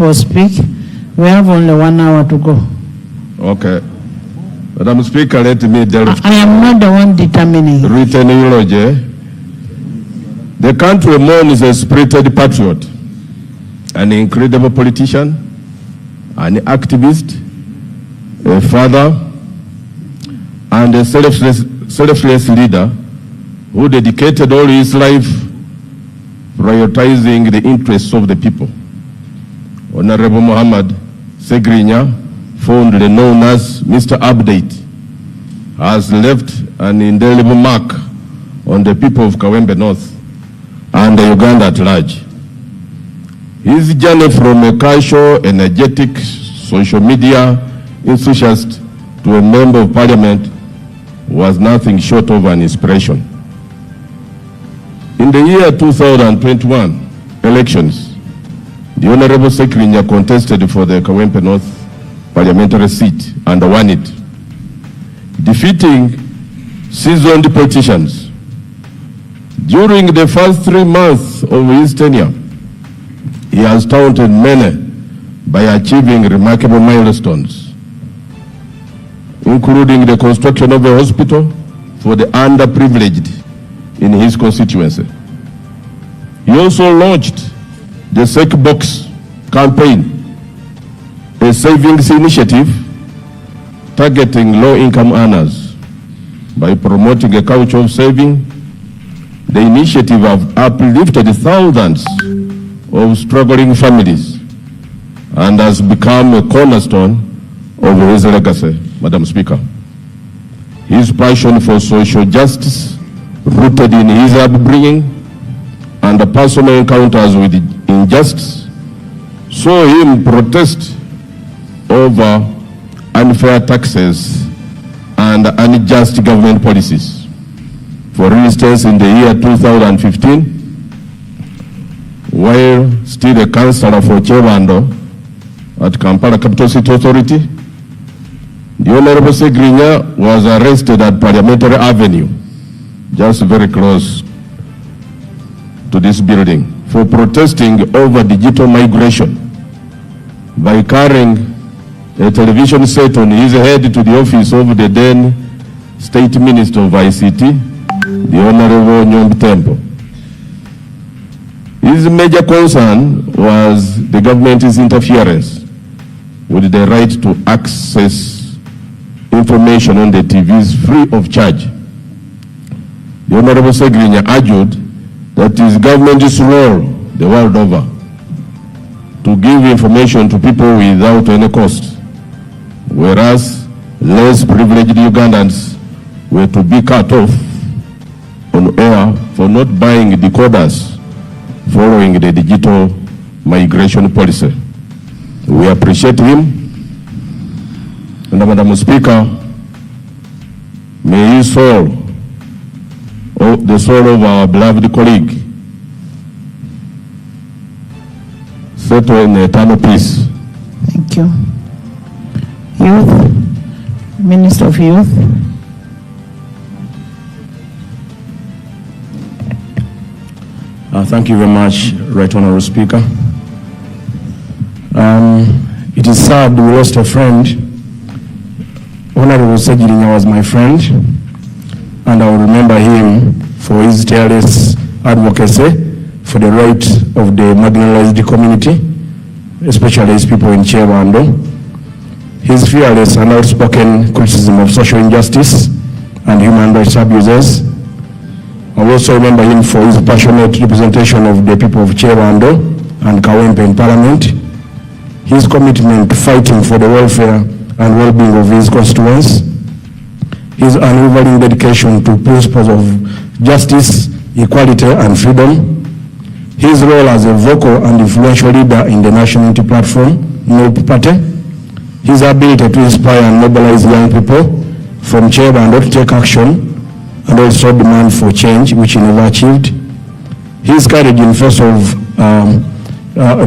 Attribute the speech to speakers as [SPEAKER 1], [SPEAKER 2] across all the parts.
[SPEAKER 1] people speak. We have only 1 hour to go.
[SPEAKER 2] Okay. Madam Speaker, let me delve.
[SPEAKER 1] I am not the one determining.
[SPEAKER 2] Written eulogy. The country mourns a spirited patriot, an incredible politician, an activist, a father, and a selfless leader who dedicated all his life prioritizing the interests of the people. Honorable Muhammad Ssegirinya, fondly known as Mr. Update, has left an indelible mark on the people of Kawempe North and Uganda at large. His journey from a casual, energetic, social media enthusiast to a member of parliament was nothing short of an inspiration. In the year 2021 elections, the Honorable Ssegirinya contested for the Kawempe North parliamentary seat and won it, defeating seasoned politicians. During the first 3 months of his tenure, he has taunted many by achieving remarkable milestones, including the construction of a hospital for the underprivileged in his constituency. He also launched the Sec Box campaign, a savings initiative targeting low-income earners. By promoting a culture of saving, the initiative has uplifted thousands of struggling families and has become a cornerstone of his legacy, Madam Speaker. His passion for social justice, rooted in his upbringing and personal encounters with injustice, saw him protest over unfair taxes and unjust government policies. For instance, in the year 2015, while still a councillor for Chewando at Kampala Capital City Authority, the Honorable Ssegirinya was arrested at Parliamentary Avenue, just very close to this building, for protesting over digital migration by carrying a television set on his head to the office of the then State Minister of ICT, the Honorable Nyombi Temple. His major concern was the government's interference with the right to access information on the TVs free of charge. The Honorable Ssegirinya argued that it is government's role the world over to give information to people without any cost, whereas less privileged Ugandans were to be cut off on air for not buying decoders following the digital migration policy. We appreciate him. And Madam Speaker, may his soul, the soul of our beloved colleague, settle in eternal peace.
[SPEAKER 1] Thank you. Youth, Minister of Youth.
[SPEAKER 3] Thank you very much, Right Honourable Speaker. It is sad we lost a friend. Honourable Ssegirinya was my friend, and I will remember him for his tireless advocacy for the right of the marginalized community, especially his people in Chewando. His fearless and outspoken criticism of social injustice and human rights abuses. I also remember him for his passionate representation of the people of Chewando and Kawempe in Parliament, his commitment to fighting for the welfare and well-being of his constituents, his unwavering dedication to principles of justice, equality, and freedom, his role as a vocal and influential leader in the National Unity Platform, NUP Party, his ability to inspire and mobilize young people from Chewando to take action and also demand for change, which he never achieved. His courage in face of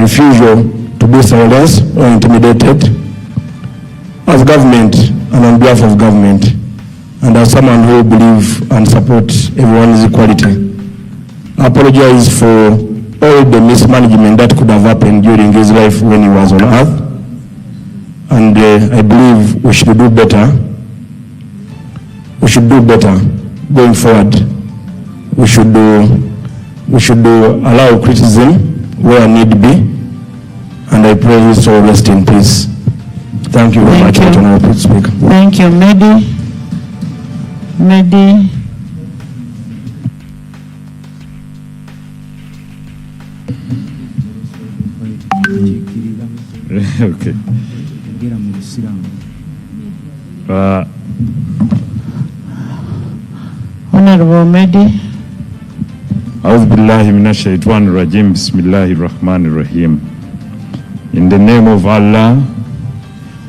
[SPEAKER 3] refusal to be silenced or intimidated as government and on behalf of government, and as someone who believes and supports everyone's equality. I apologize for all the mismanagement that could have happened during his life when he was on earth. And I believe we should do better. We should do better going forward. We should allow criticism where need be. And I pray his soul rest in peace. Thank you very much, Honorable Speaker.
[SPEAKER 1] Thank you, Mehdi.
[SPEAKER 4] Okay.
[SPEAKER 1] Honorable Mehdi.
[SPEAKER 4] A'udhu billahi minash shaitanir rajim. Bismillahir rahmanir rahim. In the name of Allah,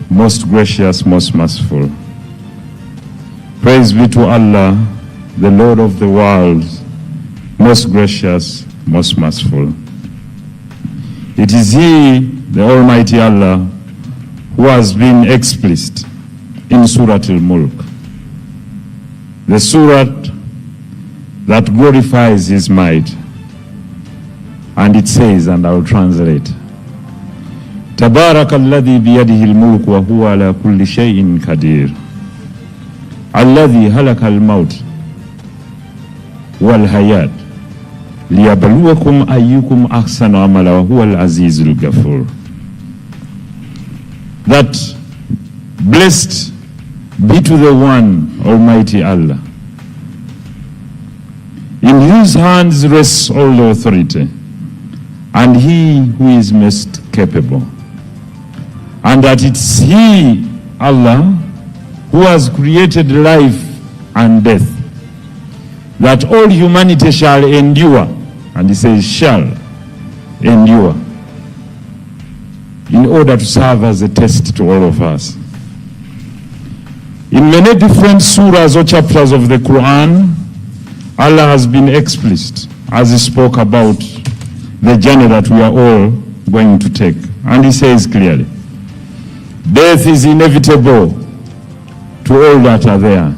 [SPEAKER 4] most gracious, most merciful. Praise be to Allah, the Lord of the world, most gracious, most merciful. It is He, the Almighty Allah, who has been explicit in Surah Al-Mulk, the surah that glorifies His might. And it says, and I will translate, تبارك الذي بيده الملك وهو على كل شيء قدير الذي هلك الموت والحياة ليبلوكم أيكم أحسن عملا وهو العزيز الغفور. That blessed be to the one Almighty Allah, in whose hands rests all the authority, and He who is most capable. And that it's He, Allah, who has created life and death, that all humanity shall endure, and He says shall endure, in order to serve as a test to all of us. In many different surahs or chapters of the Quran, Allah has been explicit as He spoke about the journey that we are all going to take. And He says clearly, death is inevitable to all that are there.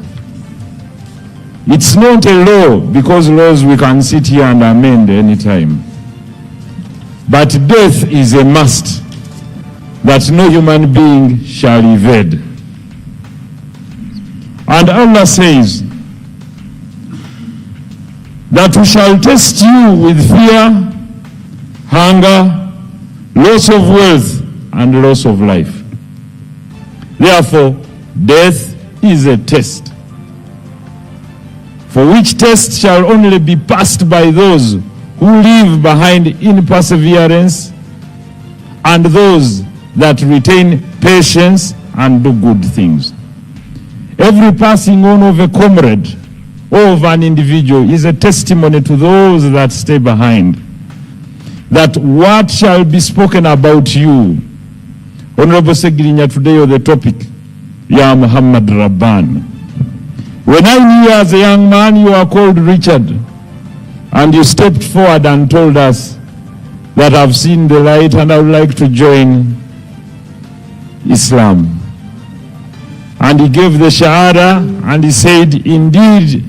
[SPEAKER 4] It's not a law, because laws we can sit here and amend anytime. But death is a must that no human being shall evade. And Allah says that we shall test you with fear, hunger, loss of wealth, and loss of life. Therefore, death is a test, for which test shall only be passed by those who leave behind in perseverance and those that retain patience and do good things. Every passing on of a comrade or of an individual is a testimony to those that stay behind, that what shall be spoken about you. Honorable Ssegirinya, today on the topic, Ya Muhammad Rabban. When I knew you as a young man, you are called Richard, and you stepped forward and told us that I've seen the light and I would like to join Islam. And he gave the Shahada and he said, indeed,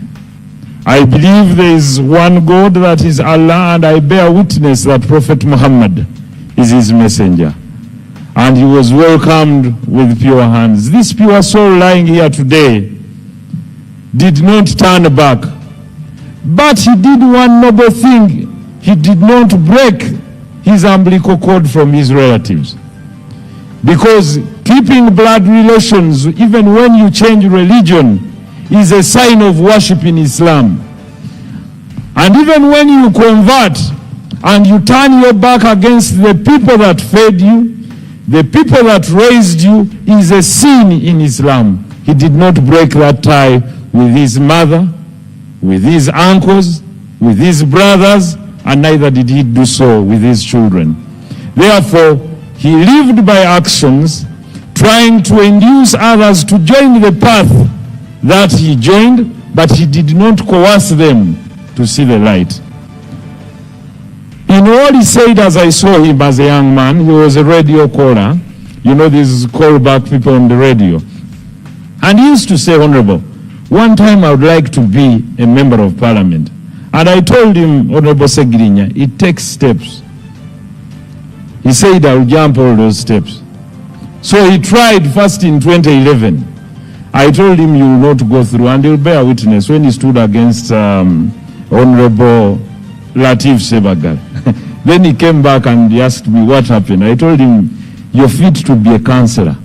[SPEAKER 4] I believe there is one God, that is Allah, and I bear witness that Prophet Muhammad is His messenger. And he was welcomed with pure hands. This pure soul lying here today did not turn back, but he did one noble thing. He did not break his umbilical cord from his relatives. Because keeping blood relations, even when you change religion, is a sign of worship in Islam. And even when you convert and you turn your back against the people that fed you, the people that raised you, is a sin in Islam. He did not break that tie with his mother, with his uncles, with his brothers, and neither did he do so with his children. Therefore, he lived by actions, trying to induce others to join the path that he joined, but he did not coerce them to see the light. In all he said, as I saw him as a young man, he was a radio caller. You know, these callback people on the radio. And he used to say, Honorable, one time I would like to be a member of parliament. And I told him, Honorable Ssegirinya, it takes steps. He said, I'll jump all those steps. So he tried first in 2011. I told him, you will not go through, and he'll bear witness when he stood against Honorable Latif Sebagar. Then he came back and he asked me what happened. I told him, you're fit to be a councillor.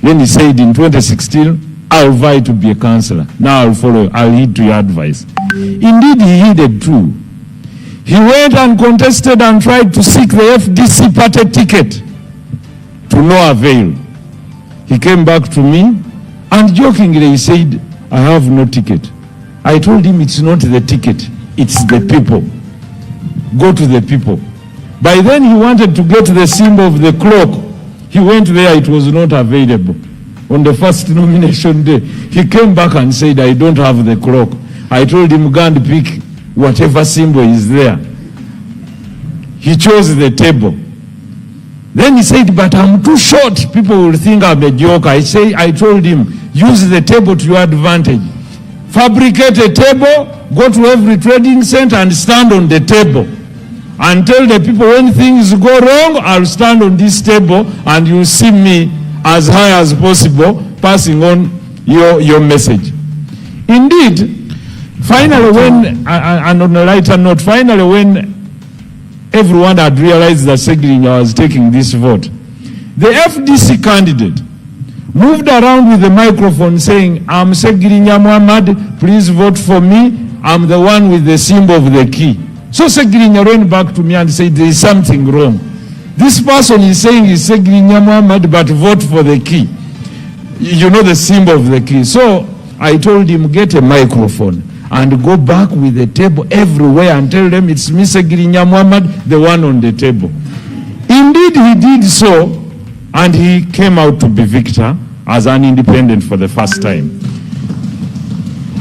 [SPEAKER 4] Then he said in 2016, I'll vie to be a councillor. Now I'll follow, I'll heed to your advice. Indeed, he heeded too. He went and contested and tried to seek the FDC party ticket to no avail. He came back to me and jokingly he said, I have no ticket. I told him it's not the ticket, it's the people. Go to the people. By then he wanted to get the symbol of the clock. He went there, it was not available. On the first nomination day, he came back and said, I don't have the clock. I told him, go and pick whatever symbol is there. He chose the table. Then he said, but I'm too short. People will think I'm a joker. I told him, use the table to your advantage. Fabricate a table, go to every trading center and stand on the table. And tell the people when things go wrong, I'll stand on this table and you'll see me as high as possible, passing on your message. Indeed, finally when, and on a lighter note, finally when everyone had realized that Ssegirinya was taking this vote, the FDC candidate moved around with the microphone saying, I'm Ssegirinya Muhammad, please vote for me, I'm the one with the symbol of the key. So Ssegirinya ran back to me and said, there is something wrong. This person is saying he's Ssegirinya Muhammad, but vote for the key. You know the symbol of the key. So I told him, get a microphone and go back with the table everywhere and tell them it's me, Ssegirinya Muhammad, the one on the table. Indeed, he did so, and he came out to be victor as an independent for the first time.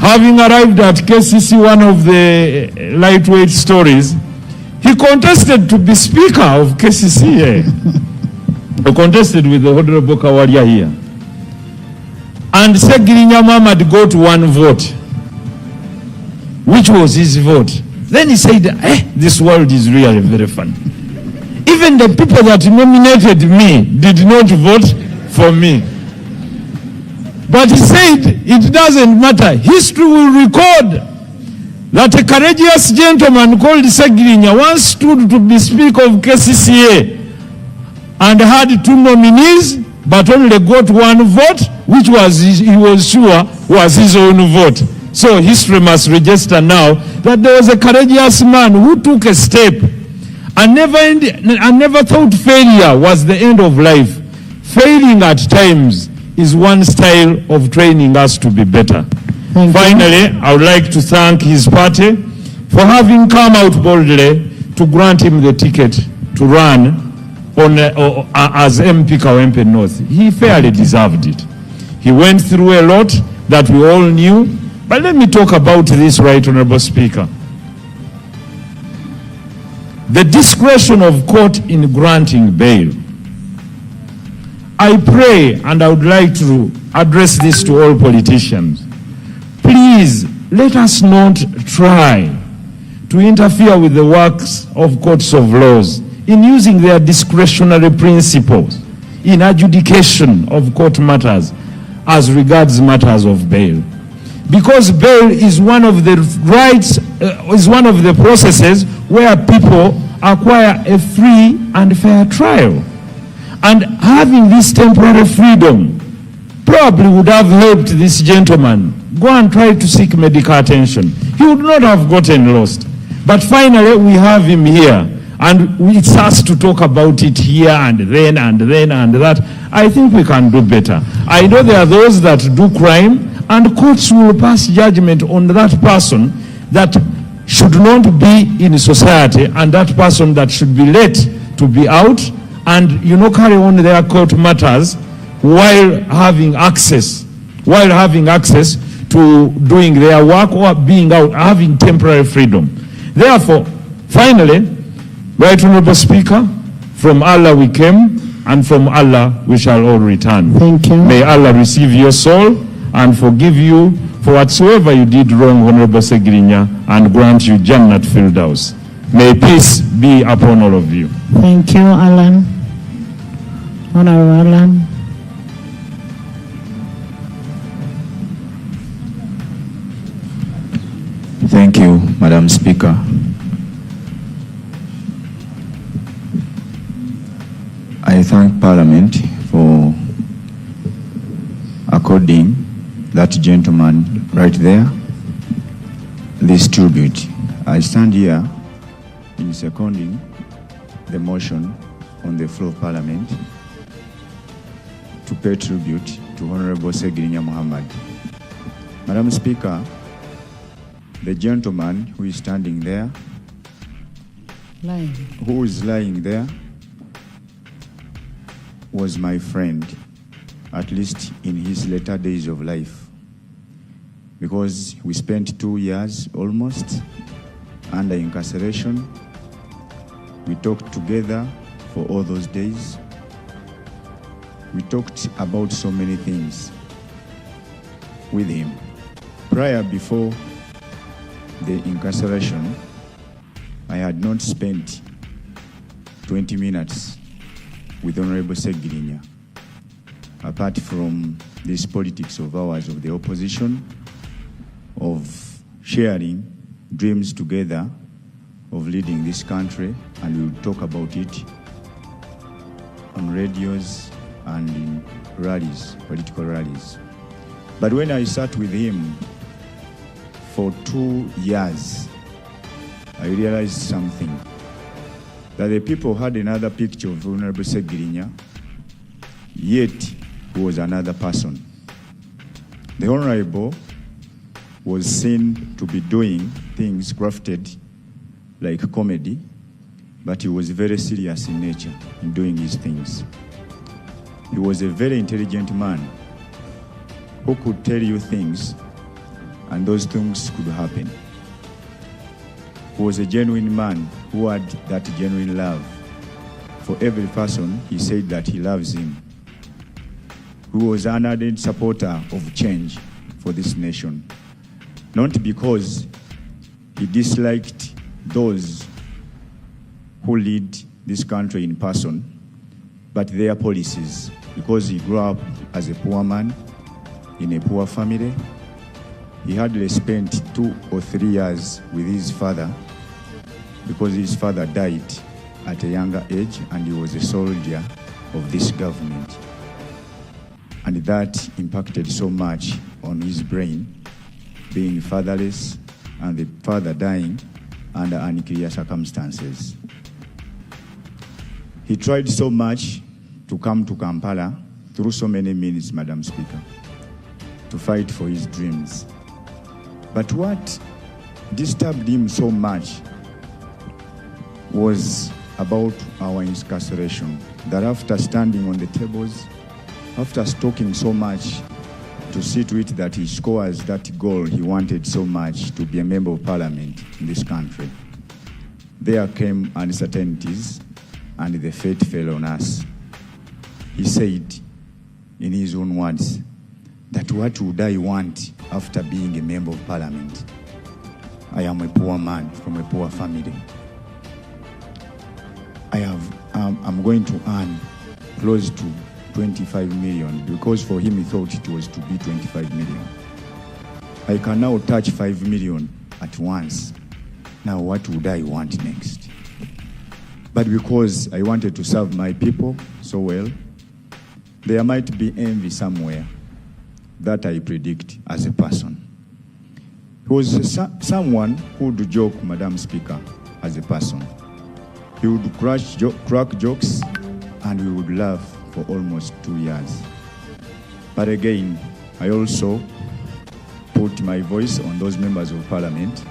[SPEAKER 4] Having arrived at KCC, one of the lightweight stories, he contested to be speaker of KCC. He contested with the Honorable Kawalia here. And Ssegirinya Muhammad got one vote, which was his vote. Then he said, this world is really very fun. Even the people that nominated me did not vote for me. But he said, it doesn't matter. History will record that a courageous gentleman called Ssegirinya once stood to be Speaker of KCCA and had 2 nominees, but only got 1 vote, which was he was sure was his own vote. So history must register now that there was a courageous man who took a step and never thought failure was the end of life. Failing at times is one style of training us to be better. Finally, I would like to thank his party for having come out boldly to grant him the ticket to run on, as MP Kawempe North. He fairly deserved it. He went through a lot that we all knew, but let me talk about this, Right Honorable Speaker. The discretion of court in granting bail. I pray, and I would like to address this to all politicians. Please, let us not try to interfere with the works of courts of laws in using their discretionary principles in adjudication of court matters as regards matters of bail. Because bail is one of the rights, is one of the processes where people acquire a free and fair trial. And having this temporary freedom probably would have helped this gentleman go and try to seek medical attention. He would not have gotten lost. But finally, we have him here. And it's us to talk about it here and then and then and that. I think we can do better. I know there are those that do crime, and courts will pass judgment on that person that should not be in society, and that person that should be let to be out and, carry on their court matters while having access to doing their work or being out, having temporary freedom. Therefore, finally, Right Honorable Speaker, from Allah we came, and from Allah we shall all return.
[SPEAKER 1] Thank you.
[SPEAKER 4] May Allah receive your soul and forgive you for whatsoever you did wrong, Honorable Ssegirinya, and grant you Jannat Firdaus. May peace be upon all of you.
[SPEAKER 1] Thank you, Alan. Honorable Alan.
[SPEAKER 5] Thank you, Madam Speaker. I thank Parliament for according that gentleman right there this tribute. I stand here in seconding the motion on the floor of Parliament to pay tribute to Honorable Ssegirinya Muhammad. Madam Speaker, the gentleman who is standing there, who is lying there, was my friend, at least in his later days of life, because we spent 2 years almost under incarceration. We talked together for all those days. We talked about so many things with him. Before the incarceration, I had not spent 20 minutes with Honorable Ssegirinya, apart from this politics of ours of the opposition, of sharing dreams together, of leading this country, and we will talk about it on radios and in rallies, political rallies. But when I sat with him for 2 years, I realized something, that the people had another picture of Honorable Ssegirinya, yet he was another person. The Honorable was seen to be doing things crafted like comedy, but he was very serious in nature in doing his things. He was a very intelligent man who could tell you things and those things could happen. He was a genuine man who had that genuine love for every person. He said that he loves him. He was an ardent supporter of change for this nation, not because he disliked those who lead this country in person, but their policies, because he grew up as a poor man in a poor family. He hardly spent 2 or 3 years with his father, because his father died at a younger age and he was a soldier of this government. And that impacted so much on his brain, being fatherless and the father dying under unclear circumstances. He tried so much to come to Kampala through so many means, Madam Speaker, to fight for his dreams. But what disturbed him so much was about our incarceration, that after standing on the tables, after talking so much to see to it that he scores that goal he wanted so much, to be a member of Parliament in this country, there came uncertainties and the fate fell on us. He said, in his own words, that what would I want after being a member of Parliament? I am a poor man from a poor family. I'm going to earn close to 25 million, because for him he thought it was to be 25 million. I can now touch 5 million at once. Now what would I want next? But because I wanted to serve my people so well, there might be envy somewhere that I predict as a person. He was someone who would joke, Madam Speaker, as a person. He would crack jokes and we would laugh for almost 2 years. But again, I also put my voice on those members of Parliament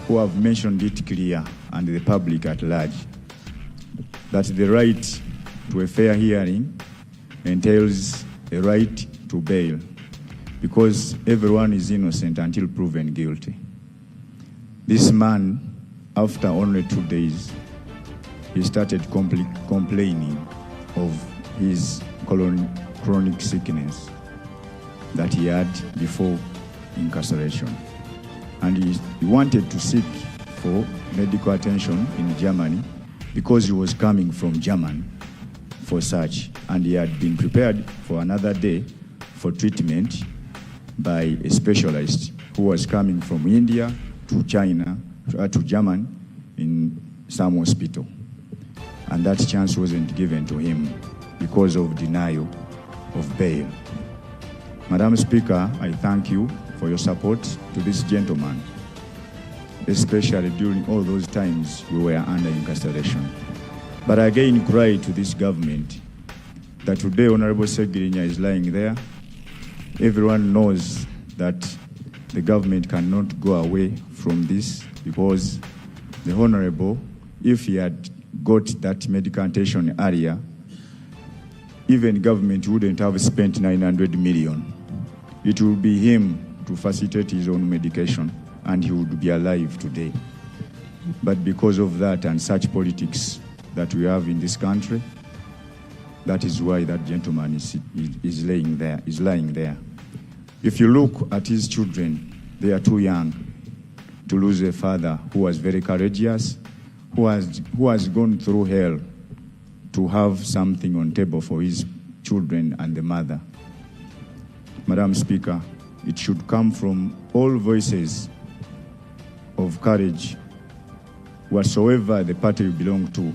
[SPEAKER 5] who have mentioned it clear, and the public at large, that the right to a fair hearing entails a right to bail, because everyone is innocent until proven guilty. This man, after only 2 days, he started complaining of his chronic sickness that he had before incarceration. And he wanted to seek for medical attention in Germany because he was coming from Germany for such. And he had been prepared for another day for treatment by a specialist who was coming from India to China, to Germany in some hospital. And that chance wasn't given to him because of denial of bail. Madam Speaker, I thank you for your support to this gentleman, especially during all those times we were under incarceration. But I again cry to this government that today Honorable Ssegirinya is lying there. Everyone knows that the government cannot go away from this because the Honorable, if he had got that medical attention earlier, even government wouldn't have spent 900 million. It will be him to facilitate his own medication and he would be alive today. But because of that and such politics that we have in this country, that is why that gentleman is lying there. If you look at his children, they are too young to lose a father who was very courageous, who has gone through hell to have something on table for his children and the mother. Madam Speaker, it should come from all voices of courage, whatsoever the party you belong to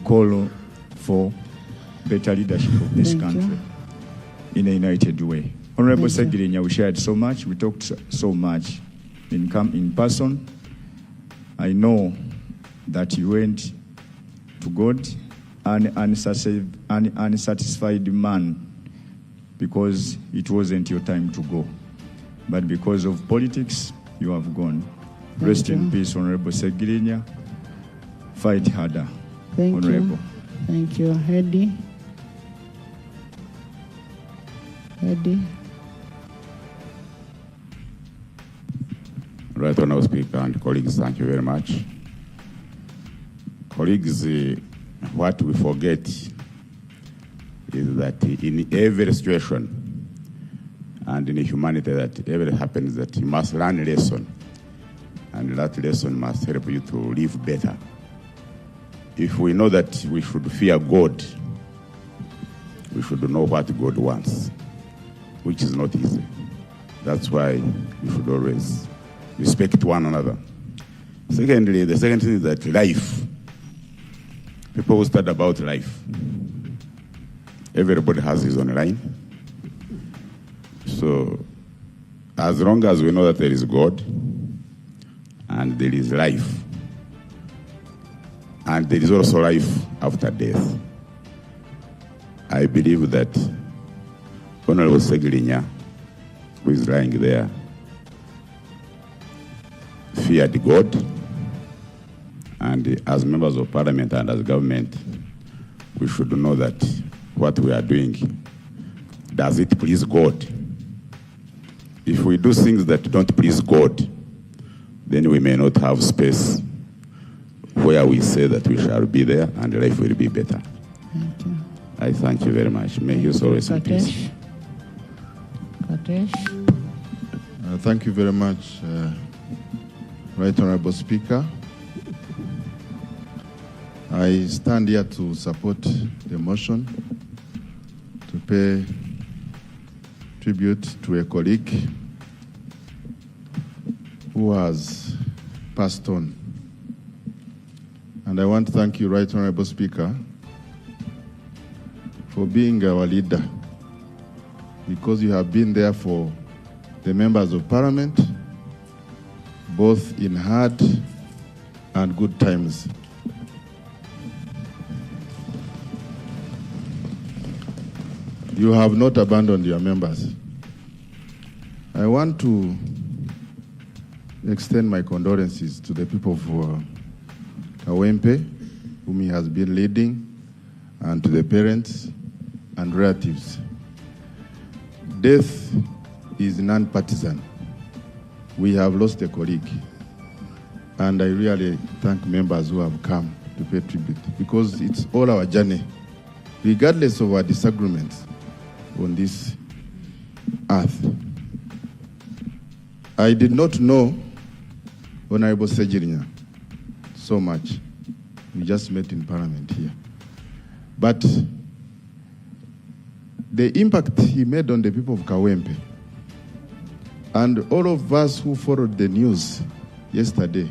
[SPEAKER 5] call for better leadership of this country in a united way. Honorable Ssegirinya, we shared so much, we talked so much in person. I know that you went to God an unsatisfied man because it wasn't your time to go. But because of politics, you have gone. Rest in peace, Honorable Ssegirinya. Fight harder, Honorable.
[SPEAKER 1] Thank you. Hedy.
[SPEAKER 6] Right Honourable Speaker and colleagues, thank you very much. Colleagues, what we forget is that in every situation and in humanity that ever happens, that you must learn a lesson, and that lesson must help you to live better. If we know that we should fear God, we should know what God wants, which is not easy. That's why we should always respect one another. Secondly, the second thing is that life. People will start about life. Everybody has his own line. So, as long as we know that there is God, and there is life, and there is also life after death, I believe that Honorable Ssegirinya, who is lying there, feared God, and as members of parliament and as government, we should know that what we are doing, does it please God? If we do things that don't please God, then we may not have space where we say that we shall be there and life will be better.
[SPEAKER 1] Thank you.
[SPEAKER 6] I thank you very much. May you always in peace.
[SPEAKER 7] Thank you very much, Right Honorable Speaker. I stand here to support the motion to pay tribute to a colleague who has passed on. And I want to thank you, Right Honorable Speaker, for being our leader, because you have been there for the members of Parliament, both in hard and good times. You have not abandoned your members. I want to extend my condolences to the people of Kawempe, whom he has been leading, and to the parents and relatives. Death is non-partisan. We have lost a colleague, and I really thank members who have come to pay tribute, because it's all our journey, regardless of our disagreements on this earth. I did not know Honorable Ssegirinya so much. We just met in Parliament here. But the impact he made on the people of Kawempe, and all of us who followed the news yesterday,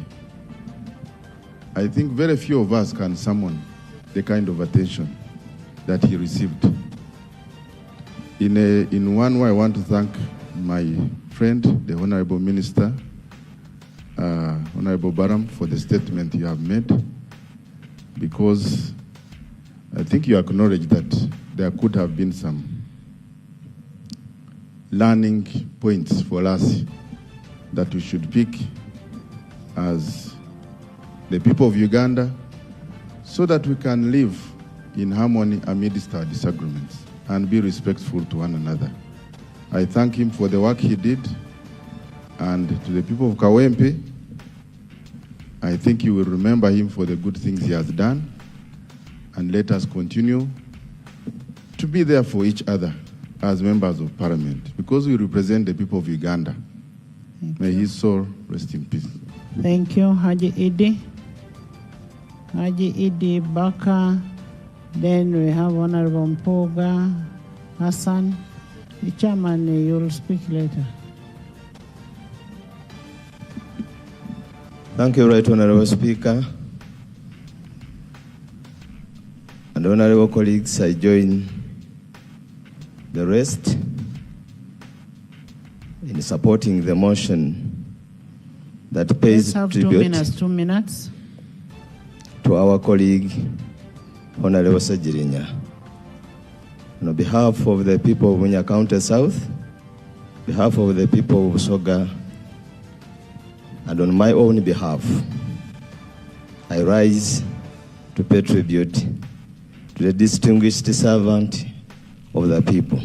[SPEAKER 7] I think very few of us can summon the kind of attention that he received. In one way, I want to thank my friend, the Honorable Minister, Honorable Baram, for the statement you have made, because I think you acknowledge that there could have been some learning points for us that we should pick as the people of Uganda, so that we can live in harmony amidst our disagreements and be respectful to one another. I thank him for the work he did, and to the people of Kawempe, I think you will remember him for the good things he has done, and let us continue to be there for each other as members of Parliament, because we represent the people of Uganda. May his soul rest in peace.
[SPEAKER 1] Thank you, Haji Idi. Haji Idi Baka. Then we have Honorable Mpoga Hassan. The chairman, you'll speak later.
[SPEAKER 8] Thank you, Right Honorable Speaker. And honorable colleagues, I join the rest in supporting the motion that pays
[SPEAKER 1] Let's have
[SPEAKER 8] tribute
[SPEAKER 1] 2 minutes.
[SPEAKER 8] to our colleague, Honorable Ssegirinya. On behalf of the people of Munya County South, behalf of the people of Soga, and on my own behalf, I rise to pay tribute to the distinguished servant of the people.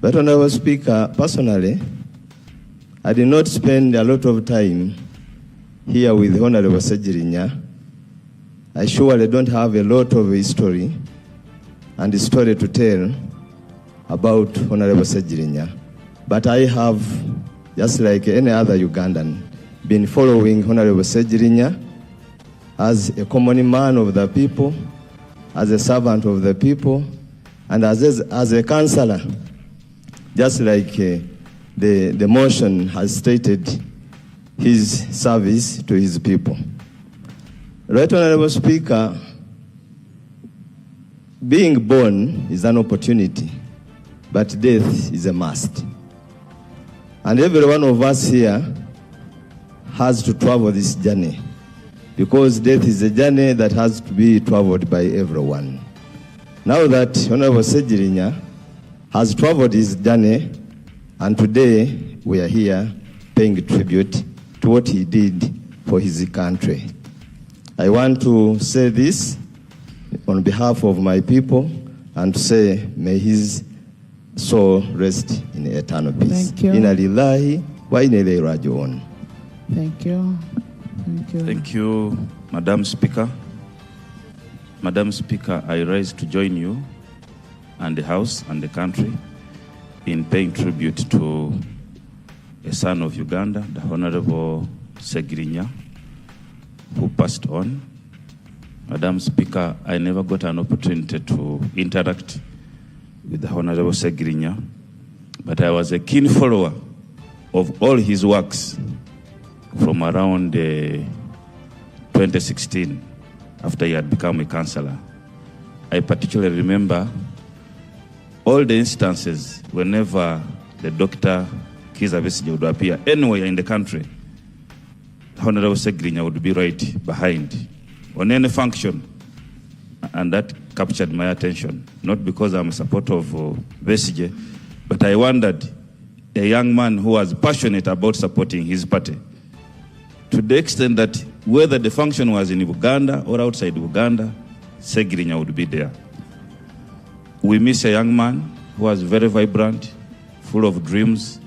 [SPEAKER 8] But Honorable Speaker, personally, I did not spend a lot of time here with Honorable Ssegirinya. I surely don't have a lot of history and story to tell about Honorable Ssegirinya, but I have, just like any other Ugandan, been following Honorable Ssegirinya as a common man of the people, as a servant of the people, and as a councillor, just like the motion has stated, his service to his people. Right Honorable Speaker, being born is an opportunity, but death is a must. And every one of us here has to travel this journey, because death is a journey that has to be traveled by everyone. Now that Honorable Ssegirinya has traveled his journey, and today we are here paying tribute to what he did for his country. I want to say this on behalf of my people and to say, may his soul rest in eternal peace.
[SPEAKER 1] Thank you.
[SPEAKER 8] Inna lillahi wa inna ilaihi raji'un.
[SPEAKER 1] Thank you. Thank you.
[SPEAKER 9] Thank you, Madam Speaker. Madam Speaker, I rise to join you and the House and the country in paying tribute to a son of Uganda, the Honorable Ssegirinya, who passed on. Madam Speaker, I never got an opportunity to interact with the Honorable Ssegirinya, but I was a keen follower of all his works from around 2016, after he had become a councillor. I particularly remember all the instances whenever the Dr. Kizza Besigye would appear anywhere in the country, Honorable Ssegirinya would be right behind on any function, and that captured my attention, not because I'm a supporter of Besigye, but I wondered, a young man who was passionate about supporting his party, to the extent that whether the function was in Uganda or outside Uganda, Ssegirinya would be there. We miss a young man who was very vibrant, full of dreams.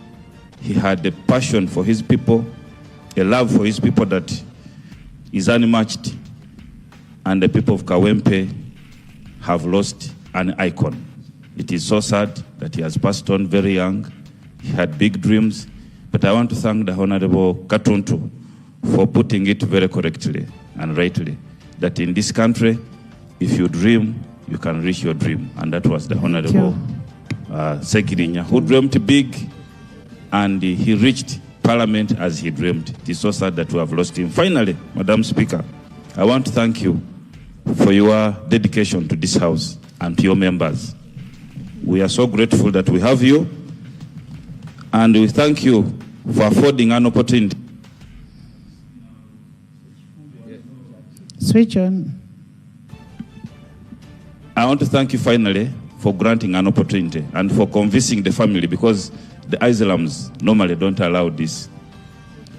[SPEAKER 9] He had a passion for his people, a love for his people that is unmatched, and the people of Kawempe have lost an icon. It is so sad that he has passed on very young. He had big dreams, But I want to thank the Honorable Katuntu for putting it very correctly and rightly, that in this country, if you dream, you can reach your dream. And that was the Honorable Ssegirinya, who dreamed big, and he reached Parliament as he dreamed. It is so sad that we have lost him. Finally, Madam Speaker, I want to thank you for your dedication to this House and to your members. We are so grateful that we have you, and we thank you for affording an opportunity.
[SPEAKER 1] Switch on.
[SPEAKER 9] I want to thank you finally for granting an opportunity and for convincing the family, because the Islams normally don't allow this.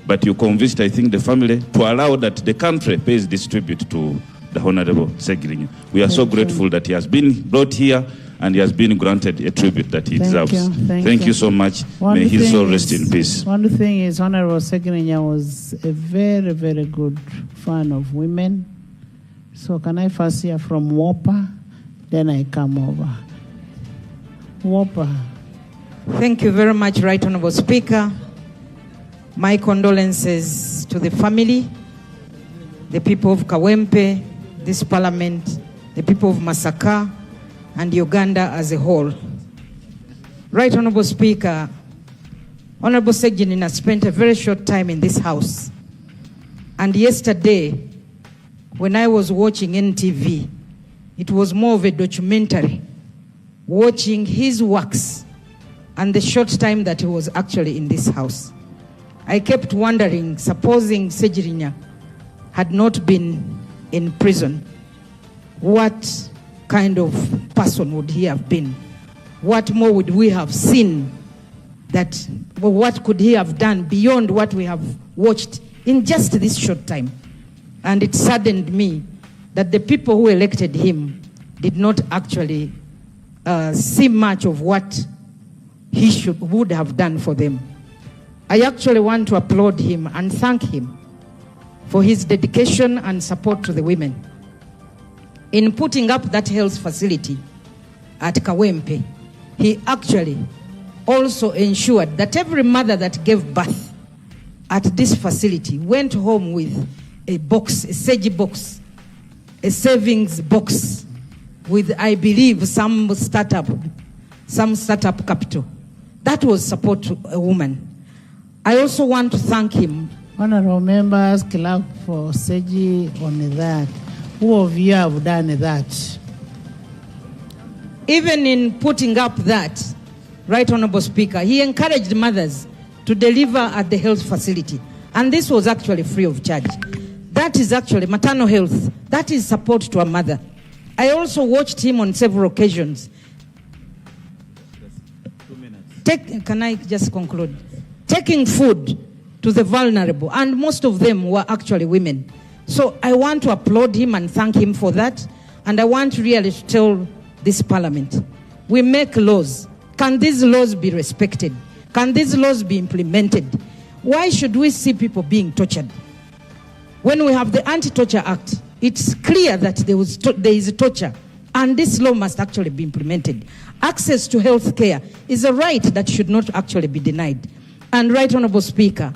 [SPEAKER 9] But you convinced, I think, the family to allow that the country pays this tribute to the Honorable Ssegirinya. We are so grateful that he has been brought here and he has been granted a tribute that he deserves. Thank you so much. May his soul rest in peace.
[SPEAKER 1] One thing is, Honorable Ssegirinya was a very, very good fan of women. So can I first hear from Whopper, then I come over. Whopper.
[SPEAKER 10] Thank you very much, Right Honorable Speaker. My condolences to the family, the people of Kawempe, this Parliament, the people of Masaka, and Uganda as a whole. Right Honorable Speaker, Honorable Ssegirinya spent a very short time in this House. And yesterday, when I was watching NTV, it was more of a documentary, watching his works and the short time that he was actually in this House. I kept wondering, supposing Ssegirinya had not been in prison, what kind of person would he have been? What more would we have seen? What could he have done beyond what we have watched in just this short time? And it saddened me that the people who elected him did not actually see much of what he would have done for them. I actually want to applaud him and thank him for his dedication and support to the women. In putting up that health facility at Kawempe, he actually also ensured that every mother that gave birth at this facility went home with a box, a Segi box, a savings box with, I believe, some startup capital. That was support to a woman. I also want to thank him.
[SPEAKER 1] Honorable members, clap for Segi on that. Who of you have done that?
[SPEAKER 10] Even in putting up that, Right Honorable Speaker, he encouraged mothers to deliver at the health facility. And this was actually free of charge. That is actually maternal health. That is support to a mother. I also watched him on several occasions. Can I just conclude? Taking food to the vulnerable, and most of them were actually women. So I want to applaud him and thank him for that. And I want really to tell this Parliament, we make laws. Can these laws be respected? Can these laws be implemented? Why should we see people being tortured? When we have the Anti-Torture Act, it's clear that there is torture, and this law must actually be implemented. Access to health care is a right that should not actually be denied. And Right Honorable Speaker,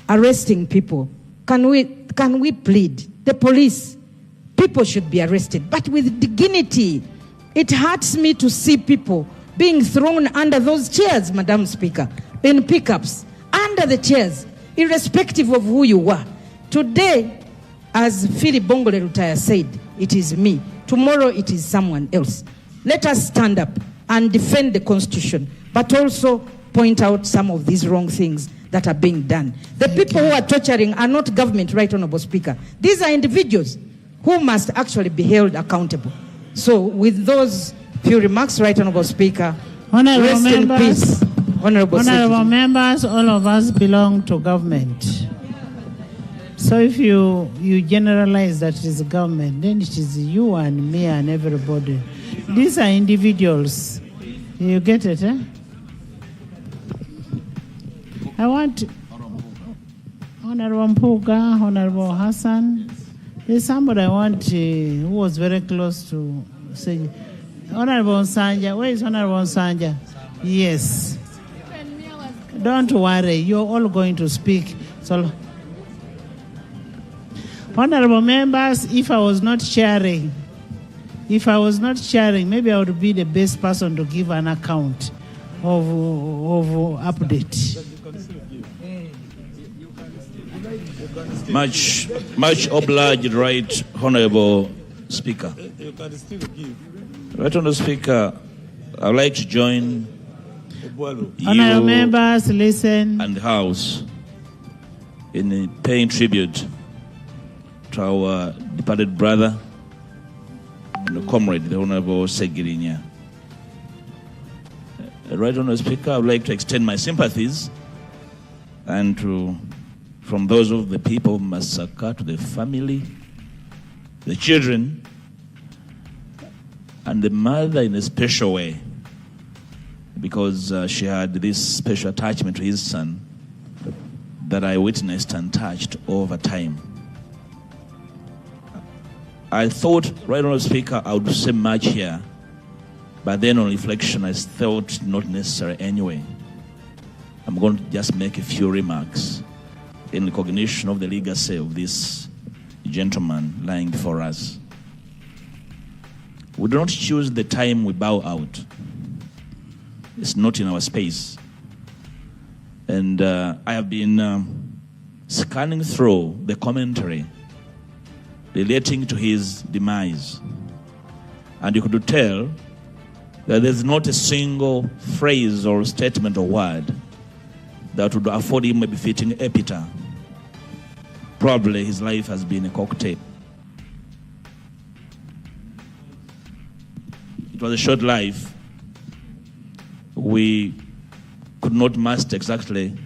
[SPEAKER 10] arresting people, can we plead? The police, people should be arrested, but with dignity. It hurts me to see people being thrown under those chairs, Madam Speaker, in pickups, under the chairs, irrespective of who you were. Today, as Philip Bongole Rutaya said, it is me. Tomorrow it is someone else. Let us stand up and defend the Constitution, but also point out some of these wrong things that are being done. The people who are torturing are not government, Right Honorable Speaker. These are individuals who must actually be held accountable. So with those few remarks, Right Honorable Speaker, rest in peace. Honorable
[SPEAKER 1] members, all of us belong to government. So if you generalize that it is government, then it is you and me and everybody. These are individuals. You get it, eh? I want Honorable Mpuga, Honorable Hassan. There's somebody I want who was very close to say, Honorable Nsanja. Where is Honorable Nsanja? Yes. don't worry. You're all going to speak. So, honorable members, if I was not sharing, maybe I would be the best person to give an account of update.
[SPEAKER 9] Much obliged, right, Honorable Speaker. Right, Honorable Speaker, I would like to join
[SPEAKER 1] Honorable members, listen.
[SPEAKER 9] And the House in paying tribute to our departed brother and comrade, the Honorable Ssegirinya. Right, Honorable Speaker, I would like to extend my sympathies and from those of the people of Masaka to the family, the children, and the mother in a special way, because she had this special attachment to his son that I witnessed and touched over time. I thought, right, Honorable Speaker, I would say much here, but then on reflection, I thought not necessary anyway. I'm going to just make a few remarks in recognition of the legacy of this gentleman lying before us. We do not choose the time we bow out. It's not in our space. And I have been scanning through the commentary relating to his demise. And you could tell that there's not a single phrase or statement or word that would afford him a befitting epitaph. Probably his life has been a cocktail. It was a short life. We could not master exactly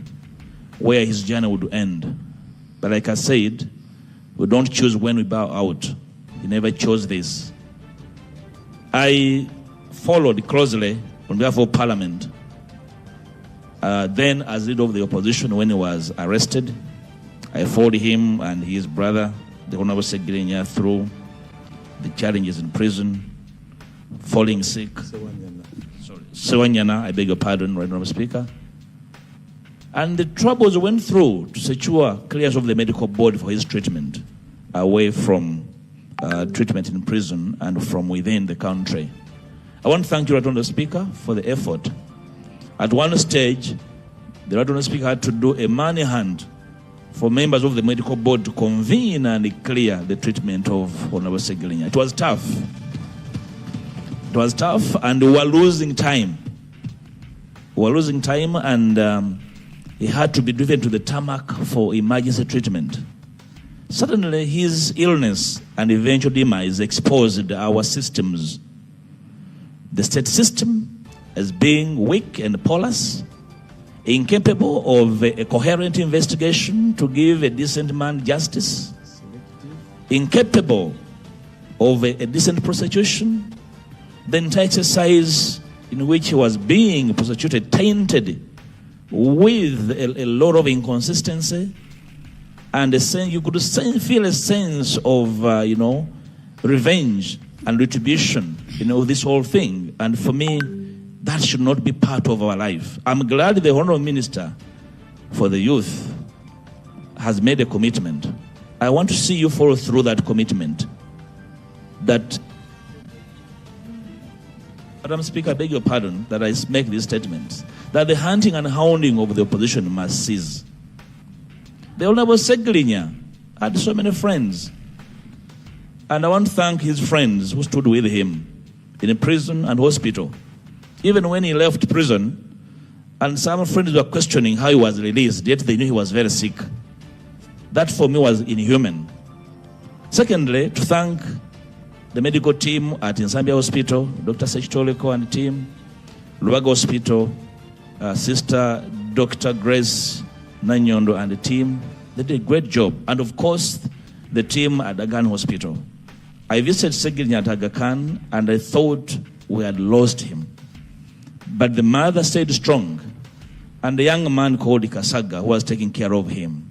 [SPEAKER 9] where his journey would end. But like I said, we don't choose when we bow out. He never chose this. I followed closely on behalf of Parliament. Then as leader of the opposition when he was arrested, I followed him and his brother, the Honorable Ssegirinya, through the challenges in prison, falling sick. Ssegirinya, I beg your pardon, right, Honorable Speaker. And the troubles went through to secure clearance of the medical board for his treatment, away from treatment in prison and from within the country. I want to thank you, right, Honorable Speaker, for the effort. At one stage, the right Honorable Speaker had to do a money hand for members of the medical board to convene and clear the treatment of Honorable Ssegirinya. It was tough. It was tough, and we were losing time. We were losing time, and he had to be driven to the tarmac for emergency treatment. Suddenly, his illness and eventual demise exposed our systems. The state system as being weak and porous, incapable of a coherent investigation to give a decent man justice, incapable of a decent prosecution, the entire exercise in which he was being prosecuted tainted with a lot of inconsistency, and you could feel a sense of, revenge and retribution, this whole thing. And for me, that should not be part of our life. I'm glad the Honorable Minister for the Youth has made a commitment. I want to see you follow through that commitment. That, Madam Speaker, I beg your pardon that I make these statements, that the hunting and hounding of the opposition must cease. The Honorable Ssegirinya had so many friends. And I want to thank his friends who stood with him in a prison and hospital. Even when he left prison, and some friends were questioning how he was released, yet they knew he was very sick. That for me was inhuman. Secondly, to thank the medical team at Nsambya Hospital, Dr. Sechitoleko and team, Lubaga Hospital, Sister Dr. Grace Nanyondo and the team. They did a great job. And of course, the team at Aga Khan Hospital. I visited Ssegirinya at Aga Khan, and I thought we had lost him. But the mother stayed strong, and the young man called Kasaga, who was taking care of him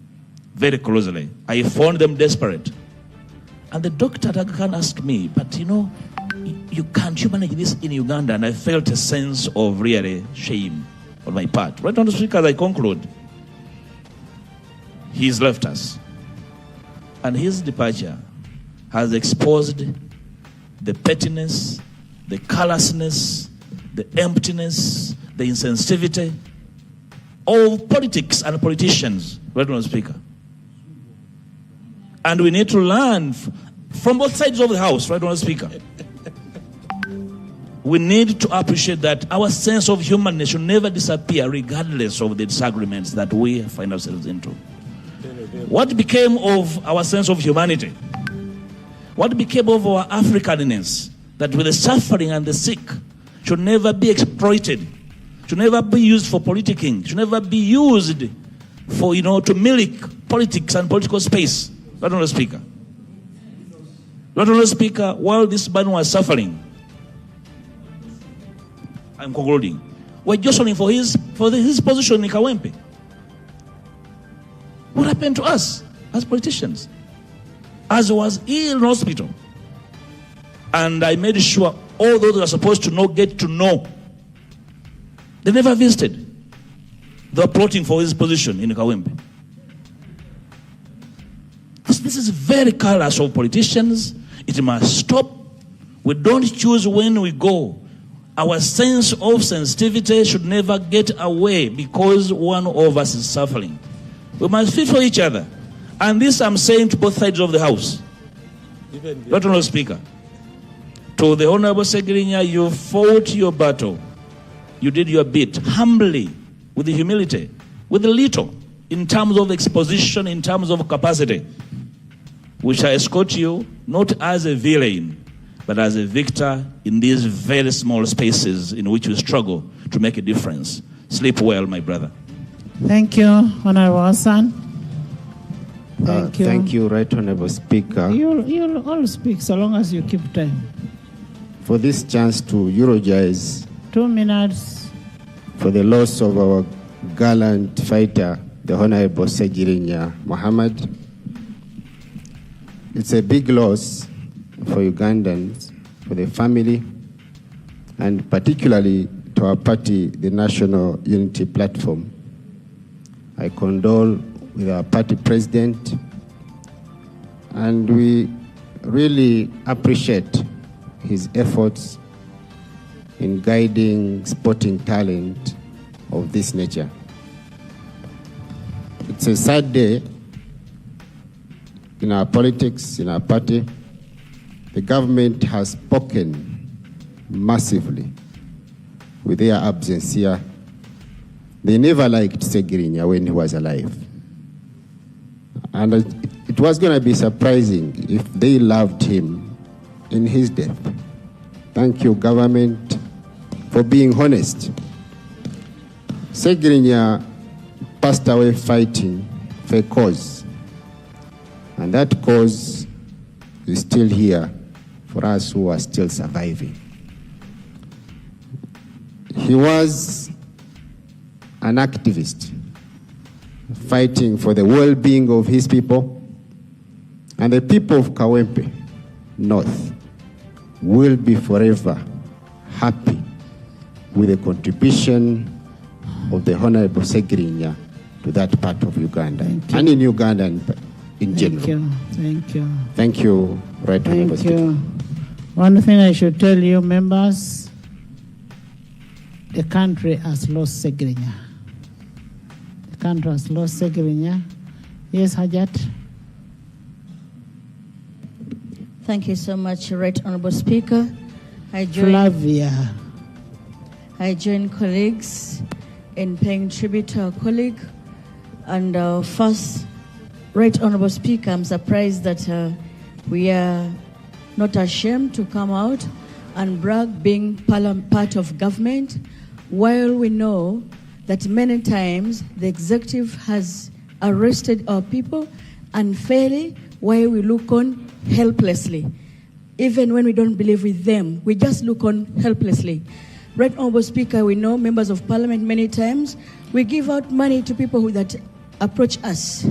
[SPEAKER 9] very closely. I found them desperate. And the doctor at Aga Khan asked me, but can't you manage this in Uganda? And I felt a sense of really shame. on my part. Right, Honourable Speaker, as I conclude, he's left us. And his departure has exposed the pettiness, the callousness, the emptiness, the insensitivity of politics and politicians, right, Honourable Speaker. And we need to learn from both sides of the House, right, Honourable Speaker. We need to appreciate that our sense of humanness should never disappear regardless of the disagreements that we find ourselves into. What became of our sense of humanity? What became of our Africanness? That with the suffering and the sick should never be exploited, should never be used for politicking, should never be used for, to milk politics and political space. Right, Honourable Speaker. Right, Honourable Speaker, while this man was suffering, I'm concluding, we're jostling for his position in Kawempe. What happened to us as politicians? As was ill in hospital. And I made sure all those who are supposed to know get to know. They never visited. They were plotting for his position in Kawempe. This is very callous of politicians. It must stop. We don't choose when we go. Our sense of sensitivity should never get away because one of us is suffering. We must feel for each other. And this I'm saying to both sides of the House. Right, Honourable Speaker. To the Honourable Ssegirinya, you fought your battle. You did your bit humbly, with the humility, with the little, in terms of exposition, in terms of capacity. We shall escort you not as a villain, but as a victor in these very small spaces in which you struggle to make a difference. Sleep well, my brother.
[SPEAKER 1] Thank you, Honourable Hassan. Thank you.
[SPEAKER 11] Thank you, Right Honourable Speaker.
[SPEAKER 1] You'll all speak so long as you keep time.
[SPEAKER 11] For this chance to eulogize
[SPEAKER 1] 2 minutes
[SPEAKER 11] for the loss of our gallant fighter, the Honourable Ssegirinya Mohammed. It's a big loss for Ugandans, for the family, and particularly to our party, the National Unity Platform. I condole with our party president, and we really appreciate his efforts in guiding sporting talent of this nature. It's a sad day in our politics, in our party. The government has spoken massively with their absence here. They never liked Ssegirinya when he was alive. And it was going to be surprising if they loved him in his death. Thank you, government, for being honest. Ssegirinya passed away fighting for a cause. And that cause is still here for us who are still surviving. He was an activist fighting for the well-being of his people, and the people of Kawempe North will be forever happy with the contribution of the Honourable Ssegirinya to that part of Uganda, and in Uganda in general.
[SPEAKER 1] Thank you.
[SPEAKER 11] Thank you, Right Honourable Speaker.
[SPEAKER 1] Thank you. One thing I should tell you, members, the country has lost Ssegirinya. The country has lost Ssegirinya. Yes, Hajat.
[SPEAKER 12] Thank you so much, Right Honourable Speaker.
[SPEAKER 1] Flavia.
[SPEAKER 12] I join colleagues in paying tribute to our colleague. And first, Right Honourable Speaker, I'm surprised that we are not ashamed to come out and brag being part of government, while we know that many times the executive has arrested our people unfairly, while we look on helplessly. Even when we don't believe with them, we just look on helplessly. Right Honourable Speaker, we know members of parliament many times, we give out money to people that approach us.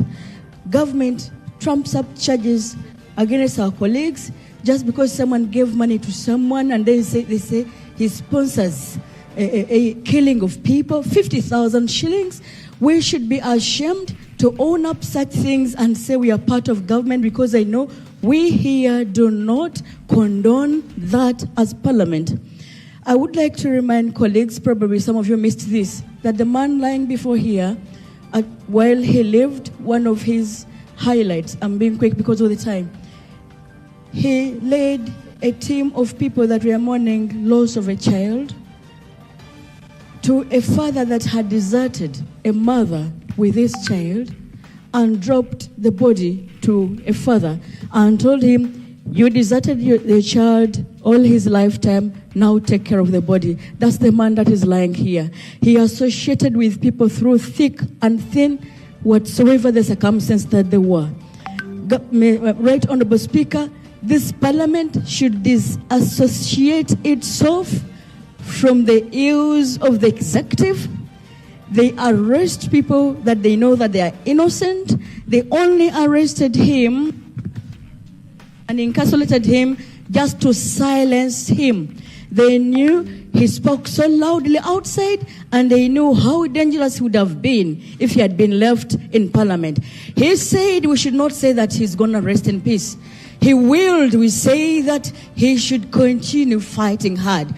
[SPEAKER 12] Government trumps up charges against our colleagues just because someone gave money to someone and then they say he sponsors a killing of people, 50,000 shillings. We should be ashamed to own up such things and say we are part of government, because I know we here do not condone that as Parliament. I would like to remind colleagues, probably some of you missed this, that the man lying before here, while he lived, one of his highlights, I'm being quick because of the time, he led a team of people that were mourning loss of a child to a father that had deserted a mother with his child and dropped the body to a father and told him, you deserted the child all his lifetime, now take care of the body. That's the man that is lying here. He associated with people through thick and thin, whatsoever the circumstance that they were. Right Honorable Speaker, this Parliament should disassociate itself from the ills of the executive. They arrest people that they know that they are innocent. They only arrested him and incarcerated him just to silence him. They knew he spoke so loudly outside, and they knew how dangerous he would have been if he had been left in Parliament. He said we should not say that he's going to rest in peace. He willed we say that he should continue fighting hard.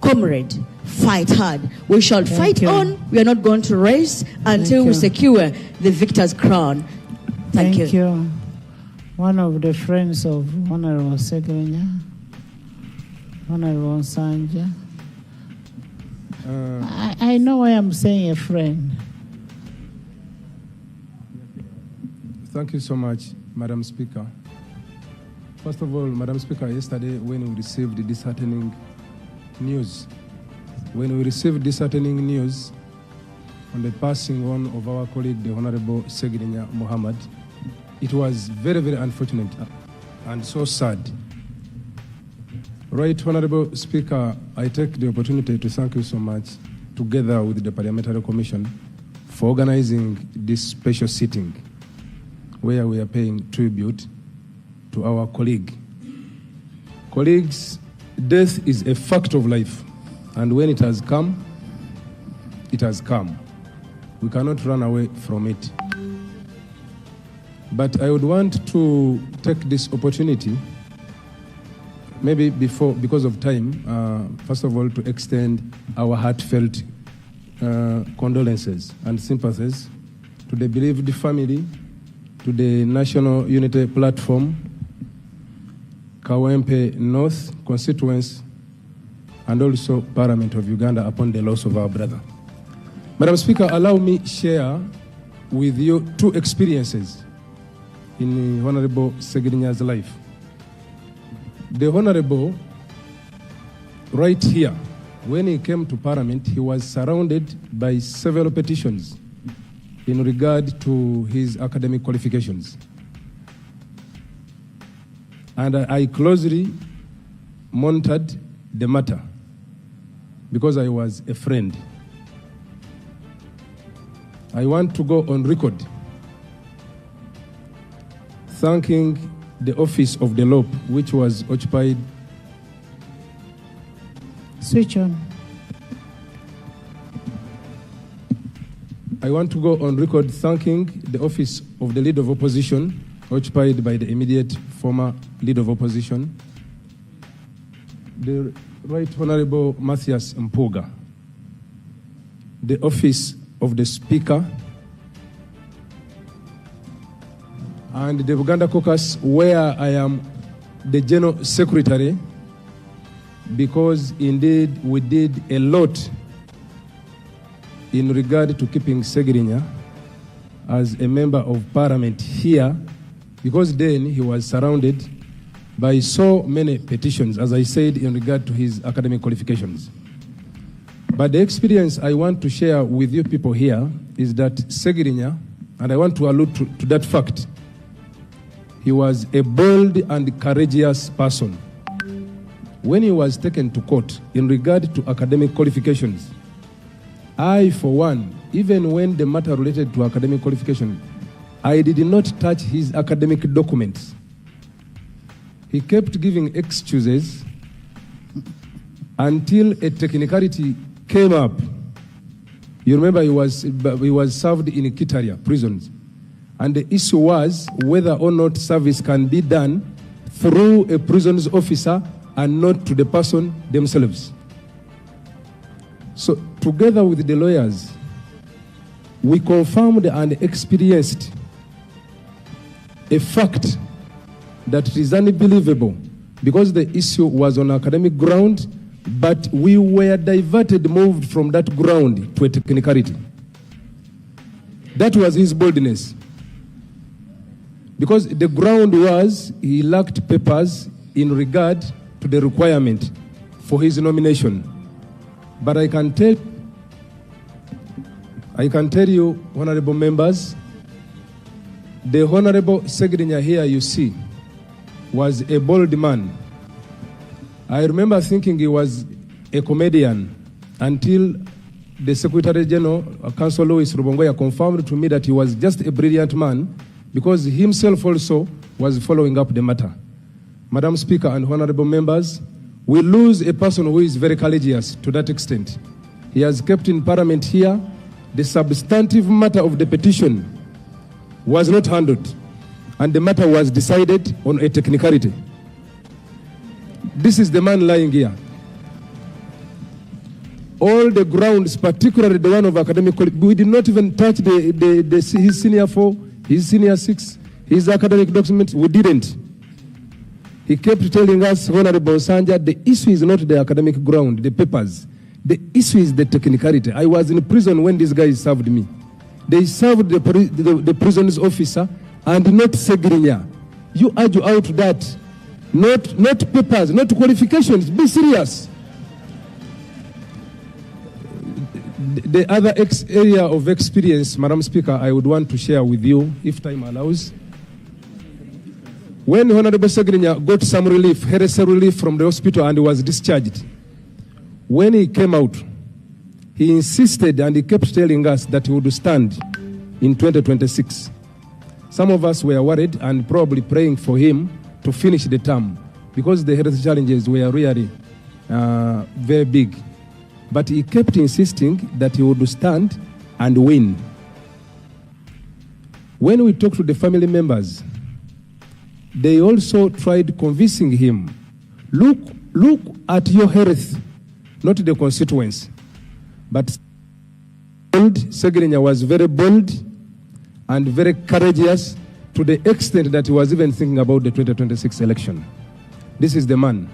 [SPEAKER 12] Comrade, fight hard. We shall fight on. We are not going to rest until we secure the victor's crown. Thank you.
[SPEAKER 1] One of the friends of Honorable Ssegirinya, Honorable Sanja. I know why I'm saying a friend.
[SPEAKER 3] Thank you so much, Madam Speaker. First of all, Madam Speaker, yesterday when we received the disheartening news, on the passing on of our colleague, the Honorable Ssegirinya Muhammad, it was very, very unfortunate and so sad. Right, Honorable Speaker, I take the opportunity to thank you so much, together with the Parliamentary Commission, for organizing this special sitting where we are paying tribute to our colleague. Colleagues, death is a fact of life, and when it has come, it has come. We cannot run away from it. But I would want to take this opportunity, maybe because of time, first of all, to extend our heartfelt condolences and sympathies to the bereaved family, to the National Unity Platform, Kawempe North constituents, and also Parliament of Uganda upon the loss of our brother. Madam Speaker, allow me share with you two experiences in Honorable Ssegirinya life. The Honorable, right here, when he came to Parliament, he was surrounded by several petitions in regard to his academic qualifications. And I closely monitored the matter because I was a friend. I want to go on record thanking the office of the LOP, which was occupied.
[SPEAKER 1] Switch on.
[SPEAKER 3] I want to go on record thanking the office of the Leader of Opposition, occupied by the immediate former Leader of Opposition, the Right Honorable Matthias Mpuga, the office of the Speaker, and the Uganda Caucus, where I am the General Secretary, because indeed we did a lot in regard to keeping Ssegirinya as a member of Parliament here, because then he was surrounded by so many petitions, as I said, in regard to his academic qualifications. But the experience I want to share with you people here is that Ssegirinya, and I want to allude to that fact, he was a bold and courageous person. When he was taken to court in regard to academic qualifications, I, for one, even when the matter related to academic qualification, I did not touch his academic documents. He kept giving excuses until a technicality came up. You remember he was served in Kitaria prisons. And the issue was whether or not service can be done through a prisons officer and not to the person themselves. So together with the lawyers, we confirmed and experienced a fact that is unbelievable, because the issue was on academic ground, but we were diverted, moved from that ground to a technicality. That was his boldness. Because the ground was he lacked papers in regard to the requirement for his nomination. But I can tell you, honorable members, the Honorable Ssegirinya here you see was a bold man. I remember thinking he was a comedian until the Secretary General, Council Louis Rubongoya, confirmed to me that he was just a brilliant man, because he himself also was following up the matter. Madam Speaker and honorable members, we lose a person who is very courageous to that extent. He has kept in Parliament here. The substantive matter of the petition was not handled, and the matter was decided on a technicality. This is the man lying here. All the grounds, particularly the one of academic, we did not even touch his senior 4, his senior 6, his academic documents. We didn't. He kept telling us, Honorable Sanja, the issue is not the academic ground, the papers. The issue is the technicality. I was in prison when these guys served me. They served the prison's officer and not Ssegirinya. You argue out that, not papers, not qualifications. Be serious. The other area of experience, Madam Speaker, I would want to share with you, if time allows. When Honorable Ssegirinya got some relief, heresy relief from the hospital and was discharged, when he came out, he insisted and he kept telling us that he would stand in 2026. Some of us were worried and probably praying for him to finish the term, because the health challenges were really very big. But he kept insisting that he would stand and win. When we talked to the family members, they also tried convincing him, look at your health, not the constituents. But Ssegirinya was very bold and very courageous, to the extent that he was even thinking about the 2026 election. This is the man.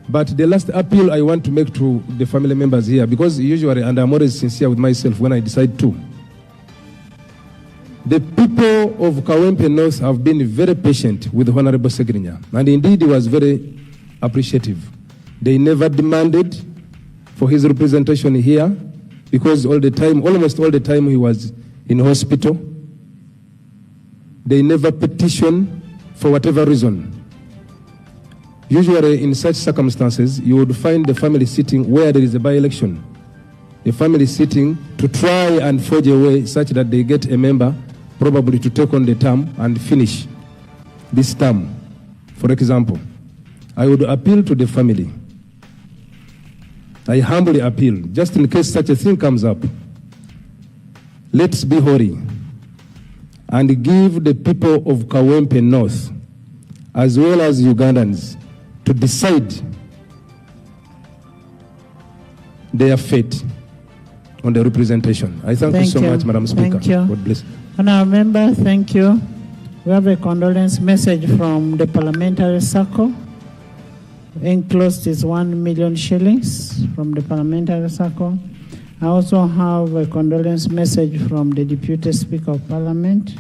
[SPEAKER 3] But the last appeal I want to make to the family members here, because usually, and I'm always sincere with myself when I decide to, the people of Kawempe North have been very patient with Honorable Ssegirinya, and indeed he was very appreciative. They never demanded for his representation here, because almost all the time he was in hospital. They never petitioned for whatever reason. Usually in such circumstances, you would find the family sitting where there is a by-election. The family sitting to try and forge a way such that they get a member probably to take on the term and finish this term. For example, I would appeal to the family. I humbly appeal, just in case such a thing comes up, let's be holy and give the people of Kawempe North, as well as Ugandans, to decide their fate on the representation. I thank you so much, Madam Speaker.
[SPEAKER 1] Thank you.
[SPEAKER 3] God bless.
[SPEAKER 1] Honourable Member, thank you. We have a condolence message from the Parliamentary Circle. Enclosed is 1 million shillings from the Parliamentary Circle. I also have a condolence message from the Deputy Speaker of Parliament.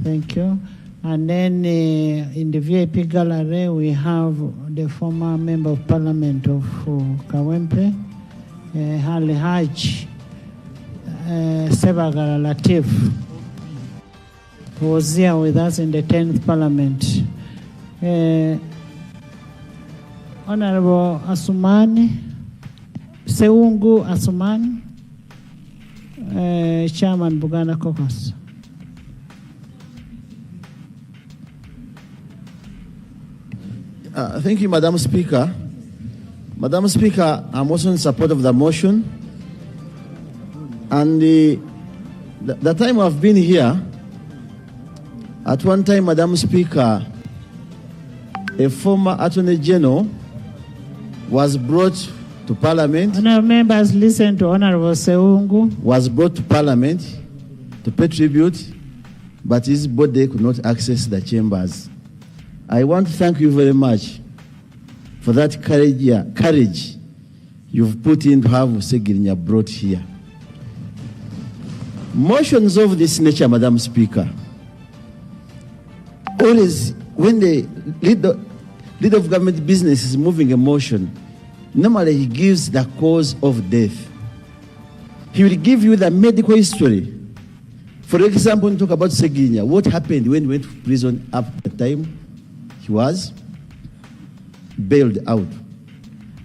[SPEAKER 1] Thank you. And then in the VIP gallery, we have the former Member of Parliament of Kawempe, Hali Haj Sebagala Latif, who was here with us in the 10th Parliament. Honorable Asumani, Seungu Asumani, Chairman Buganda Caucus.
[SPEAKER 13] Thank you, Madam Speaker. Madam Speaker, I'm also in support of the motion. And the time I've been here, at one time, Madam Speaker, a former Attorney General was brought to Parliament.
[SPEAKER 1] Honourable members, listen to Honourable Seungu.
[SPEAKER 13] Was brought to Parliament to pay tribute, but his body could not access the chambers. I want to thank you very much for that courage you've put in to have Ssegirinya brought here. Motions of this nature, Madam Speaker, always when the leader of government business is moving a motion, normally he gives the cause of death. He will give you the medical history. For example, when you talk about Ssegirinya, what happened when he went to prison at the time he was bailed out.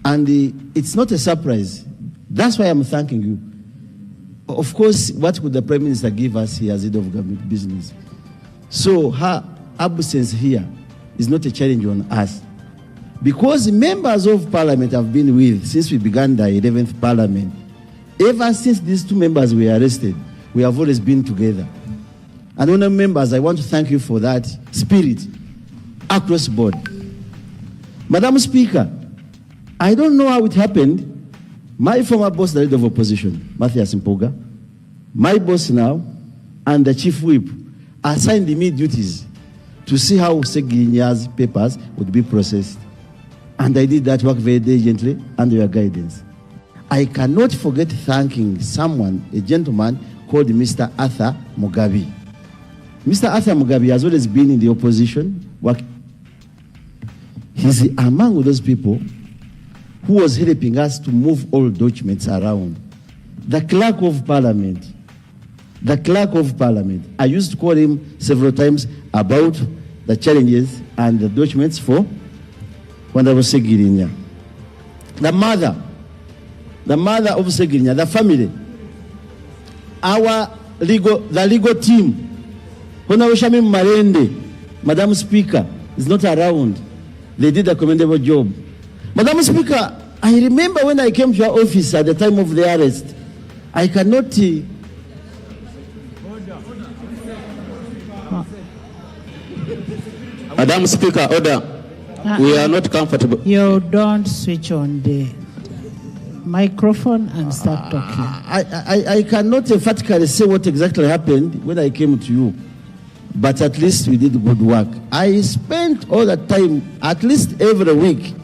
[SPEAKER 13] And it's not a surprise. That's why I'm thanking you. Of course, what could the Prime Minister give us here as head of government business? So her absence here is not a challenge on us. Because members of Parliament have been with since we began the 11th Parliament. Ever since these two members were arrested, we have always been together. And honourable members, I want to thank you for that spirit across board. Madam Speaker, I don't know how it happened. My former boss, the leader of opposition, Matthias Mpuga, my boss now, and the chief whip assigned me duties to see how Ssegirinya's papers would be processed. And I did that work very diligently under your guidance. I cannot forget thanking someone, a gentleman called Mr. Arthur Mugabe. Mr. Arthur Mugabe has always been in the opposition. He's among those people who was helping us to move all documents around. The clerk of parliament. The clerk of parliament. I used to call him several times about the challenges and the documents for Honorable Ssegirinya. The mother of Ssegirinya, the family, the legal team, Honorable Shamim Marende, Madam Speaker, is not around. They did a commendable job. Madam Speaker, I remember when I came to your office at the time of the arrest, I cannot...
[SPEAKER 11] Madam Speaker, order. We are not comfortable.
[SPEAKER 1] You don't switch on the microphone and start talking.
[SPEAKER 13] I cannot emphatically say what exactly happened when I came to you, but at least we did good work. I spent all the time, at least every week,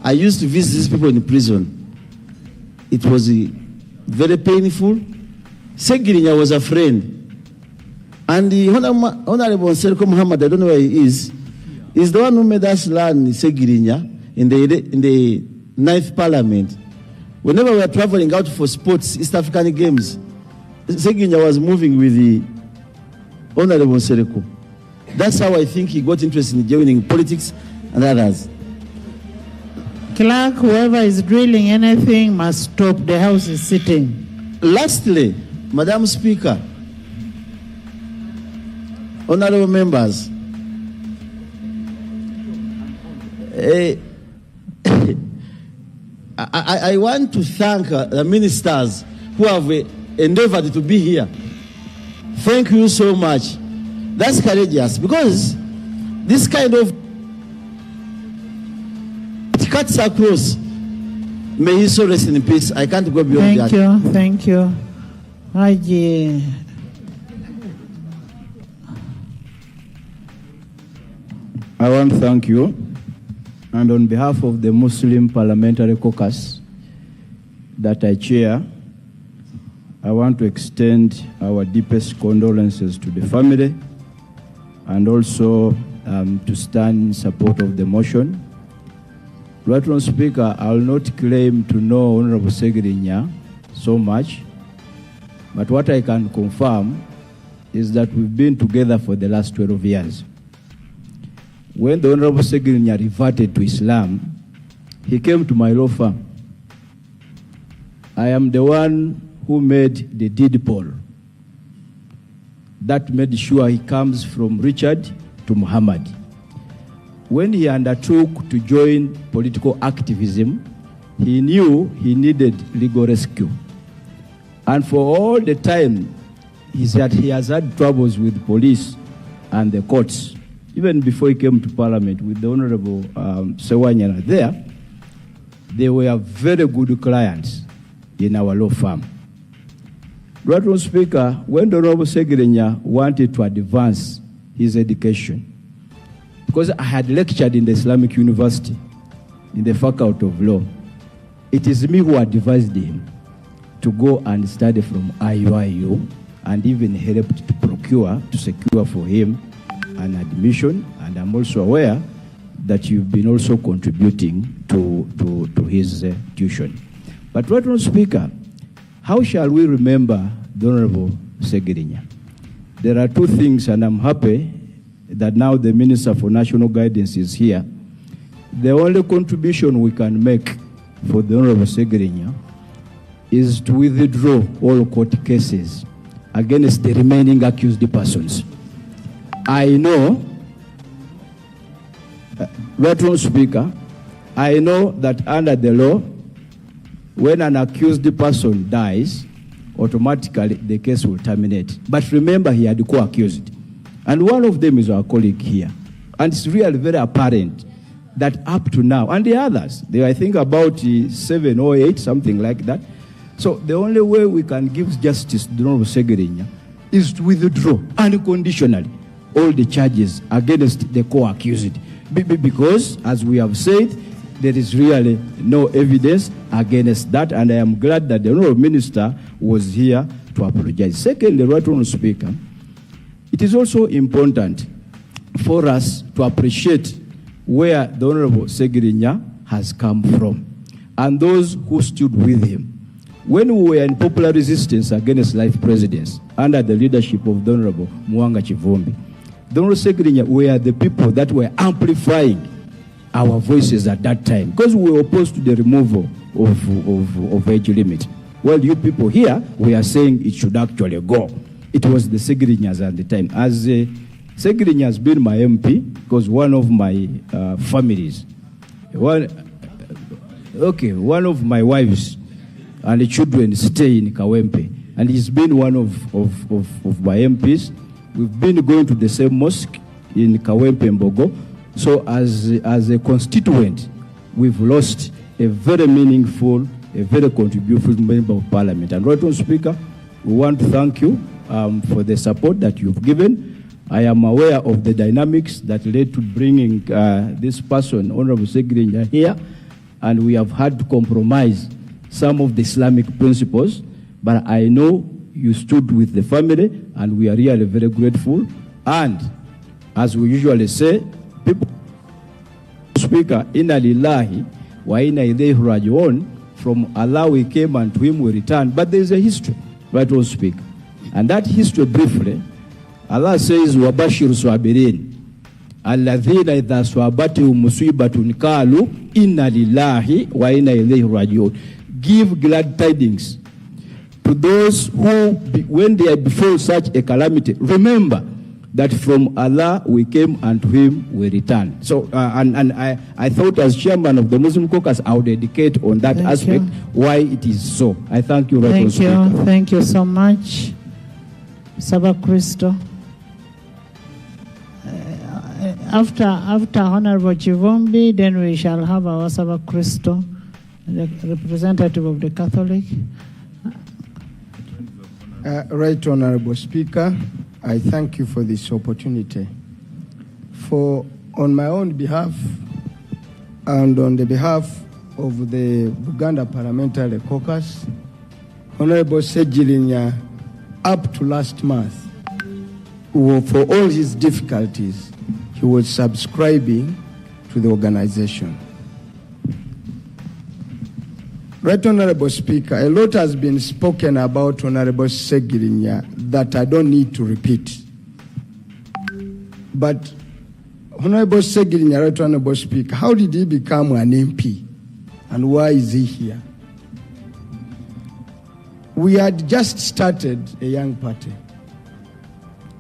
[SPEAKER 13] I used to visit these people in prison. It was very painful. Ssegirinya was a friend. And the Honorable Serko Muhammad, I don't know where he is the one who made us learn Ssegirinya in the 9th Parliament. Whenever we were traveling out for sports, East African Games, Ssegirinya was moving with the Honorable Serko. That's how I think he got interested in joining politics and others.
[SPEAKER 1] Clerk, whoever is drilling anything must stop. The House is sitting. Lastly,
[SPEAKER 13] Madam Speaker, honorable members, I want to thank the ministers who have endeavored to be here. Thank you so much. That's courageous, because this kind of cuts across. May he so rest in peace. I can't go beyond that.
[SPEAKER 1] Thank you. Haji.
[SPEAKER 14] I want to thank you, and on behalf of the Muslim Parliamentary Caucus that I chair, I want to extend our deepest condolences to the family, and also to stand in support of the motion. Right, Honourable Speaker, I will not claim to know Honourable Ssegirinya so much, but what I can confirm is that we've been together for the last 12 years. When the Honourable Ssegirinya reverted to Islam, he came to my law firm. I am the one who made the deed poll. That made sure he comes from Richard to Muhammad. When he undertook to join political activism, he knew he needed legal rescue. And for all the time, he said he has had troubles with police and the courts. Even before he came to Parliament with the Honorable Ssegirinya there, they were very good clients in our law firm. Right, Speaker, when the Honorable Ssegirinya wanted to advance his education, because I had lectured in the Islamic University in the Faculty of Law, it is me who advised him to go and study from IUIU, and even helped to secure for him an admission. And I'm also aware that you've been also contributing to his tuition. But Right Honourable Speaker, how shall we remember the Honourable Ssegirinya? There are two things, and I'm happy that now the Minister for National Guidance is here. The only contribution we can make for the Honourable Ssegirinya is to withdraw all court cases against the remaining accused persons. I know, Right Honourable Speaker, I know that under the law, when an accused person dies, automatically the case will terminate. But remember, he had co-accused. And one of them is our colleague here. And it's really very apparent that up to now, and the others, they I think about 7 or 8, something like that. So the only way we can give justice to Honourable Ssegirinya is to withdraw unconditionally all the charges against the co-accused. Because, as we have said, there is really no evidence against that, and I am glad that the Honourable Minister was here to apologize. Secondly, Right Honourable Speaker, it is also important for us to appreciate where the Honourable Ssegirinya has come from and those who stood with him. When we were in popular resistance against life presidents under the leadership of the Honourable Mwanga Chivumbi, the Honourable Ssegirinya were the people that were amplifying our voices at that time, because we were opposed to the removal of age limit. Well, you people here, we are saying it should actually go. It was the Ssegirinyas at the time. As Ssegirinya has been my MP, because one of my families, one of my wives and the children stay in Kawempe, and he's been one of my MPs. We've been going to the same mosque in Kawempe and Bogo. So as a constituent, we've lost a very meaningful, a very contributive member of Parliament. And Right Honourable Speaker, we want to thank you for the support that you've given. I am aware of the dynamics that led to bringing this person, Honourable Ssegirinya, here, and we have had to compromise some of the Islamic principles, but I know you stood with the family, and we are really very grateful. And as we usually say, people, Speaker, inna lillahi wa inna ilayhi raji'un, from Allah we came and to him we return. But there is a history, Right Honourable Speaker. And that history, briefly, Allah says, وَبَشِّرُ صَابِرِينَ الَّذِينَ إِذَا صَابَتْهُمْ مُصِيبَةٌ قَالُوا إِنَّا لِلَّهِ وَإِنَّا إِلَيْهِ رَاجِعُونَ. Give glad tidings to those who, when they are before such a calamity, remember that from Allah we came and to him we return. So, and I thought as chairman of the Muslim caucus, I would dedicate on that aspect why it is so. I thank you, Right Honourable Speaker.
[SPEAKER 1] Thank you so much. Saba Christo. After Honourable Chivumbi, then we shall have our Saba Christo, the representative of the Catholic.
[SPEAKER 15] Right Honourable Speaker, I thank you for this opportunity. On my own behalf and on the behalf of the Buganda Parliamentary Caucus, Honourable Ssegirinya, up to last month, for all his difficulties, he was subscribing to the organization. Right Honourable Speaker, a lot has been spoken about Honourable Ssegirinya that I don't need to repeat. But Honourable Ssegirinya, Right Honourable Speaker, how did he become an MP and why is he here? We had just started a young party,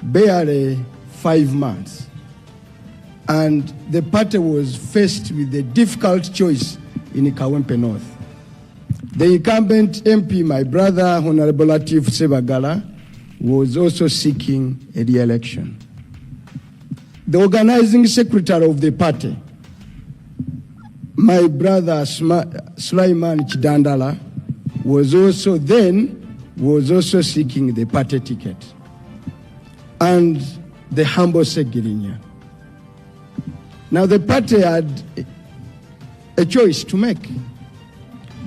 [SPEAKER 15] barely 5 months, and the party was faced with a difficult choice in Kawempe North. The incumbent MP, my brother, Honorable Latif Sebagala, was also seeking a re-election. The organizing secretary of the party, my brother Sulaiman Chidandala, was also seeking the party ticket. And the humble Ssegirinya. Now the party had a choice to make.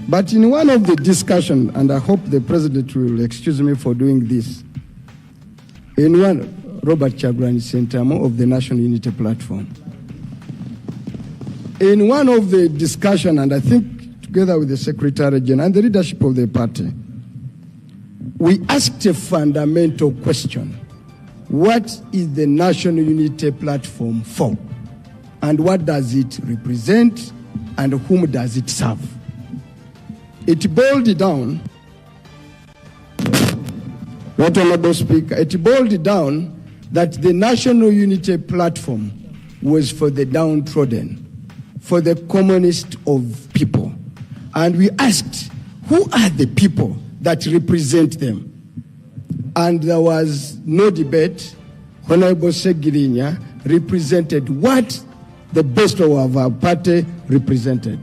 [SPEAKER 15] But in one of the discussions, and I hope the president will excuse me for doing this, in one, Robert Chagulanyi Ssentamu of the National Unity Platform, in one of the discussions, and I think together with the Secretary General and the leadership of the party, we asked a fundamental question. What is the National Unity Platform for? And what does it represent? And whom does it serve? It boiled down, Right Honorable Speaker, it boiled down that the National Unity Platform was for the downtrodden, for the commonest of people. And we asked, who are the people that represent them? And there was no debate. Honorable Ssegirinya represented what the best of our party represented.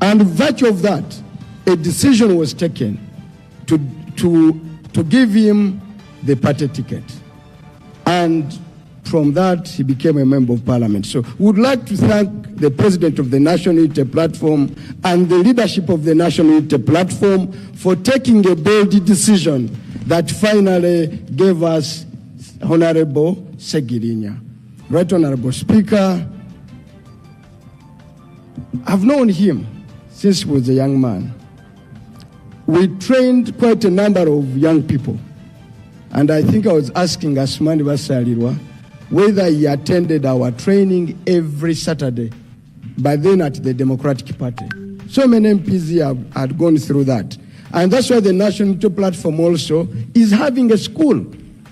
[SPEAKER 15] And in virtue of that, a decision was taken to give him the party ticket. And from that, he became a member of parliament. So we would like to thank the president of the National Unity Platform and the leadership of the National Unity Platform for taking a bold decision that finally gave us Honorable Ssegirinya. Right Honorable Speaker, I've known him since he was a young man. We trained quite a number of young people. And I think I was asking Asmani Basalirwa whether he attended our training every Saturday, by then at the Democratic Party. So many MPs had gone through that. And that's why the National Unity Platform also is having a school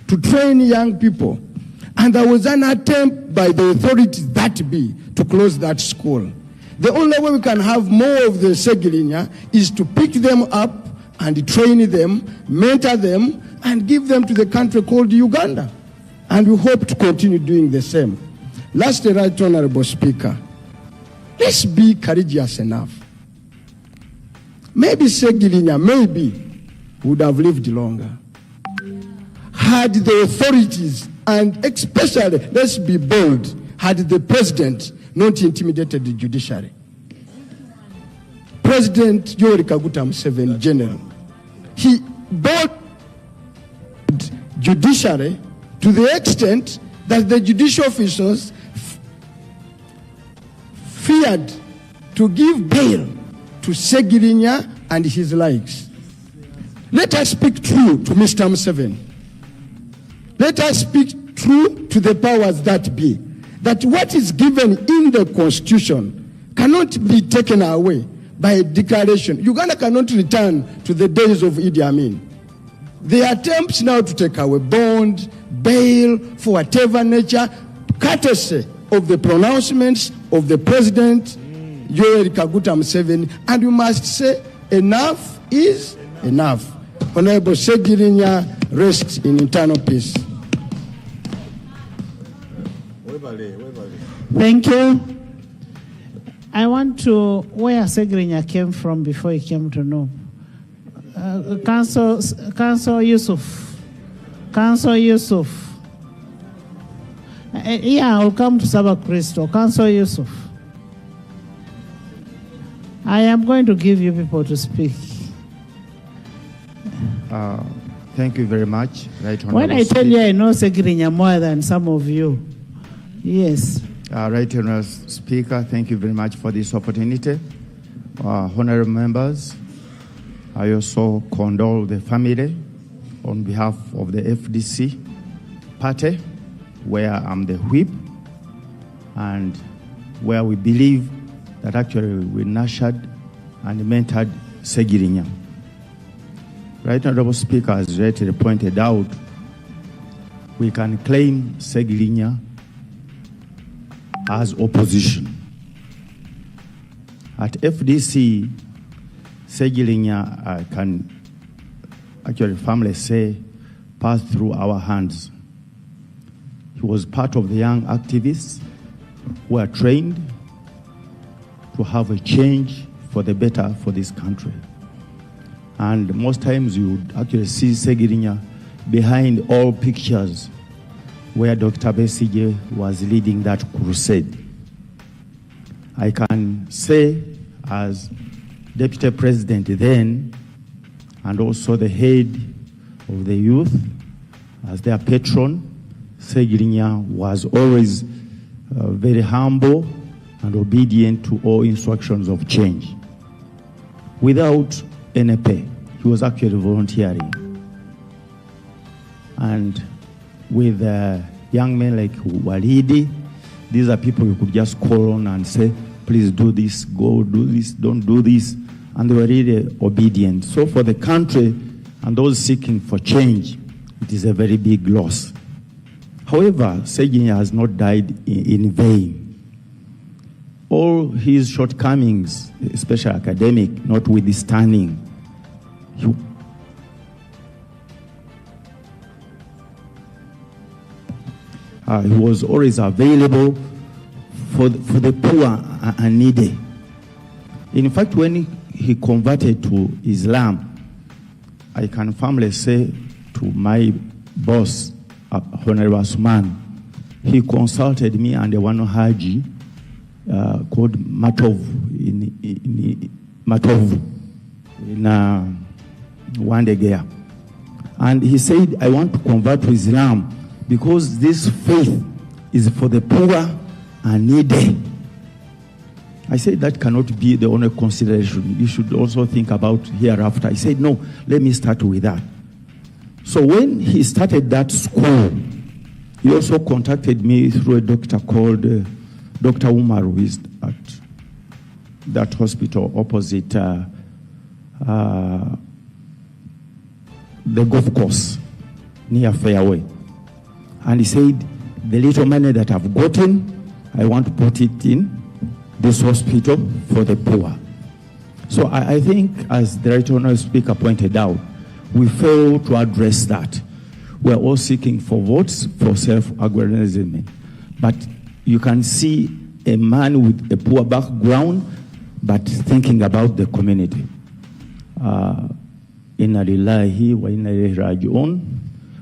[SPEAKER 15] to train young people. And there was an attempt by the authorities that be to close that school. The only way we can have more of the Ssegirinya is to pick them up and train them, mentor them, and give them to the country called Uganda. And we hope to continue doing the same. Lastly, Right Honorable Speaker, let's be courageous enough. Maybe Ssegirinya, would have lived longer had the authorities, and especially, let's be bold, had the president not intimidated the judiciary. President Yoweri Kaguta Museveni, General, he brought judiciary to the extent that the judicial officials feared to give bail to Ssegirinya and his likes. Let us speak true to Mr. Museveni. Let us speak true to the powers that be, that what is given in the Constitution cannot be taken away by a declaration. Uganda cannot return to the days of Idi Amin. The attempts now to take away bond, bail, for whatever nature, courtesy of the pronouncements of the President, Yoweri Kaguta Museveni, and we must say enough is enough. Honorable Ssegirinya, rest in eternal peace.
[SPEAKER 1] Thank you. I want to where Ssegirinya came from before he came to know. Council Yusuf. Council Yusuf. Yeah, I'll come to Saba Christo. Council Yusuf. I am going to give you people to speak.
[SPEAKER 16] Thank you very much. Right
[SPEAKER 1] when I tell you I know Ssegirinya more than some of you. Yes.
[SPEAKER 16] Right Honorable Speaker, thank you very much for this opportunity. Honorable members, I also condole the family on behalf of the FDC party, where I'm the whip, and where we believe that actually we nurtured and mentored Ssegirinya. Right Honorable Speaker, as rightly pointed out, we can claim Ssegirinya as opposition. At FDC, Ssegirinya, I can actually family say, passed through our hands. He was part of the young activists who are trained to have a change for the better for this country. And most times you would actually see Ssegirinya behind all pictures where Dr. Besigye was leading that crusade. I can say as Deputy President then, and also the head of the youth, as their patron, Ssegirinya was always very humble and obedient to all instructions of change. Without any pay, he was actually volunteering. And with young men like Walidi, these are people you could just call on and say, please do this, go do this, don't do this. And they were really obedient. So for the country and those seeking for change, it is a very big loss. However, Ssegirinya has not died in vain. All his shortcomings, especially academic, notwithstanding, he was always available for the poor and needy. In fact, when he converted to Islam, I can firmly say to my boss, Honorable Asman, he consulted me and one Haji called Matov in Wandegea. And he said, I want to convert to Islam because this faith is for the poor and needy. I said that cannot be the only consideration. You should also think about hereafter. I said, no, let me start with that. So when he started that school, he also contacted me through a doctor called Dr. Umar, who is at that hospital opposite the golf course near Fairway. And he said, the little money that I've gotten, I want to put it in this hospital for the poor. So I think, as the Right Honourable Speaker pointed out, we fail to address that. We're all seeking for votes for self-aggrandizement. But you can see a man with a poor background, but thinking about the community. Inna lillahi wa inna ilayhi raji'un.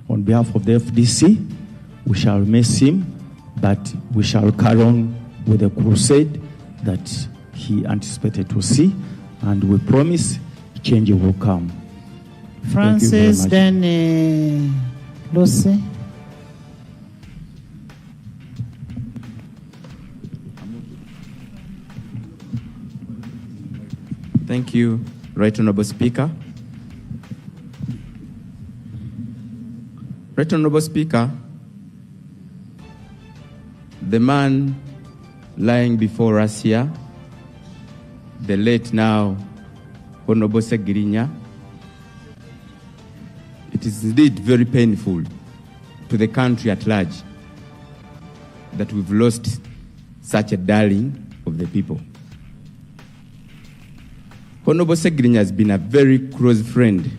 [SPEAKER 16] On behalf of the FDC, we shall miss him, but we shall carry on with the crusade that he anticipated to see, and we promise change will come.
[SPEAKER 1] Francis, then Lucy.
[SPEAKER 17] Thank you, Right Honourable Speaker. Right Honourable Speaker, the man lying before us here, the late now Honourable Ssegirinya, it is indeed very painful to the country at large that we've lost such a darling of the people. Honourable Ssegirinya has been a very close friend,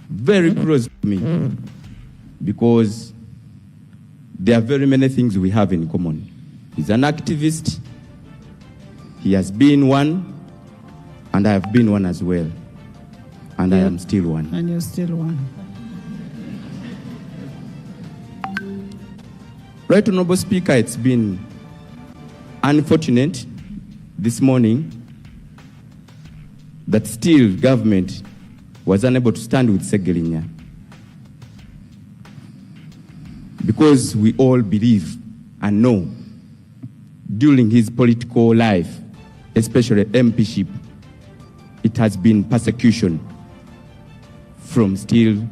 [SPEAKER 17] very close to me, because there are very many things we have in common. He's an activist, he has been one, and I have been one as well. And I am still one.
[SPEAKER 1] And you're still one.
[SPEAKER 17] Right Honourable Speaker, it's been unfortunate this morning that still government was unable to stand with Ssegirinya. Because we all believe and know during his political life, especially MPship, it has been persecution from still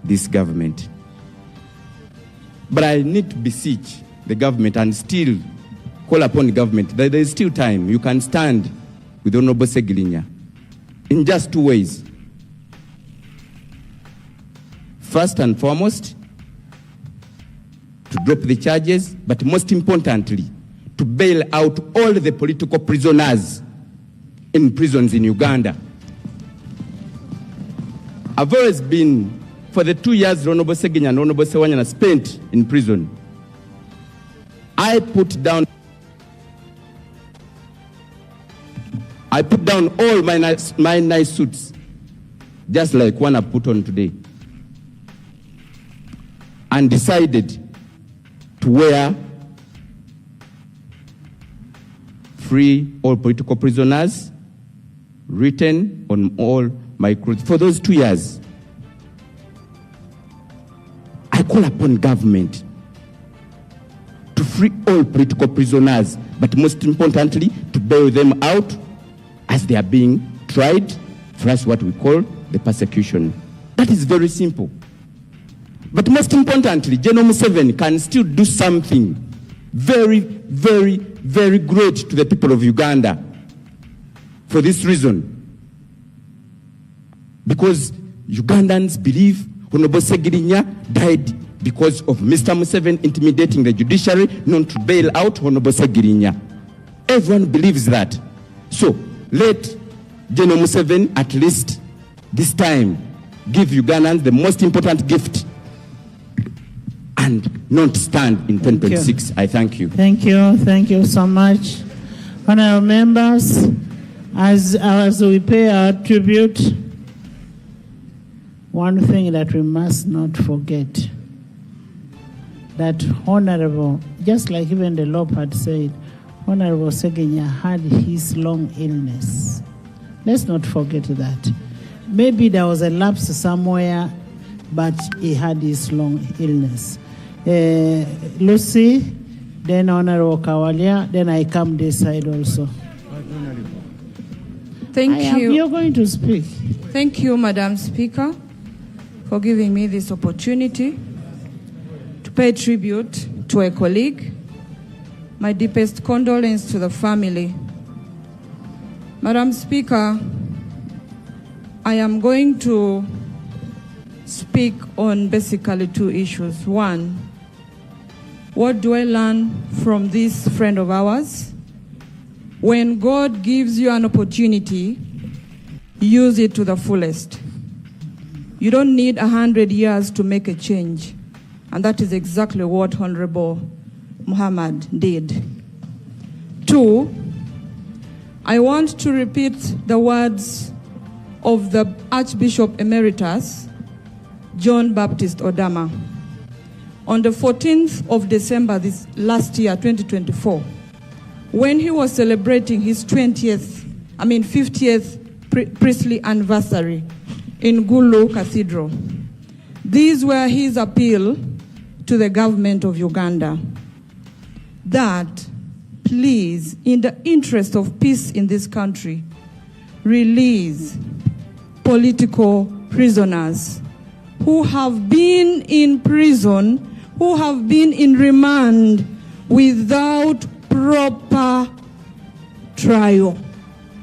[SPEAKER 17] this government. But I need to beseech the government and still call upon the government that there is still time. You can stand with Honourable Ssegirinya in just two ways. First and foremost, to drop the charges, but most importantly, to bail out all the political prisoners in prisons in Uganda. I've always been, for the 2 years Honorable Ssegirinya and Honorable Ssewanyana spent in prison, I put down all my nice suits, just like one I put on today, and decided to wear free all political prisoners, written on all my clothes. For those 2 years, I call upon government to free all political prisoners, but most importantly, to bail them out as they are being tried for us what we call the persecution. That is very simple. But most importantly, General Museveni can still do something very, very, very great to the people of Uganda. For this reason, because Ugandans believe Honorable Ssegirinya died because of Mr. Museveni intimidating the judiciary not to bail out Honorable Ssegirinya. Everyone believes that. So let General Museveni at least this time give Ugandans the most important gift and not stand in 2026. I thank you.
[SPEAKER 1] Thank you so much. Honorable members, as we pay our tribute, one thing that we must not forget, that Honorable, just like even the Lord had said, Honorable Ssegirinya had his long illness. Let's not forget that. Maybe there was a lapse somewhere, but he had his long illness. Lucy, then Honorable Kawalia, then I come this side also.
[SPEAKER 18] Thank you.
[SPEAKER 1] You're going to speak.
[SPEAKER 18] Thank you, Madam Speaker, for giving me this opportunity to pay tribute to a colleague. My deepest condolence to the family. Madam Speaker, I am going to speak on basically two issues. One, what do I learn from this friend of ours? When God gives you an opportunity, use it to the fullest. You don't need 100 years to make a change. And that is exactly what Honorable Muhammad did. Two, I want to repeat the words of the Archbishop Emeritus, John Baptist Odama. On the 14th of December this last year, 2024, when he was celebrating his 50th priestly anniversary in Gulu Cathedral, these were his appeal to the government of Uganda, that please, in the interest of peace in this country, release political prisoners who have been in prison, who have been in remand without proper trial.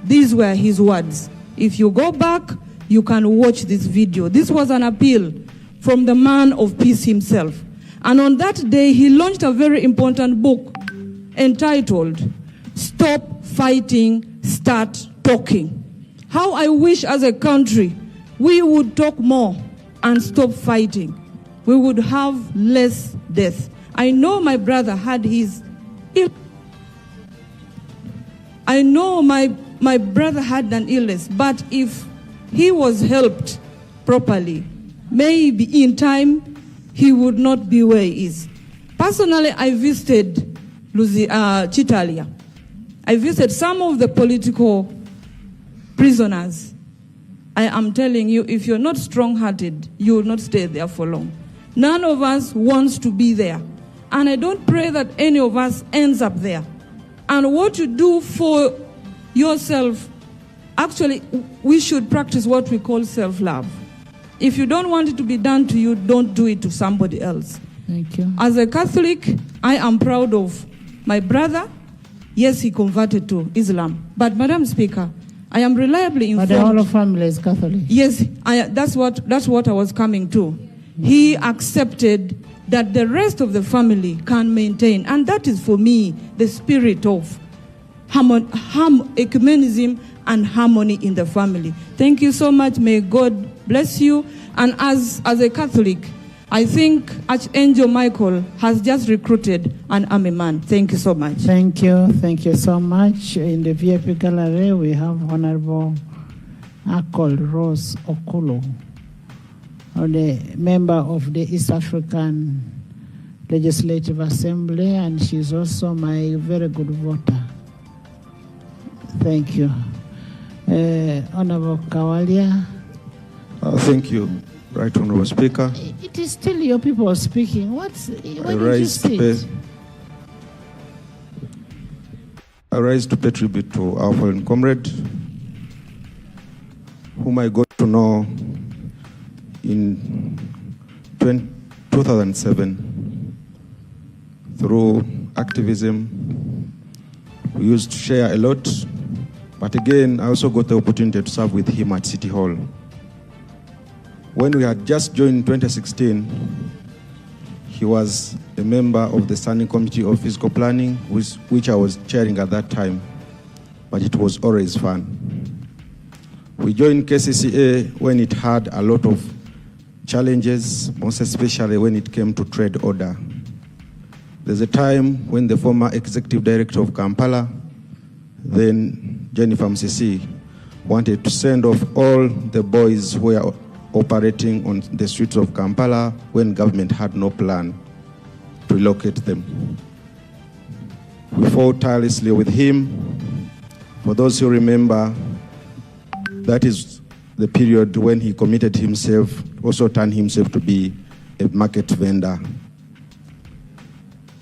[SPEAKER 18] These were his words. If you go back, you can watch this video. This was an appeal from the man of peace himself. And on that day, he launched a very important book entitled, Stop Fighting, Start Talking. How I wish as a country we would talk more and stop fighting. We would have less death. I know my brother had his I know my brother had an illness, but if he was helped properly, maybe in time he would not be where he is. Personally, I visited Chitalia. I visited some of the political prisoners. I am telling you, if you're not strong-hearted, you will not stay there for long. None of us wants to be there. And I don't pray that any of us ends up there. And what you do for yourself, actually, we should practice what we call self-love. If you don't want it to be done to you, don't do it to somebody else.
[SPEAKER 1] Thank you.
[SPEAKER 18] As a Catholic, I am proud of my brother. Yes, he converted to Islam. But, Madam Speaker, I am reliably informed.
[SPEAKER 1] But the whole family is Catholic.
[SPEAKER 18] Yes, that's what I was coming to. He accepted that the rest of the family can maintain. And that is, for me, the spirit of ecumenism and harmony in the family. Thank you so much. May God bless you. And as a Catholic, I think Archangel Michael has just recruited an army man. Thank you so much.
[SPEAKER 1] Thank you. Thank you so much. In the VIP gallery, we have Honorable Akol Rose Okulo, the member of the East African Legislative Assembly, and she's also my very good voter. Thank you. Honorable Kawalia.
[SPEAKER 19] Thank you, Right Honorable Speaker.
[SPEAKER 1] It is still your people speaking. Why did you sit?
[SPEAKER 19] I rise to pay tribute to our fallen comrade, whom I got to know in 2007 through activism. We used to share a lot, but again, I also got the opportunity to serve with him at City Hall. When we had just joined in 2016, he was a member of the Standing Committee of Physical Planning, which I was chairing at that time, but it was always fun. We joined KCCA when it had a lot of challenges, most especially when it came to trade order. There's a time when the former executive director of Kampala, then Jennifer Msisi, wanted to send off all the boys who were operating on the streets of Kampala when government had no plan to relocate them. We fought tirelessly with him. For those who remember, that is the period when he committed himself, also turned himself to be a market vendor.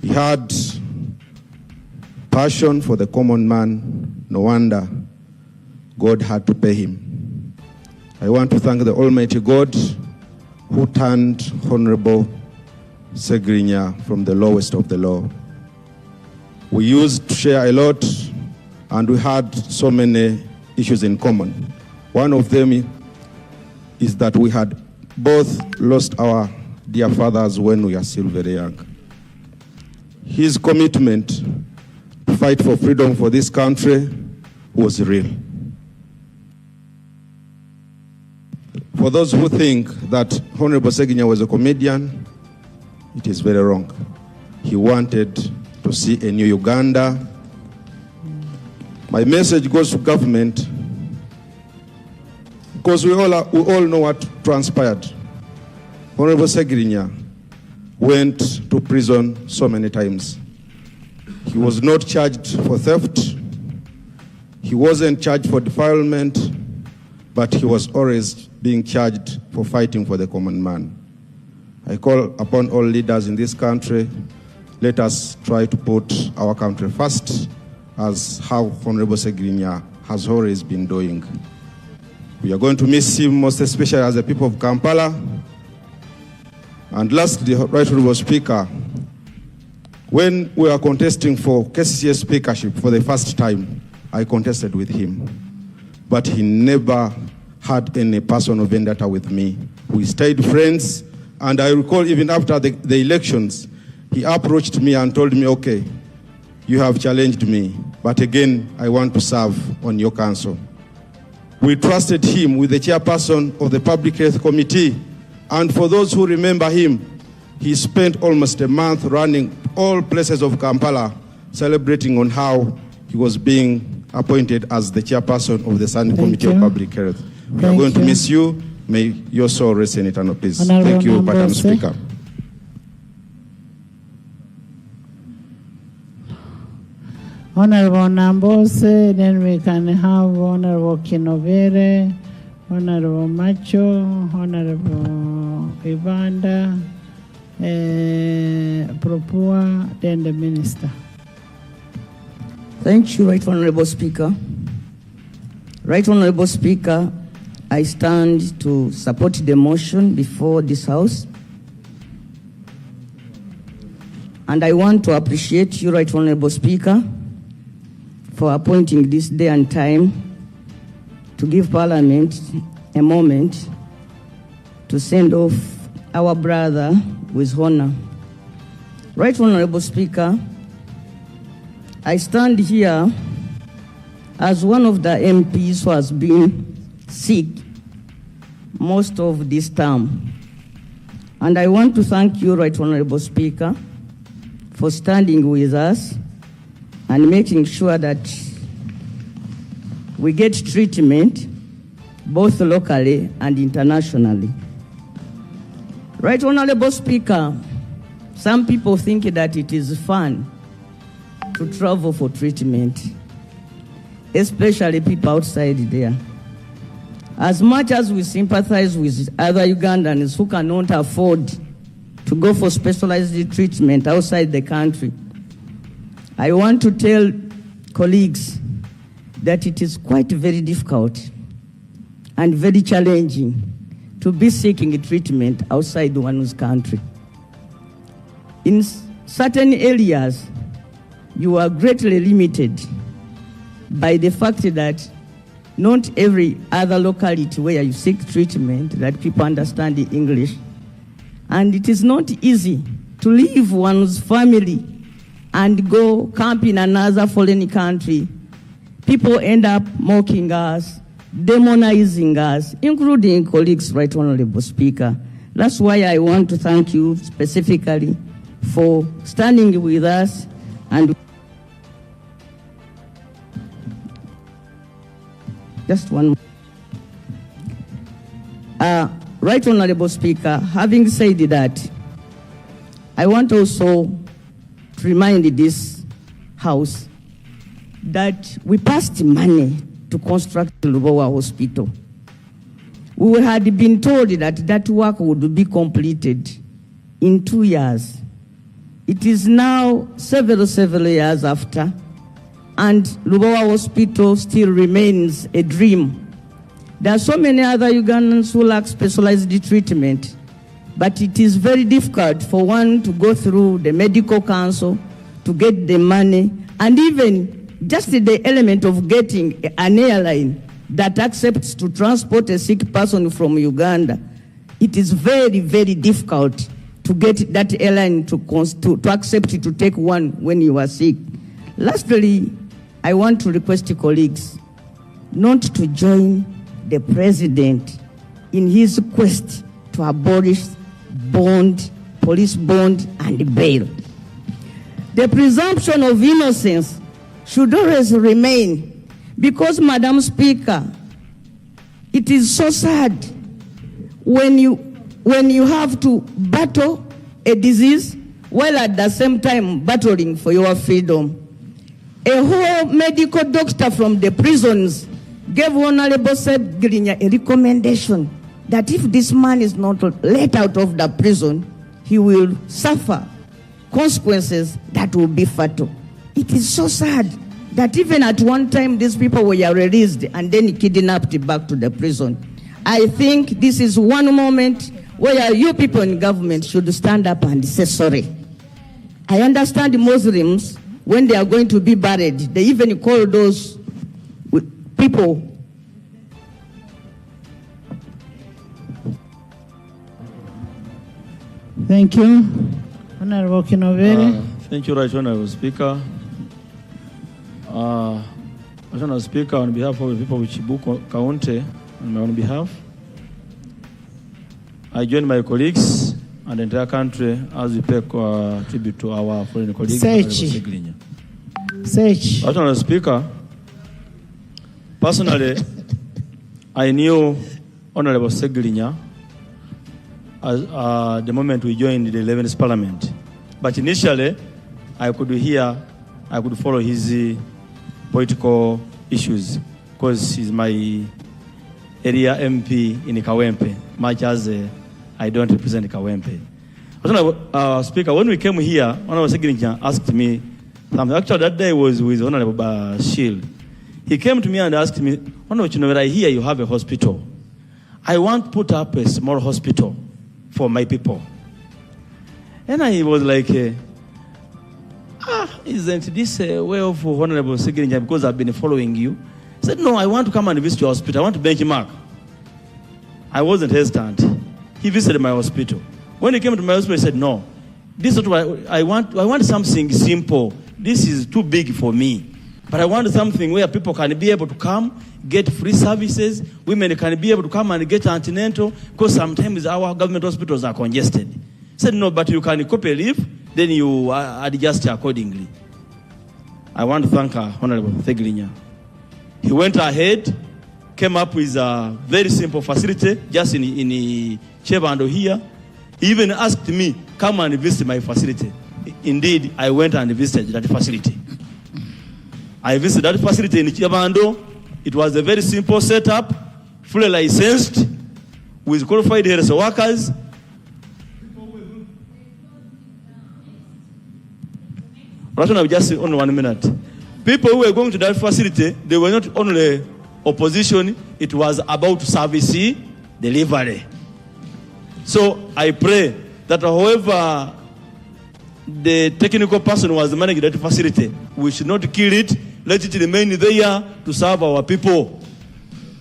[SPEAKER 19] He had passion for the common man. No wonder God had to pay him. I want to thank the Almighty God who turned Honorable Ssegirinya from the lowest of the low. We used to share a lot, and we had so many issues in common. One of them is that we had both lost our dear fathers when we were still very young. His commitment to fight for freedom for this country was real. For those who think that Honorable Ssegirinya was a comedian, it is very wrong. He wanted to see a new Uganda. My message goes to government, because we all know what transpired. Honorable Ssegirinya went to prison so many times. He was not charged for theft. He wasn't charged for defilement, but he was always being charged for fighting for the common man. I call upon all leaders in this country, let us try to put our country first, as how Honorable Ssegirinya has always been doing. We are going to miss him, most especially as the people of Kampala. And lastly, Right Honorable Speaker, when we were contesting for KCCA speakership for the first time, I contested with him. But he never had any personal vendetta with me. We stayed friends, and I recall even after the elections, he approached me and told me, okay, you have challenged me, but again, I want to serve on your council. We trusted him with the chairperson of the Public Health Committee, and for those who remember him, he spent almost a month running all places of Kampala, celebrating on how he was being appointed as the chairperson of the Standing Committee of Public Health. We are going to miss you. May your soul rest in eternal peace. Thank you, Madam Speaker.
[SPEAKER 1] Honorable Nambose, then we can have Honorable Kinovere, Honorable Macho, Honorable Ivanda, Propua, then the Minister.
[SPEAKER 20] Thank you, Right Honorable Speaker. Right Honorable Speaker, I stand to support the motion before this House. And I want to appreciate you, Right Honorable Speaker, for appointing this day and time to give Parliament a moment to send off our brother with honor. Right Honorable Speaker, I stand here as one of the MPs who has been sick most of this term. And I want to thank you, Right Honorable Speaker, for standing with us and making sure that we get treatment both locally and internationally. Right Honorable Speaker, some people think that it is fun to travel for treatment, especially people outside there. As much as we sympathize with other Ugandans who cannot afford to go for specialized treatment outside the country, I want to tell colleagues that it is quite very difficult and very challenging to be seeking treatment outside one's country. In certain areas, you are greatly limited by the fact that not every other locality where you seek treatment that people understand the English. And it is not easy to leave one's family and go camp in another foreign country. People end up mocking us, demonizing us, including colleagues, Right Honorable Speaker. That's why I want to thank you specifically for standing with us and just one more. Right Honorable Speaker, having said that, I want also to remind this House that we passed money to construct the Lubowa Hospital. We had been told that that work would be completed in 2 years. It is now several years after, and Lubowa Hospital still remains a dream. There are so many other Ugandans who lack specialized treatment, but it is very difficult for one to go through the medical council to get the money, and even just the element of getting an airline that accepts to transport a sick person from Uganda. It is very, very difficult to get that airline to accept to take one when you are sick. Lastly, I want to request colleagues not to join the president in his quest to abolish bond, police bond, and bail. The presumption of innocence should always remain, because, Madam Speaker, it is so sad when you have to battle a disease while at the same time battling for your freedom. A whole medical doctor from the prisons gave Honorable Ssegirinya a recommendation that if this man is not let out of the prison, he will suffer consequences that will be fatal. It is so sad that even at one time these people were released and then kidnapped back to the prison. I think this is one moment where you people in government should stand up and say sorry. I understand Muslims, when they are going to be buried, they even call those people.
[SPEAKER 1] Thank you. Honorable Kinovere.
[SPEAKER 21] Thank you, Right Honorable Speaker. Right Honorable Speaker, on behalf of the people of Chibuku County, on my own behalf, I join my colleagues and the entire country as we pay tribute to our foreign colleague, Honorable Ssegirinya. Right Honorable Speaker, personally, I knew Honorable Ssegirinya the moment we joined the 11th Parliament. But initially, I could follow his political issues because he's my area MP in Kawempe, much as I don't represent Kawempe. Speaker, when we came here, Honorable Ssegirinya asked me something. Actually, that day was with Honorable Bashir. He came to me and asked me, Honorable Chinovere, I hear you have a hospital. I want to put up a small hospital for my people. And I was like, isn't this a way of Honorable Ssegirinya, because I've been following you? He said, no, I want to come and visit your hospital. I want to benchmark. I wasn't hesitant. He visited my hospital. When he came to my hospital, he said, no, this is what I want something simple. This is too big for me. But I want something where people can be able to come, get free services. Women can be able to come and get antenatal, because sometimes our government hospitals are congested. I said, no, but you can copy leave, then you adjust accordingly. I want to thank Honorable Ssegirinya. He went ahead, came up with a very simple facility, just in Chebando here. He even asked me, come and visit my facility. Indeed, I went and visited that facility. I visited that facility in Chebando. It was a very simple setup, fully licensed, with qualified health workers. Just only 1 minute. People who were going to that facility, they were not only opposition, it was about service delivery. So I pray that however the technical person was managing that facility, we should not kill it, let it remain there to serve our people.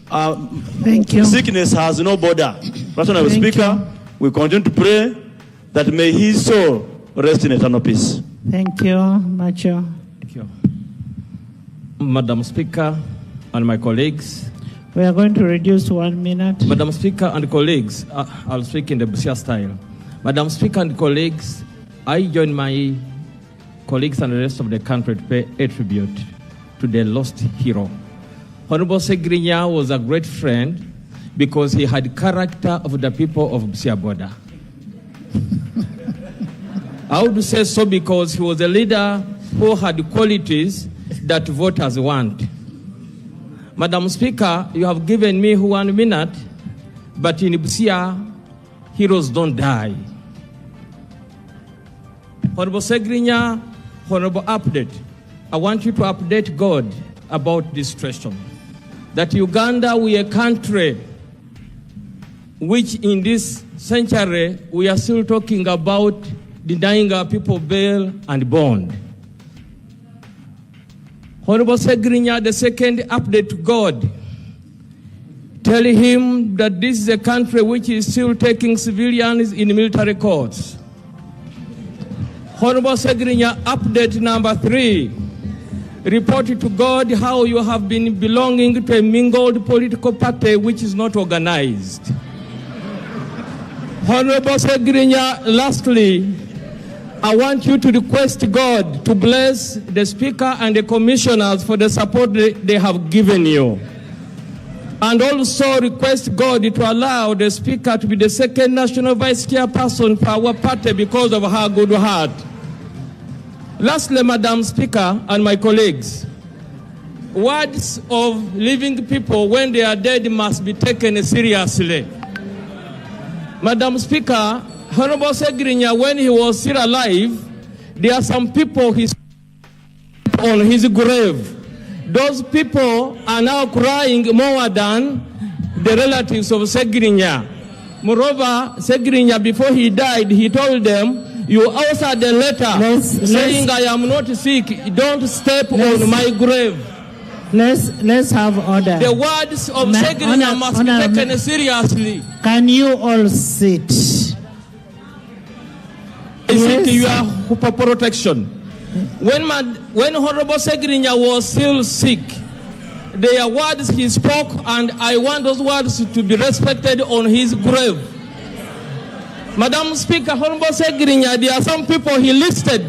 [SPEAKER 1] Thank you.
[SPEAKER 21] Sickness has no border. National Speaker, we continue to pray that may his soul rest in eternal peace.
[SPEAKER 1] Thank you, Macho.
[SPEAKER 2] Thank you. Madam Speaker and my colleagues.
[SPEAKER 1] We are going to reduce to 1 minute.
[SPEAKER 2] Madam Speaker and colleagues, I'll speak in the Busia style. Madam Speaker and colleagues, I join my colleagues and the rest of the country to pay a tribute to the lost hero. Honorable Ssegirinya was a great friend because he had character of the people of Busia border. I would say so because he was a leader who had qualities that voters want. Madam Speaker, you have given me 1 minute, but in Busia, heroes don't die. Honorable Ssegirinya, Honorable Update, I want you to update God about this question. That Uganda, we are a country which in this century, we are still talking about denying our people bail and bond. Honorable Ssegirinya, the second update to God, tell him that this is a country which is still taking civilians in military courts. Honorable Ssegirinya, update number 3, report to God how you have been belonging to a mingled political party which is not organized. Honorable Ssegirinya, lastly, I want you to request God to bless the Speaker and the Commissioners for the support they have given you. And also request God to allow the Speaker to be the second National Vice Chairperson for our party because of her good heart. Lastly, Madam Speaker and my colleagues, words of living people when they are dead must be taken seriously. Madam Speaker, Honorable Ssegirinya, when he was still alive, there are some people on his grave. Those people are now crying more than the relatives of Ssegirinya. Moreover, Ssegirinya, before he died, he told them, you authored a letter saying, I am not sick, don't step on my grave.
[SPEAKER 1] Let's have order.
[SPEAKER 2] The words of Ssegirinya must be taken seriously.
[SPEAKER 1] Can you all sit?
[SPEAKER 2] Yes. You are for protection. When Honorable Ssegirinya was still sick, there are words he spoke, and I want those words to be respected on his grave. Madam Speaker, Honorable Ssegirinya, there are some people he listed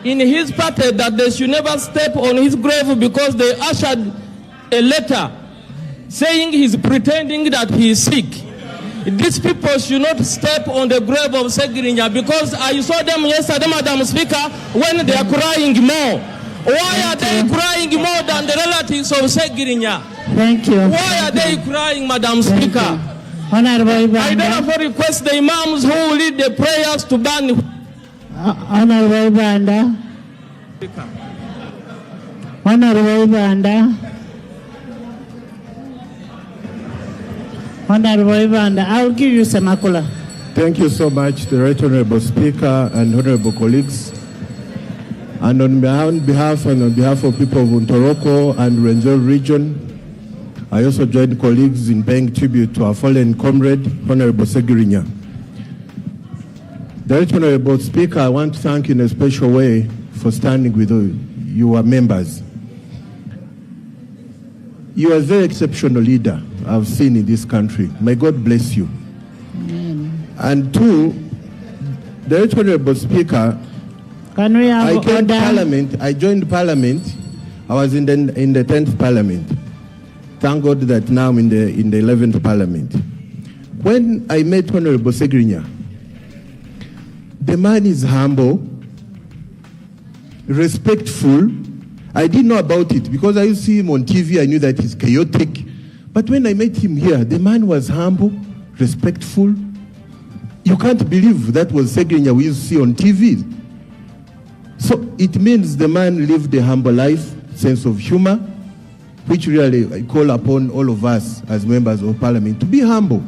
[SPEAKER 2] in his party that they should never step on his grave because they ushered a letter saying he's pretending that he is sick. These people should not step on the grave of Ssegirinya because I saw them yesterday, Madam Speaker, when they are crying more. Why are they crying more than the relatives of Ssegirinya?
[SPEAKER 1] Thank you.
[SPEAKER 2] Why are they crying, Madam Speaker?
[SPEAKER 1] Honorable
[SPEAKER 2] I therefore request the imams who will lead the prayers to ban.
[SPEAKER 1] Honorable Banda. Honorable Banda. Honorable Banda, I'll give you Semakula.
[SPEAKER 3] Thank you so much, the Right Honorable Speaker and honorable colleagues. And on behalf of people of Untoroko and Rwenzori region, I also join colleagues in paying tribute to our fallen comrade, Honorable Ssegirinya. The Right Honorable Speaker, I want to thank you in a special way for standing with your members. You are a very exceptional leader I've seen in this country. May God bless you.
[SPEAKER 1] Amen.
[SPEAKER 3] And two, the Right Honorable Speaker,
[SPEAKER 1] Can we have
[SPEAKER 3] I came
[SPEAKER 1] order?
[SPEAKER 3] Parliament. I joined Parliament. I was in the 10th Parliament. Thank God that now I'm in the 11th Parliament. When I met Honorable Ssegirinya, the man is humble, respectful. I didn't know about it because I used to see him on TV. I knew that he's chaotic. But when I met him here, the man was humble, respectful. You can't believe that was Ssegirinya we used to see on TV. So it means the man lived a humble life, sense of humor, which really I call upon all of us as members of Parliament to be humble.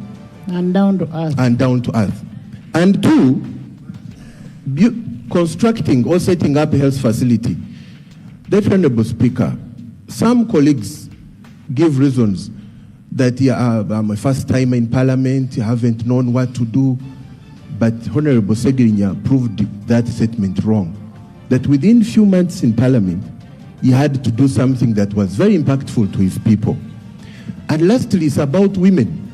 [SPEAKER 1] And down to earth.
[SPEAKER 3] And down to earth. And two, constructing or setting up a health facility. That Honorable Speaker, some colleagues give reasons that I'm a first time in Parliament, you haven't known what to do. But Honorable Ssegirinya proved that statement wrong. That within few months in Parliament, he had to do something that was very impactful to his people. And lastly, it's about women.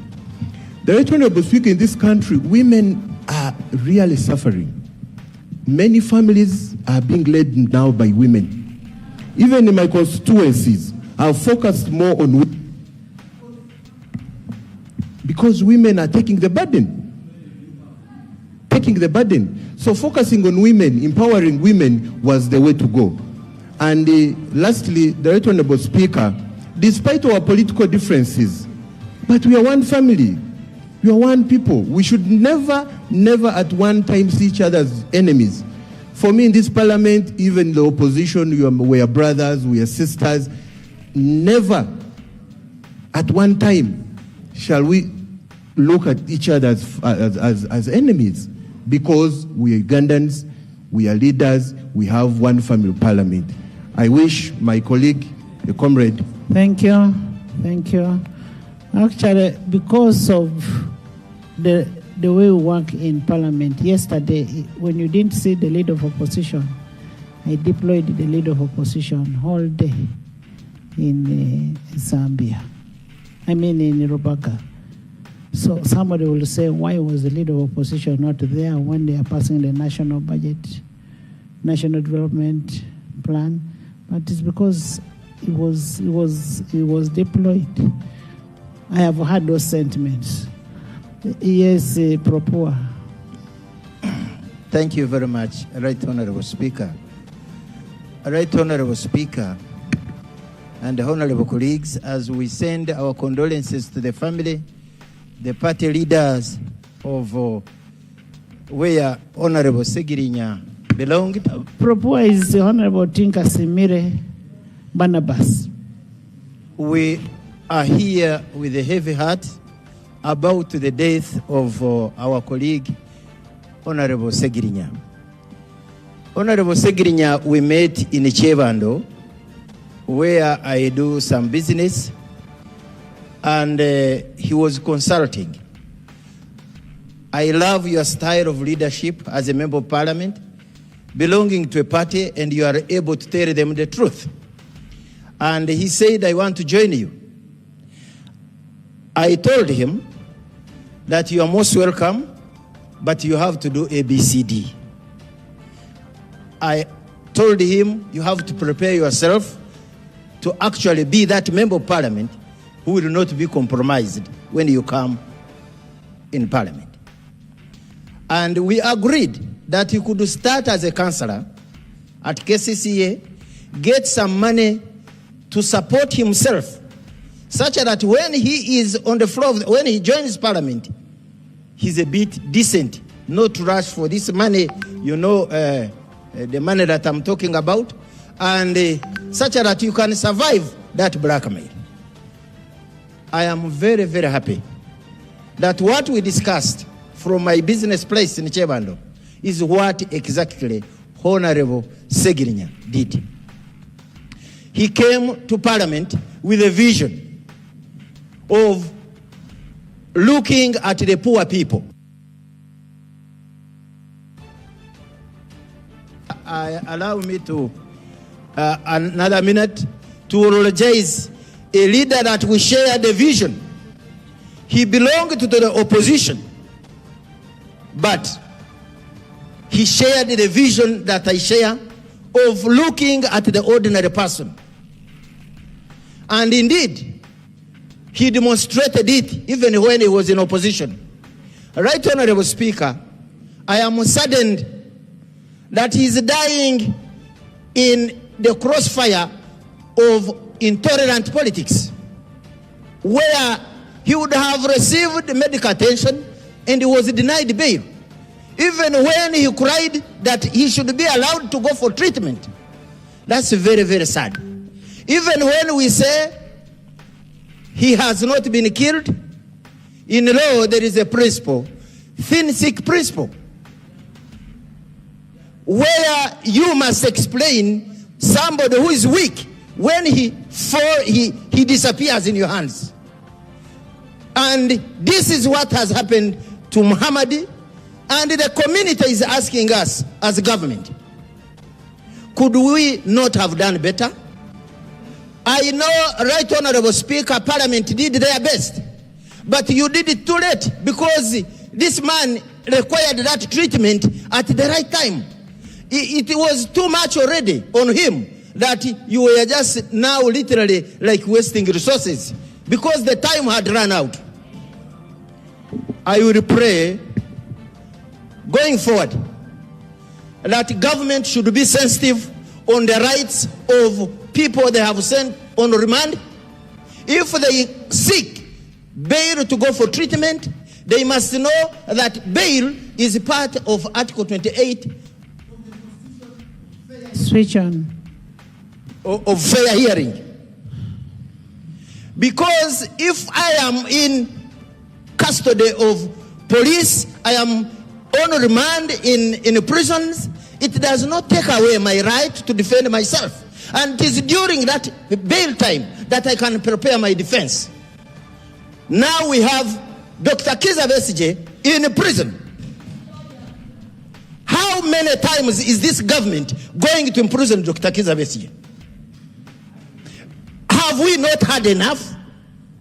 [SPEAKER 3] The Right Honorable Speaker, in this country, women are really suffering. Many families are being led now by women. Even in my constituencies, I've focused more on women because women are taking the burden. So focusing on women, empowering women was the way to go. And lastly, the Right Honorable Speaker, despite our political differences, but we are one family. We are one people. We should never at one time see each other as enemies. For me in this Parliament, even the opposition, we are brothers, we are sisters. Never at one time shall we look at each other as enemies, because we are Ugandans, we are leaders, we have one family Parliament. I wish my colleague, a comrade.
[SPEAKER 1] Thank you. Actually, because of the way we work in Parliament, yesterday, when you didn't see the leader of opposition, I deployed the leader of opposition all day in Zambia. I mean in Rubaka. So somebody will say, why was the leader of opposition not there when they are passing the national budget, national development plan? But it's because it was deployed. I have heard those sentiments. Yes, Propua.
[SPEAKER 4] Thank you very much, Right Honorable Speaker. Right Honorable Speaker and honorable colleagues, as we send our condolences to the family, the party leaders of where Honorable Ssegirinya belonged.
[SPEAKER 1] Propua is Honorable Tinka Simire Barnabas.
[SPEAKER 4] We are here with a heavy heart about the death of our colleague, Honorable Ssegirinya. Honorable Ssegirinya, we met in Chevando, where I do some business, and he was consulting. I love your style of leadership as a member of Parliament, belonging to a party, and you are able to tell them the truth. And he said, I want to join you. I told him that you are most welcome, but you have to do ABCD. I told him you have to prepare yourself to actually be that member of Parliament who will not be compromised when you come in Parliament. And we agreed that he could start as a councillor at KCCA, get some money to support himself, such that when he is on the floor, when he joins Parliament, he's a bit decent, not rush for this money, you know, the money that I'm talking about, and such that you can survive that blackmail. I am very, very happy that what we discussed from my business place in Chevando is what exactly Honorable Ssegirinya did. He came to Parliament with a vision of looking at the poor people. Allow me to another minute to apologize a leader that we share the vision. He belonged to the opposition, but he shared the vision that I share of looking at the ordinary person. And indeed, he demonstrated it even when he was in opposition. Right Honorable Speaker, I am saddened that he is dying in the crossfire of intolerant politics, where he would have received medical attention and he was denied bail, even when he cried that he should be allowed to go for treatment. That's very, very sad. Even when we say he has not been killed, in law there is a principle, thin sick principle, where you must explain somebody who is weak when he disappears in your hands. And this is what has happened to Muhammadi, and the community is asking us as a government, could we not have done better? I know, Right Honorable Speaker, Parliament did their best, but you did it too late, because this man required that treatment at the right time. It was too much already on him that you were just now literally like wasting resources because the time had run out. I will pray going forward that government should be sensitive on the rights of people they have sent on remand. If they seek bail to go for treatment, they must know that bail is part of Article 28
[SPEAKER 1] Switch on.
[SPEAKER 4] Of fair hearing. Because if I am in custody of police, I am on remand in prisons, it does not take away my right to defend myself. And it is during that bail time that I can prepare my defense. Now we have Dr. Kizza Besigye in prison. How many times is this government going to imprison Dr. Kizza Besigye? Have we not had enough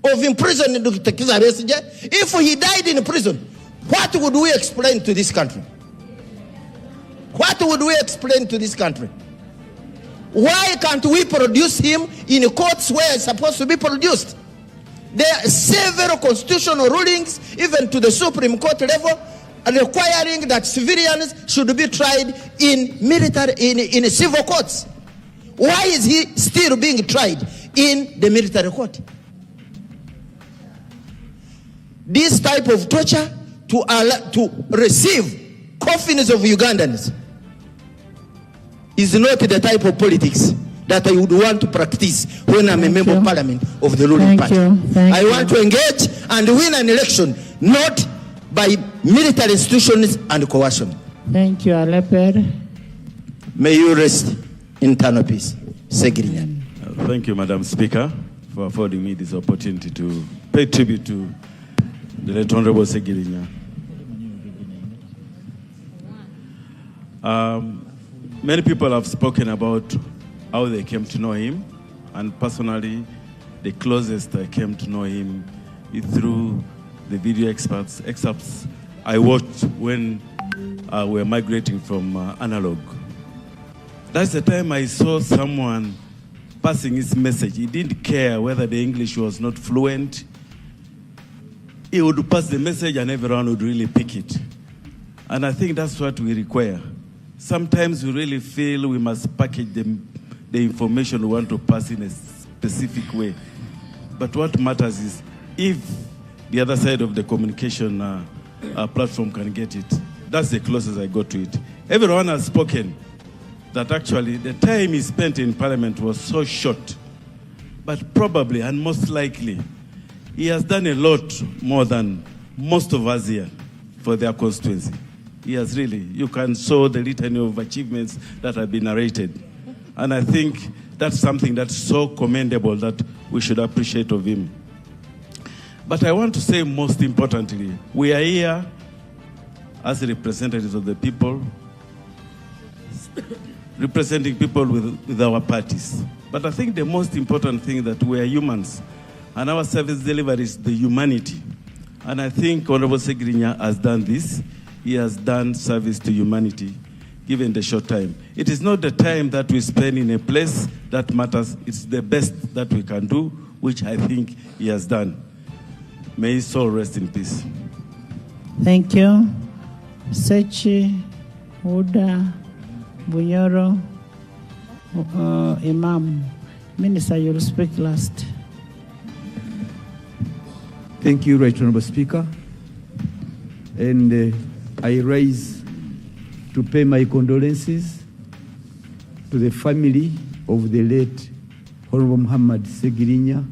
[SPEAKER 4] of imprisoning Dr. Kizza Besigye? If he died in prison, what would we explain to this country? What would we explain to this country? Why can't we produce him in courts where it's supposed to be produced? There are several constitutional rulings, even to the Supreme Court level, requiring that civilians should be tried in military, in civil courts. Why is he still being tried in the military court? This type of torture to receive coffins of Ugandans is not the type of politics that I would want to practice when I'm a member of parliament of the ruling party. I want to engage and win an election, not by military institutions and coercion.
[SPEAKER 1] Thank you, Aleper.
[SPEAKER 4] May you rest in eternal peace. Ssegirinya.
[SPEAKER 5] Thank you, Madam Speaker, for affording me this opportunity to pay tribute to the late Honorable Ssegirinya. Many people have spoken about how they came to know him, and personally, the closest I came to know him is through the video excerpts I watched when we were migrating from analog. That's the time I saw someone passing his message. He didn't care whether the English was not fluent. He would pass the message and everyone would really pick it. And I think that's what we require. Sometimes we really feel we must package the information we want to pass in a specific way. But what matters is if the other side of the communication platform can get it. That's the closest I got to it. Everyone has spoken that actually the time he spent in Parliament was so short. But probably and most likely, he has done a lot more than most of us here for their constituency. He has really. You can saw the litany of achievements that have been narrated. And I think that's something that's so commendable that we should appreciate of him. But I want to say most importantly, we are here as representatives of the people, representing people with our parties. But I think the most important thing that we are humans, and our service delivery is the humanity. And I think Honorable Ssegirinya has done this. He has done service to humanity, given the short time. It is not the time that we spend in a place that matters. It's the best that we can do, which I think he has done. May his soul rest in peace.
[SPEAKER 1] Thank you. Sechi, Uda, Bunyoro, Imam. Minister, you'll speak last.
[SPEAKER 6] Thank you, Right Honorable Speaker. And I rise to pay my condolences to the family of the late Honorable Muhammad Ssegirinya,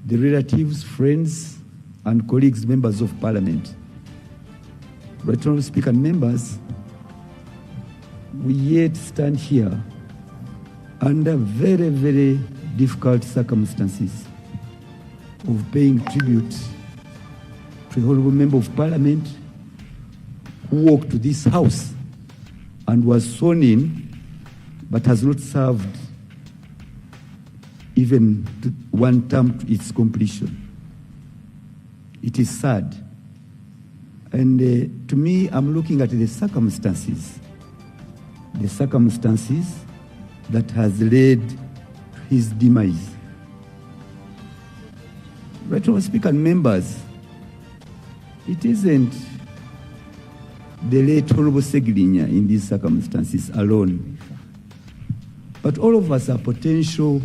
[SPEAKER 6] the relatives, friends, and colleagues, members of Parliament. Right Honorable Speaker and members, we yet stand here under very, very difficult circumstances of paying tribute to the Honorable Member of Parliament who walked to this house and was sworn in but has not served even one term to its completion. It is sad. And to me, I'm looking at the circumstances that has led to his demise. Right Honorable Speaker and members, it isn't the late Honorable Ssegirinya in these circumstances alone, but all of us are potential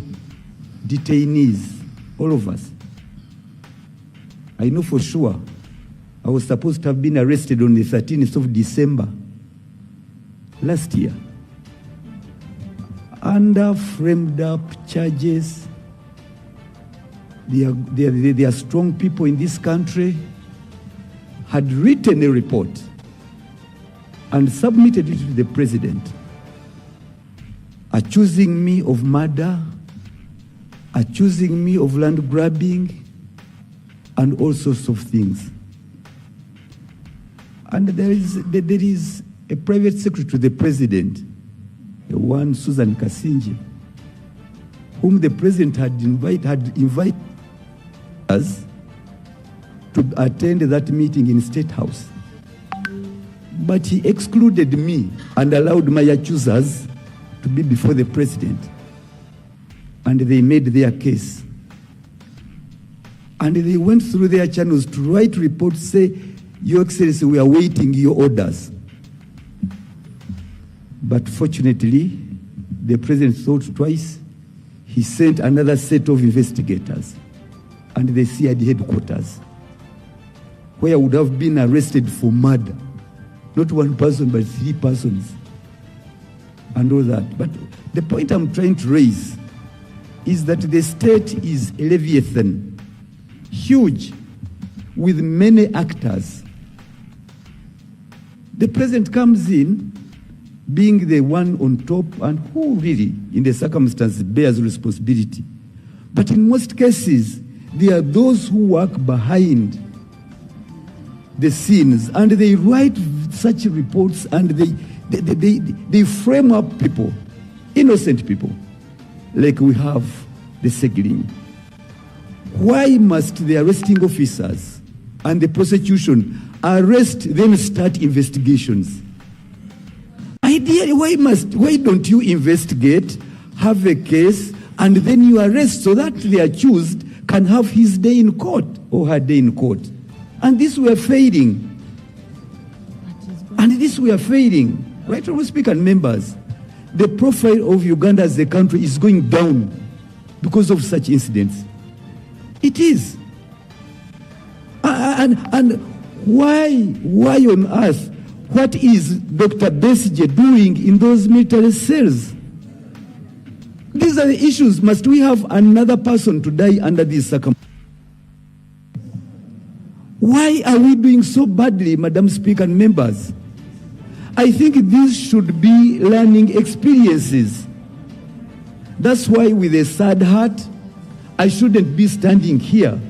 [SPEAKER 6] detainees, all of us. I know for sure I was supposed to have been arrested on the 13th of December last year under framed up charges. They are strong people in this country, had written a report and submitted it to the president, accusing me of murder, accusing me of land grabbing, and all sorts of things. And there is a private secretary to the president, one Susan Kasinje, whom the president had invited us to attend that meeting in State House. But he excluded me and allowed my accusers to be before the president. And they made their case. And they went through their channels to write reports, say, Your Excellency, we are waiting your orders. But fortunately, the president thought twice. He sent another set of investigators and the CID headquarters, where I would have been arrested for murder. Not one person, but 3 persons. And all that. But the point I'm trying to raise is that the state is a leviathan, huge, with many actors. The president comes in being the one on top and who really, in the circumstances, bears responsibility. But in most cases, there are those who work behind the scenes and they write such reports and they frame up people, innocent people, like we have the Ssegirinya. Why must the arresting officers and the prosecution arrest, then start investigations? Ideally, why don't you investigate, have a case, and then you arrest so that the accused can have his day in court or her day in court? And this we are failing. Right, Honorable Speaker and members, the profile of Uganda as a country is going down because of such incidents. It is. And why on earth? What is Dr. Besigye doing in those military cells? These are the issues. Must we have another person to die under these circumstances? Why are we doing so badly, Madam Speaker and members? I think these should be learning experiences. That's why, with a sad heart, I shouldn't be standing here.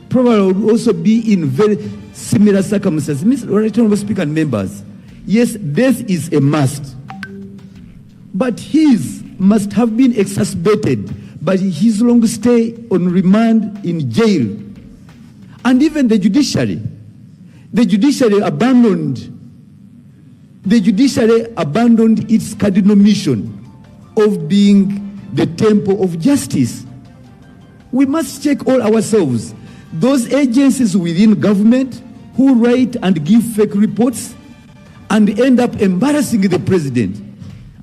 [SPEAKER 6] Probably I would also be in very similar circumstances. Mr. Right Honorable Speaker and members, yes, death is a must. But his must have been exacerbated by his long stay on remand in jail. And even the judiciary abandoned its cardinal mission of being the temple of justice. We must check all ourselves. Those agencies within government who write and give fake reports and end up embarrassing the president,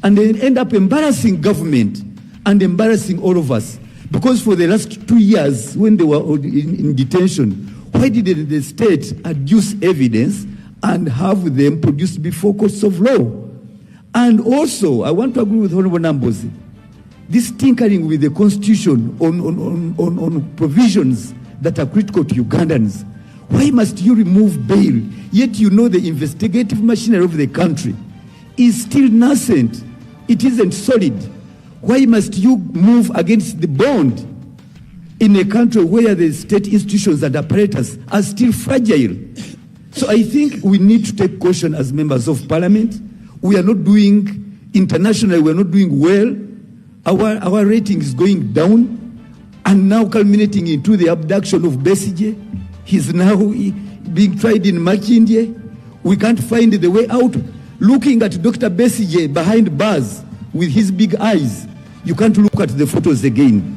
[SPEAKER 6] and then end up embarrassing government and embarrassing all of us. Because for the last 2 years when they were in detention, why didn't the state adduce evidence and have them produced before courts of law? And also, I want to agree with Honorable Nambozi, this tinkering with the constitution on provisions that are critical to Ugandans. Why must you remove bail, yet you know the investigative machinery of the country is still nascent? It isn't solid. Why must you move against the bond in a country where the state institutions and apparatus are still fragile? So I think we need to take caution as members of parliament. We are not doing, internationally, we are not doing well. Our rating is going down, and now culminating into the abduction of Besigye. He's now being tried in Makindye. We can't find the way out. Looking at Dr. Besigye behind bars with his big eyes, you can't look at the photos again.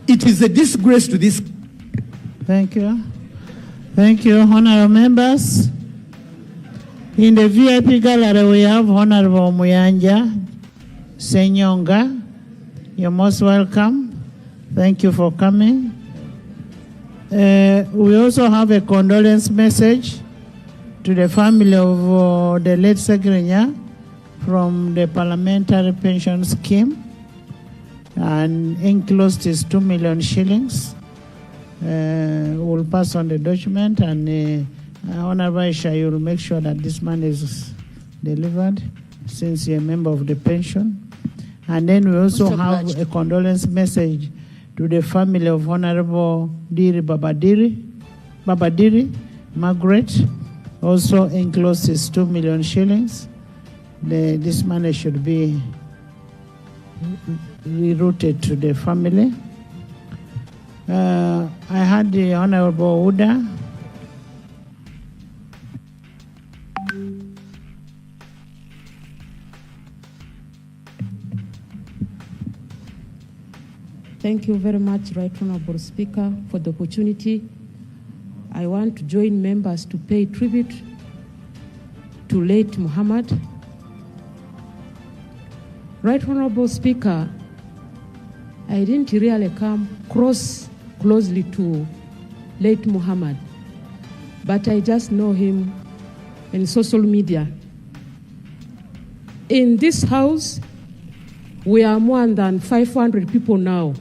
[SPEAKER 6] It is a disgrace to this.
[SPEAKER 1] Thank you. Thank you, honorable members. In the VIP gallery, we have Honorable Muyanja Senyonga. You're most welcome. Thank you for coming. We also have a condolence message to the family of the late Ssegirinya from the Parliamentary Pension Scheme, and enclosed is 2 million shillings. We'll pass on the document, and Honorable Aisha, you'll make sure that this money is delivered since you're a member of the pension. And then we also have a condolence message to the family of Honorable Diri Babadiri, Margaret, also enclosed is 2 million shillings. This money should be rerouted to the family. I had the Honorable Uda.
[SPEAKER 7] Thank you very much, Right Honorable Speaker, for the opportunity. I want to join members to pay tribute to late Muhammad. Right Honorable Speaker, I didn't really come closely to late Muhammad, but I just know him in social media. In this house, we are more than 500 people now.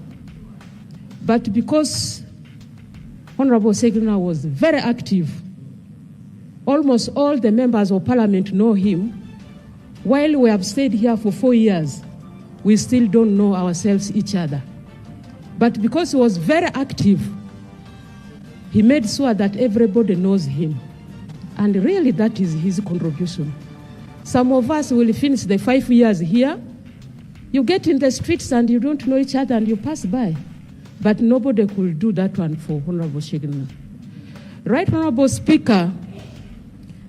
[SPEAKER 7] But because Honorable Ssegirinya was very active, almost all the members of parliament know him. While we have stayed here for 4 years, we still don't know ourselves, each other. But because he was very active, he made sure that everybody knows him. And really that is his contribution. Some of us will finish the 5 years here. You get in the streets and you don't know each other and you pass by. But nobody could do that one for Honorable Ssegirinya. Right Honorable Speaker,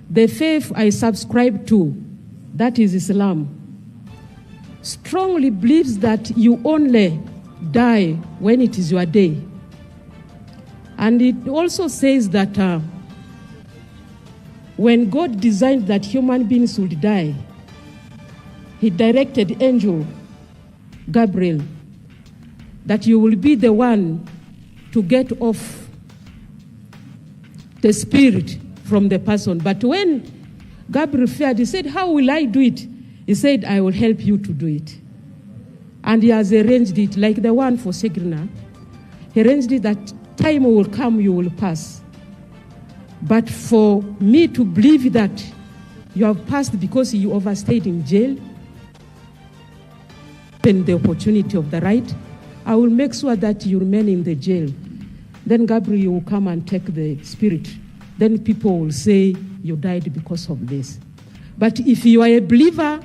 [SPEAKER 7] the faith I subscribe to, that is Islam, strongly believes that you only die when it is your day. And it also says that when God designed that human beings would die, he directed angel Gabriel that you will be the one to get off the spirit from the person. But when Gabriel feared, he said, how will I do it? He said, I will help you to do it. And he has arranged it, like the one for Ssegirinya. He arranged it that time will come, you will pass. But for me to believe that you have passed because you overstayed in jail, then the opportunity of the right, I will make sure that you remain in the jail. Then Gabriel will come and take the spirit. Then people will say you died because of this. But if you are a believer,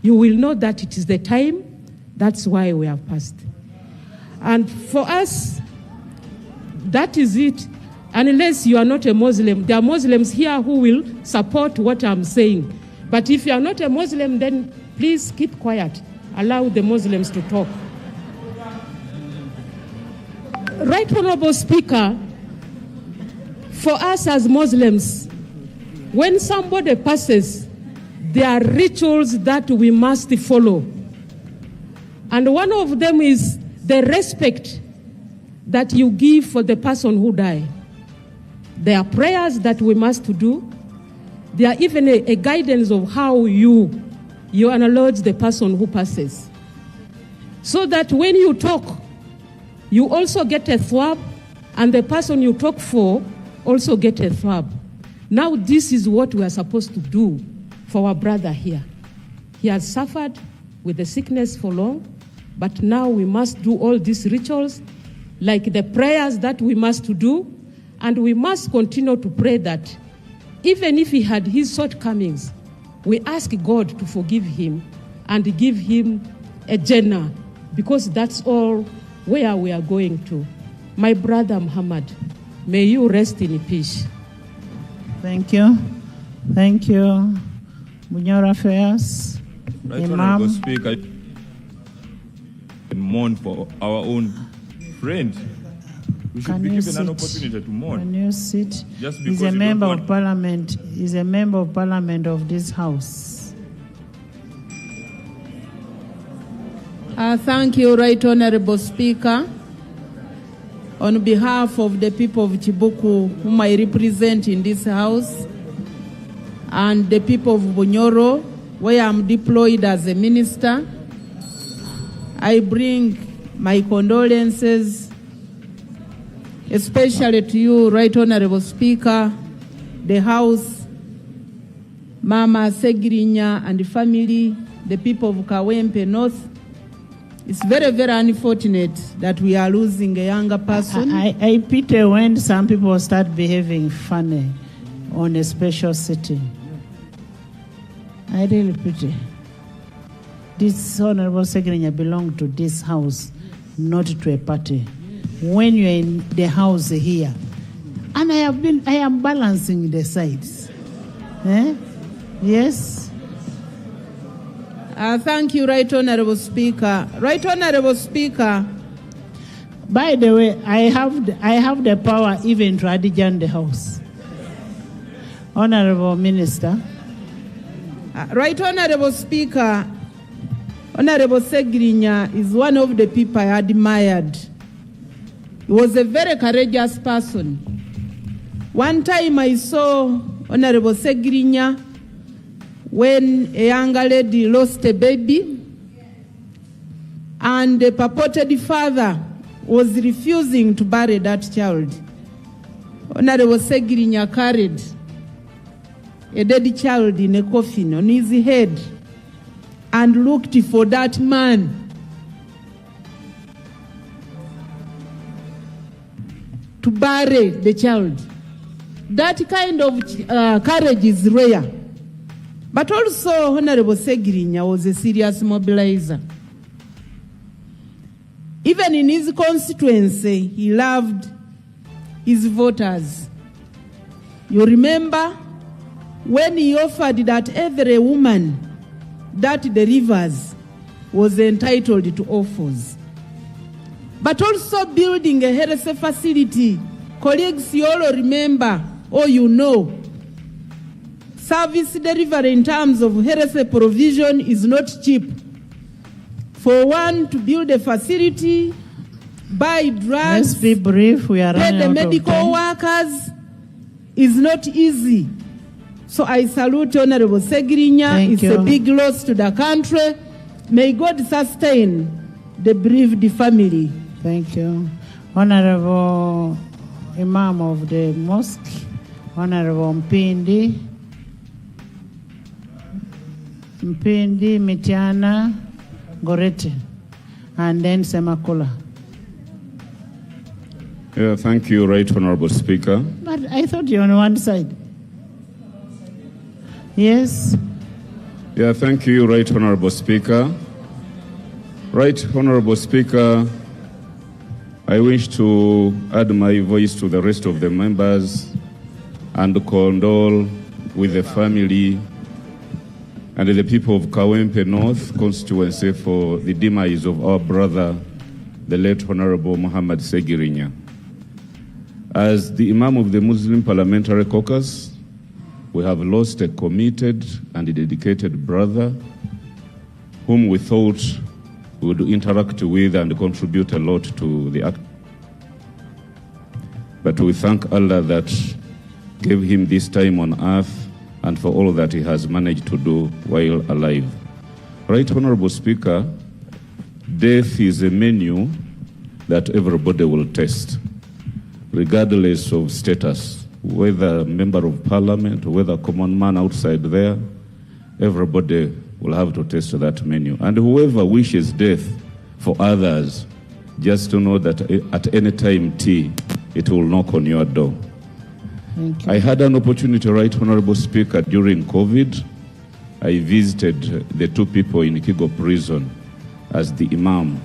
[SPEAKER 7] you will know that it is the time That's why we have passed. And for us, that is it. Unless you are not a Muslim, there are Muslims here who will support what I'm saying. But if you are not a Muslim, then please keep quiet. Allow the Muslims to talk. Right Honorable Speaker, for us as Muslims, when somebody passes, there are rituals that we must follow. And one of them is the respect that you give for the person who died. There are prayers that we must do. There are even a guidance of how you acknowledge the person who passes. So that when you talk, you also get a thwab, and the person you talk for also get a thwab. Now this is what we are supposed to do for our brother here. He has suffered with the sickness for long, but now we must do all these rituals, like the prayers that we must do, and we must continue to pray that even if he had his shortcomings, we ask God to forgive him and give him a Jannah, because that's all where we are going to. My brother Muhammad, may you rest in peace.
[SPEAKER 1] Thank you. Thank you. Bunyoro Affairs,
[SPEAKER 8] Right,
[SPEAKER 1] Imam.
[SPEAKER 8] Honorable Speaker, and mourn for our own friend. We should be given an opportunity to mourn.
[SPEAKER 1] Can you sit?
[SPEAKER 8] Just
[SPEAKER 1] He's
[SPEAKER 8] because
[SPEAKER 1] a
[SPEAKER 8] you don't
[SPEAKER 1] member
[SPEAKER 8] want-
[SPEAKER 1] of parliament. He's a member of parliament of this house.
[SPEAKER 18] Thank you, Right Honorable Speaker. On behalf of the people of Chibuku, whom I represent in this house, and the people of Bunyoro, where I'm deployed as a minister, I bring my condolences, especially to you, Right Honorable Speaker, the House, Mama Ssegirinya and the family, the people of Kawempe North. It's very, very unfortunate that we are losing a younger person.
[SPEAKER 1] I pity when some people start behaving funny on a special sitting. I really pity. This Honorable Ssegirinya belongs to this house, not to a party. When you're in the house here, and I am balancing the sides. Yes.
[SPEAKER 18] Thank you, Right Honorable Speaker. Right Honorable Speaker.
[SPEAKER 1] By the way, I have the power even to adjourn the house. Honorable Minister.
[SPEAKER 18] Right Honorable Speaker, Honorable Ssegirinya is one of the people I admired. He was a very courageous person. One time I saw Honorable Ssegirinya when a younger lady lost a baby, and the purported father was refusing to bury that child. Honorable Ssegirinya carried a dead child in a coffin on his head and looked for that man. To bury the child. That kind of courage is rare. But also, Honorable Ssegirinya was a serious mobilizer. Even in his constituency, he loved his voters. You remember when he offered that every woman that delivers was entitled to offers. But also building a health facility. Colleagues, you all remember, or you know, service delivery in terms of health provision is not cheap. For one to build a facility, buy drugs,
[SPEAKER 1] let's be brief, we are
[SPEAKER 18] pay the
[SPEAKER 1] running out of
[SPEAKER 18] medical
[SPEAKER 1] time.
[SPEAKER 18] workers is not easy. So I salute Honorable Ssegirinya. It's a big loss to the country. May God sustain the bereaved family.
[SPEAKER 1] Thank you. Honorable Imam of the Mosque, Honorable Mpindi, Mitiana, Gorete, and then Semakula.
[SPEAKER 8] Yeah, thank you, Right Honorable Speaker.
[SPEAKER 1] But I thought you're on one side. Yes.
[SPEAKER 8] Yeah, thank you, Right Honorable Speaker. Right, Honorable Speaker, I wish to add my voice to the rest of the members and condole with the family and the people of Kawempe North constituency for the demise of our brother, the late Honorable Muhammad Ssegirinya. As the Imam of the Muslim Parliamentary Caucus, we have lost a committed and dedicated brother whom we thought would interact with and contribute a lot to the act. But we thank Allah that gave him this time on earth and for all that he has managed to do while alive. Right, Honorable Speaker, death is a menu that everybody will taste, regardless of status, whether a member of parliament, whether a common man outside there, everybody will have to taste that menu. And whoever wishes death for others, just to know that at any time it will knock on your door.
[SPEAKER 1] Thank you.
[SPEAKER 8] I had an opportunity, Right Honorable Speaker, during COVID. I visited the two people in Kigo prison as the Imam,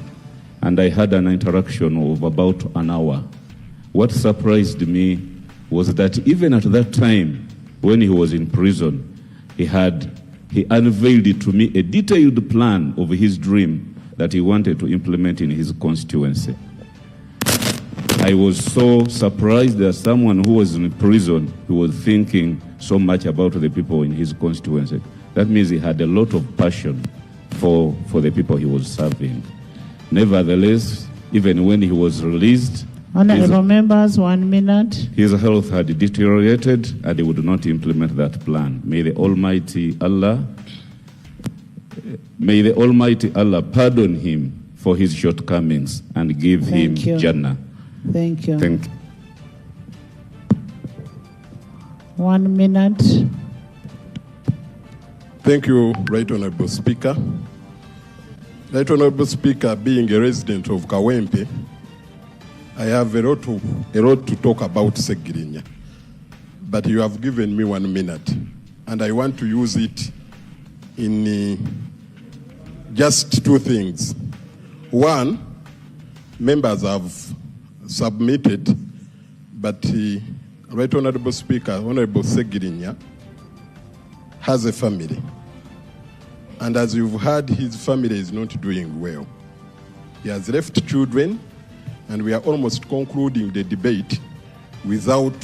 [SPEAKER 8] and I had an interaction of about an hour. What surprised me was that even at that time, when he was in prison, he unveiled to me a detailed plan of his dream that he wanted to implement in his constituency. I was so surprised that someone who was in prison, who was thinking so much about the people in his constituency. That means he had a lot of passion for the people he was serving. Nevertheless, even when he was released,
[SPEAKER 1] Honorable members, 1 minute.
[SPEAKER 8] His health had deteriorated and he would not implement that plan. May the Almighty Allah pardon him for his shortcomings and give him Jannah.
[SPEAKER 1] Thank you.
[SPEAKER 8] Thank you.
[SPEAKER 1] 1 minute.
[SPEAKER 10] Thank you, Right Honorable Speaker. Right Honorable Speaker, being a resident of Kawempe, I have a lot to talk about Ssegirinya. But you have given me 1 minute, and I want to use it in just two things. One, members have submitted, but Right Honorable Speaker, Honorable Ssegirinya has a family. And as you've heard, his family is not doing well. He has left children, and we are almost concluding the debate without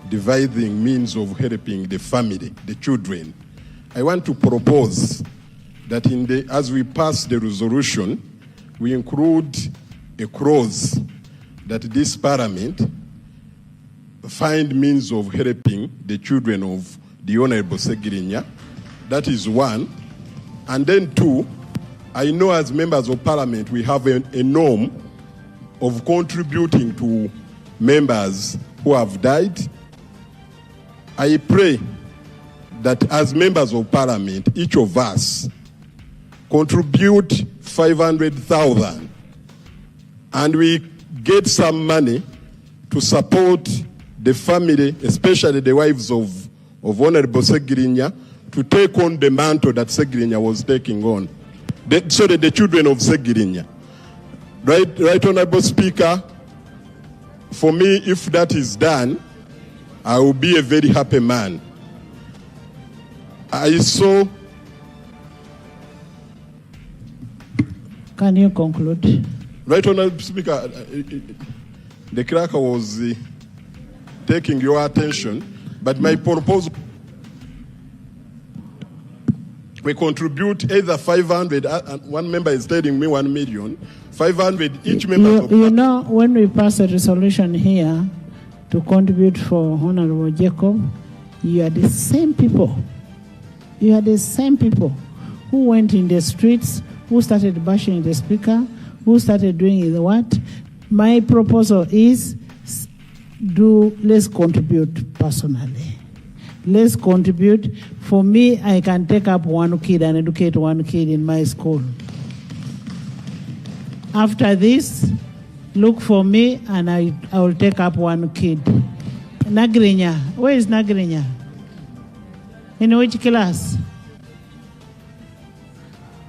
[SPEAKER 10] devising means of helping the family, the children. I want to propose that as we pass the resolution, we include a clause that this parliament find means of helping the children of the Honorable Ssegirinya. That is one. And then two, I know as members of parliament we have a norm of contributing to members who have died. I pray that as members of parliament, each of us contribute 500,000 and we get some money to support the family, especially the wives of Honorable Ssegirinya, to take on the mantle that Ssegirinya was taking on. The children of Ssegirinya. Right Honorable Speaker, for me, if that is done, I will be a very happy man. I saw...
[SPEAKER 1] Can you conclude?
[SPEAKER 10] Right Honorable Speaker, the clerk was taking your attention, but my proposal, we contribute either 500, one member is telling me 1 million, 500 each member.
[SPEAKER 1] You know, when we pass a resolution here to contribute for Honorable Jacob, you are the same people. You are the same people who went in the streets, who started bashing the speaker, who started doing the what. My proposal is let's contribute personally. Let's contribute. For me, I can take up one kid and educate one kid in my school. After this, look for me and I will take up one kid. Ssegirinya, where is Ssegirinya? In which class?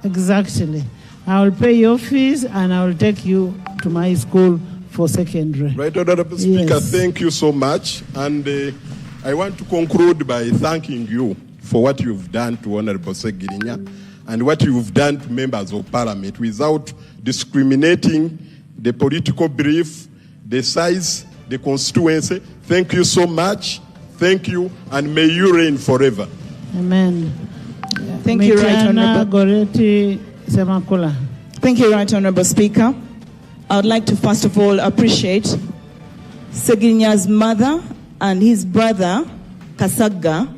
[SPEAKER 1] Exactly. I will pay your fees and I will take you to my school for secondary.
[SPEAKER 10] Right, Honorable Speaker,
[SPEAKER 1] Yes.
[SPEAKER 10] thank you so much. And I want to conclude by thanking you for what you've done to Honorable Ssegirinya and what you've done to members of Parliament without discriminating the political belief, the size, the constituency. Thank you so much. Thank you, and may you reign forever.
[SPEAKER 1] Amen.
[SPEAKER 9] Thank you, Right
[SPEAKER 1] Mitiana
[SPEAKER 9] Honorable.
[SPEAKER 1] Goreti Semakula.
[SPEAKER 9] Thank you, Right Honorable Speaker. I would like to first of all appreciate Ssegirinya's mother and his brother, Kasaga,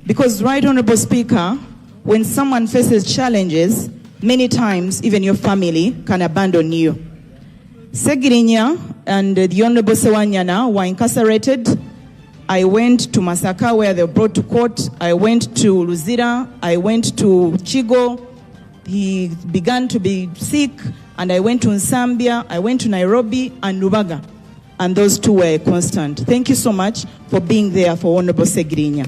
[SPEAKER 9] because, Right Honorable Speaker, when someone faces challenges, many times even your family can abandon you. Ssegirinya and the Honorable Sewanyana were incarcerated. I went to Masaka where they were brought to court. I went to Luzira. I went to Chigo. He began to be sick, and I went to Nsambia. I went to Nairobi and Lubaga, and those two were constant. Thank you so much for being there for Honorable Ssegirinya.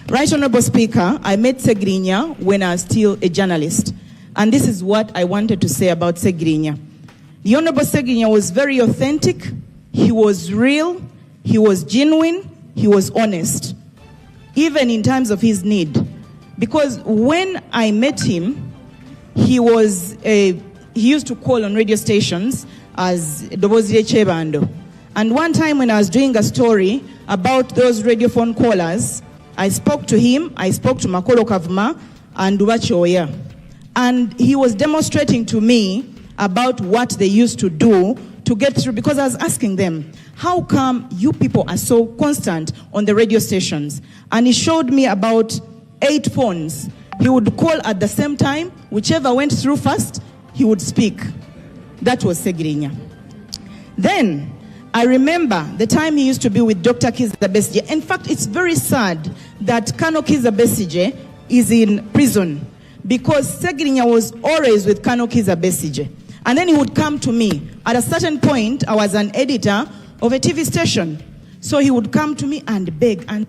[SPEAKER 9] Right Honorable Speaker, I met Ssegirinya when I was still a journalist, and this is what I wanted to say about Ssegirinya. The Honorable Ssegirinya was very authentic. He was real. He was genuine. He was honest, even in times of his need. Because when I met him, he used to call on radio stations as Dobozire Chebando. And one time when I was doing a story about those radiophone callers, I spoke to him, I spoke to Makolo Kavuma and Dubachoya. And he was demonstrating to me about what they used to do to get through, because I was asking them, how come you people are so constant on the radio stations? And he showed me about 8 phones. He would call at the same time. Whichever went through first, he would speak. That was Ssegirinya. Then, I remember the time he used to be with Dr. Kizza Besigye. In fact, it's very sad that Colonel Kizza Besigye is in prison, because Ssegirinya was always with Colonel Kizza Besigye. And then he would come to me. At a certain point, I was an editor of a TV station. So he would come to me and beg and...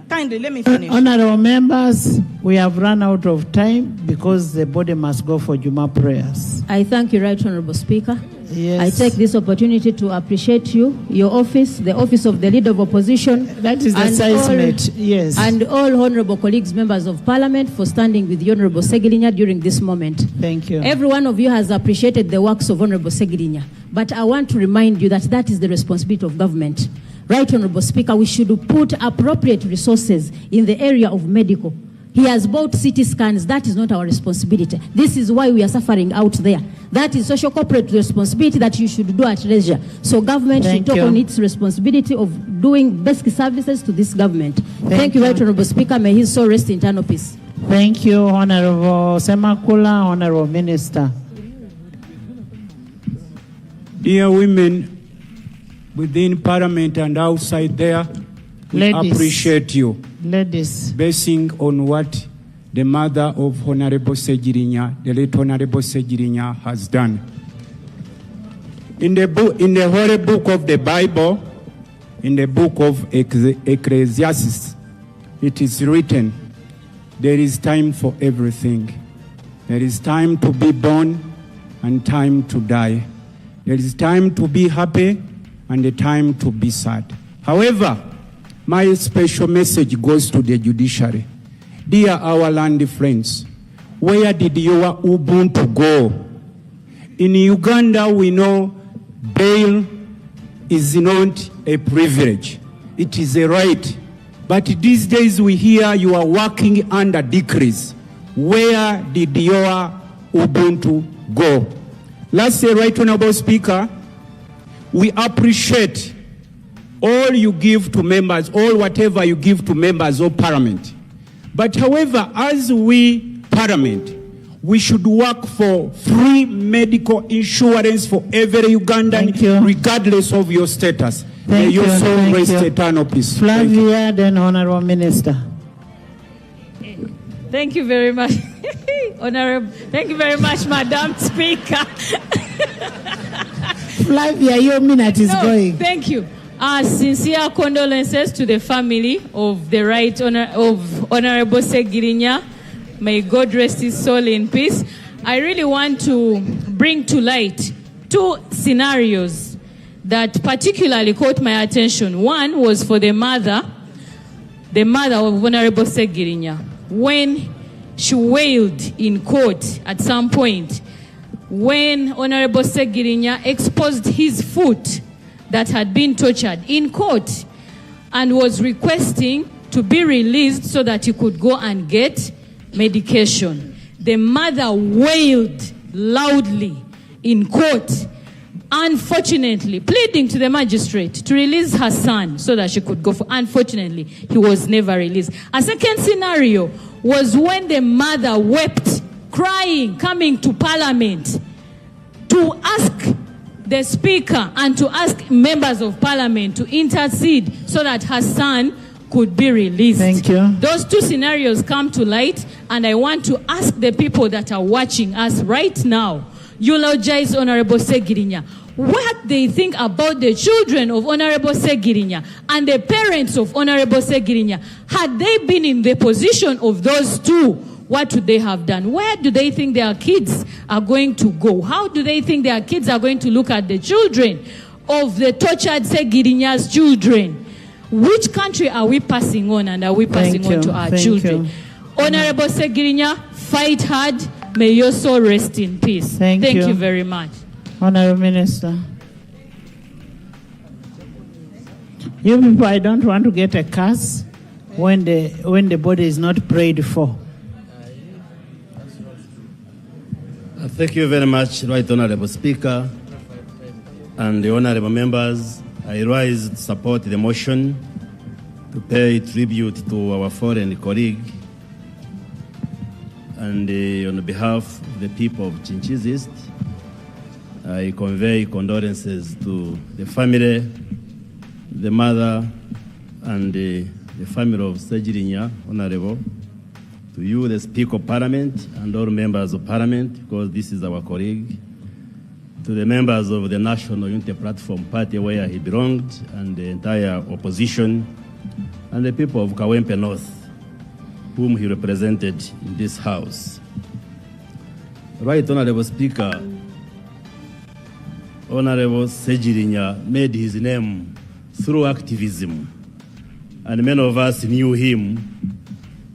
[SPEAKER 9] Kindly, let me finish.
[SPEAKER 1] Honorable members, we have run out of time because the body must go for Juma prayers.
[SPEAKER 22] I thank you, Right Honorable Speaker.
[SPEAKER 1] Yes.
[SPEAKER 22] I take this opportunity to appreciate you, your office, the office of the Leader of Opposition.
[SPEAKER 1] That is the seismate, yes.
[SPEAKER 22] And all honorable colleagues, members of Parliament, for standing with the Honorable Ssegirinya during this moment.
[SPEAKER 1] Thank you.
[SPEAKER 22] Every one of you has appreciated the works of Honorable Ssegirinya. But I want to remind you that that is the responsibility of government. Right Honorable Speaker, we should put appropriate resources in the area of medical. He has bought CT scans. That is not our responsibility. This is why we are suffering out there. That is social corporate responsibility that you should do at leisure. So government should take on its responsibility of doing basic services to this government. Thank you, Right Honorable Speaker. May his soul rest in eternal peace.
[SPEAKER 1] Thank you, Honorable Semakula, Honorable Minister.
[SPEAKER 23] Dear women within Parliament and outside there, we
[SPEAKER 1] Ladies.
[SPEAKER 23] appreciate you.
[SPEAKER 1] Ladies.
[SPEAKER 23] Basing on what the mother of Honorable Ssegirinya, the late Honorable Ssegirinya, has done. In the Holy Book of the Bible, in the book of Ecclesiastes, it is written, there is time for everything. There is time to be born and time to die. There is time to be happy and a time to be sad. However, my special message goes to the judiciary. Dear our land friends, where did your Ubuntu go? In Uganda, we know bail is not a privilege. It is a right. But these days we hear you are working under decrees. Where did your Ubuntu go? Lastly, Right Honorable Speaker, we appreciate all you give to members, all whatever you give to members of Parliament. But however, as we Parliament, we should work for free medical insurance for every Ugandan, regardless of your status. May your soul rest eternal peace.
[SPEAKER 1] Flavia, then Honorable Minister.
[SPEAKER 24] Thank you very much, Honorable. Thank you very much, Madam Speaker.
[SPEAKER 1] Flavia, your minute is going.
[SPEAKER 24] Thank you. Sincere condolences to the family of the Right Honorable Ssegirinya. May God rest his soul in peace. I really want to bring to light two scenarios that particularly caught my attention. One was for the mother of Honorable Ssegirinya, when she wailed in court at some point when Honorable Ssegirinya exposed his foot that had been tortured in court and was requesting to be released so that he could go and get medication. The mother wailed loudly in court, unfortunately, pleading to the magistrate to release her son so that she could go. Unfortunately, he was never released. A second scenario was when the mother wept, crying, coming to Parliament to ask the Speaker and to ask members of Parliament to intercede so that her son could be released.
[SPEAKER 1] Thank you.
[SPEAKER 24] Those two scenarios come to light, and I want to ask the people that are watching us right now, eulogize Honorable Ssegirinya, what they think about the children of Honorable Ssegirinya and the parents of Honorable Ssegirinya. Had they been in the position of those two, what would they have done? Where do they think their kids are going to go? How do they think their kids are going to look at the children of the tortured Ssegirinyas children? Which country are we passing on, and are we passing on to our children? Honorable Ssegirinya, fight hard. May your soul rest in peace. Thank you very much.
[SPEAKER 1] Honorable Minister. You people, I don't want to get a curse when the body is not prayed for.
[SPEAKER 11] Thank you very much, Right Honorable Speaker and the honorable members. I rise to support the motion to pay tribute to our fallen colleague, and on behalf of the people of Chinchiz East, I convey condolences to the family, the mother, and the family of Ssegirinya, Honorable, to you, the Speaker of Parliament, and all members of Parliament, because this is our colleague, to the members of the National Unity Platform Party where he belonged, and the entire opposition, and the people of Kawempe North, whom he represented in this House. Right Honorable Speaker, Honorable Ssegirinya made his name through activism, and many of us knew him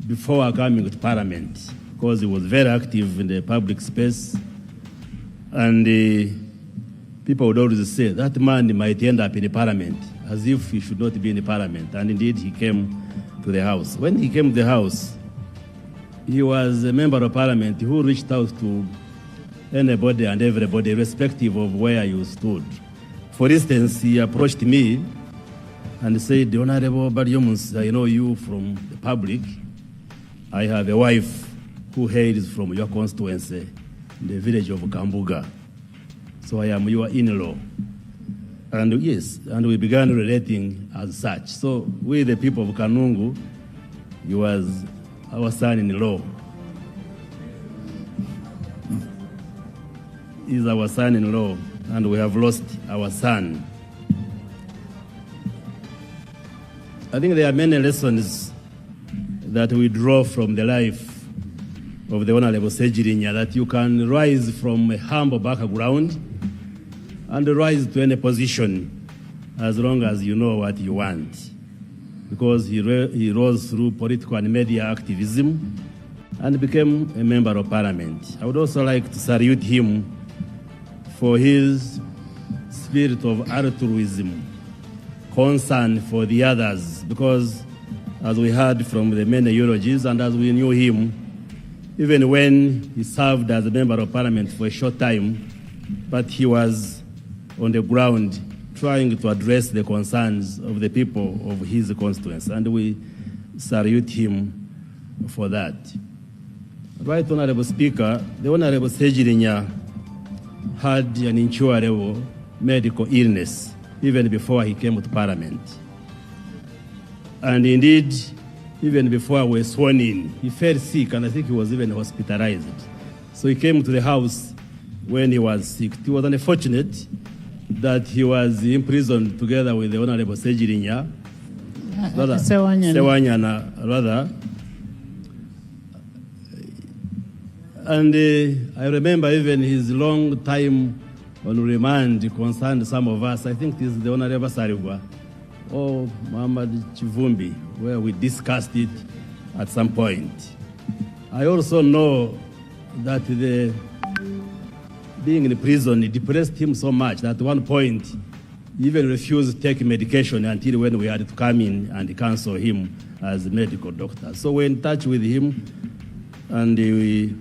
[SPEAKER 11] before coming to Parliament, because he was very active in the public space, and people would always say that man might end up in the Parliament, as if he should not be in the Parliament, and indeed he came to the House. When he came to the House, he was a member of Parliament who reached out to anybody and everybody, irrespective of where you stood. For instance, he approached me and said, Honorable Baryomus, I know you from the public. I have a wife who hails from your constituency in the village of Kambuga. So I am your in-law. And yes, and we began relating as such. So we, the people of Kanungu, he was our son-in-law. He's our son-in-law, and we have lost our son. I think there are many lessons that we draw from the life of the Honorable Ssegirinya, that you can rise from a humble background and rise to any position as long as you know what you want. Because he rose through political and media activism and became a member of Parliament. I would also like to salute him for his spirit of altruism, concern for the others, because as we heard from the many eulogies and as we knew him, even when he served as a member of Parliament for a short time, but he was on the ground trying to address the concerns of the people of his constituency, and we salute him for that. Right Honorable Speaker, the Honorable Ssegirinya had an incurable medical illness even before he came to Parliament. And indeed, even before we were sworn in, he fell sick, and I think he was even hospitalized. So he came to the House when he was sick. It was unfortunate that he was imprisoned together with the Honorable Ssegirinya, Sewanyana, rather. And I remember even his long time on remand concerned some of us. I think this is the Honorable Sarigwa or Muhammad Chivumbi, where we discussed it at some point. I also know that being in prison, it depressed him so much that at one point, he even refused to take medication until when we had to come in and counsel him as a medical doctor. So we're in touch with him, and we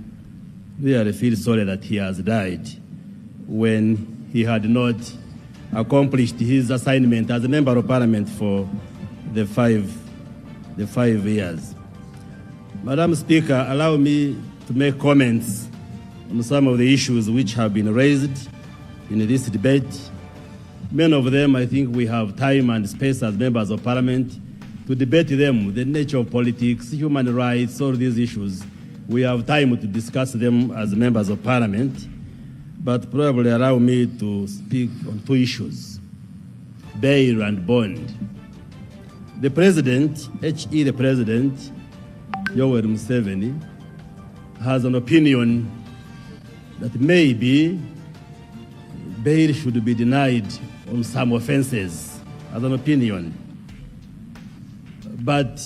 [SPEAKER 11] really feel sorry that he has died when he had not accomplished his assignment as a member of parliament for the five years. Madam Speaker, allow me to make comments on some of the issues which have been raised in this debate. Many of them, I think we have time and space as members of parliament to debate them, the nature of politics, human rights, all these issues. We have time to discuss them as members of parliament, but probably allow me to speak on two issues, bail and bond. The President, the President, Yoweri Museveni, has an opinion that maybe bail should be denied on some offenses, as an opinion. But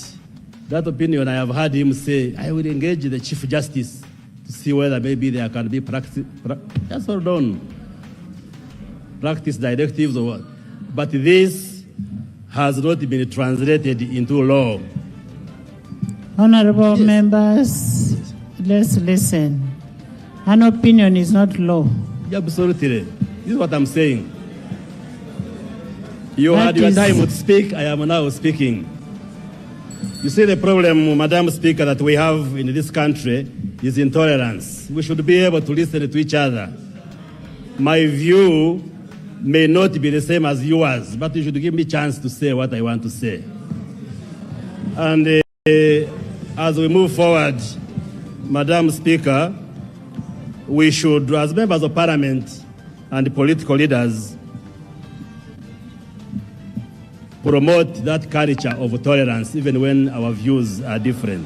[SPEAKER 11] that opinion, I have heard him say, I will engage the Chief Justice to see whether maybe there can be practice directives or what. But this has not been translated into law.
[SPEAKER 1] Honorable members, let's listen. An opinion is not law.
[SPEAKER 11] Yeah, absolutely. This is what I'm saying. You had your time to speak, I am now speaking. You see, the problem, Madam Speaker, that we have in this country is intolerance. We should be able to listen to each other. My view may not be the same as yours, but you should give me a chance to say what I want to say. And as we move forward, Madam Speaker, we should, as members of parliament and political leaders, promote that culture of tolerance even when our views are different.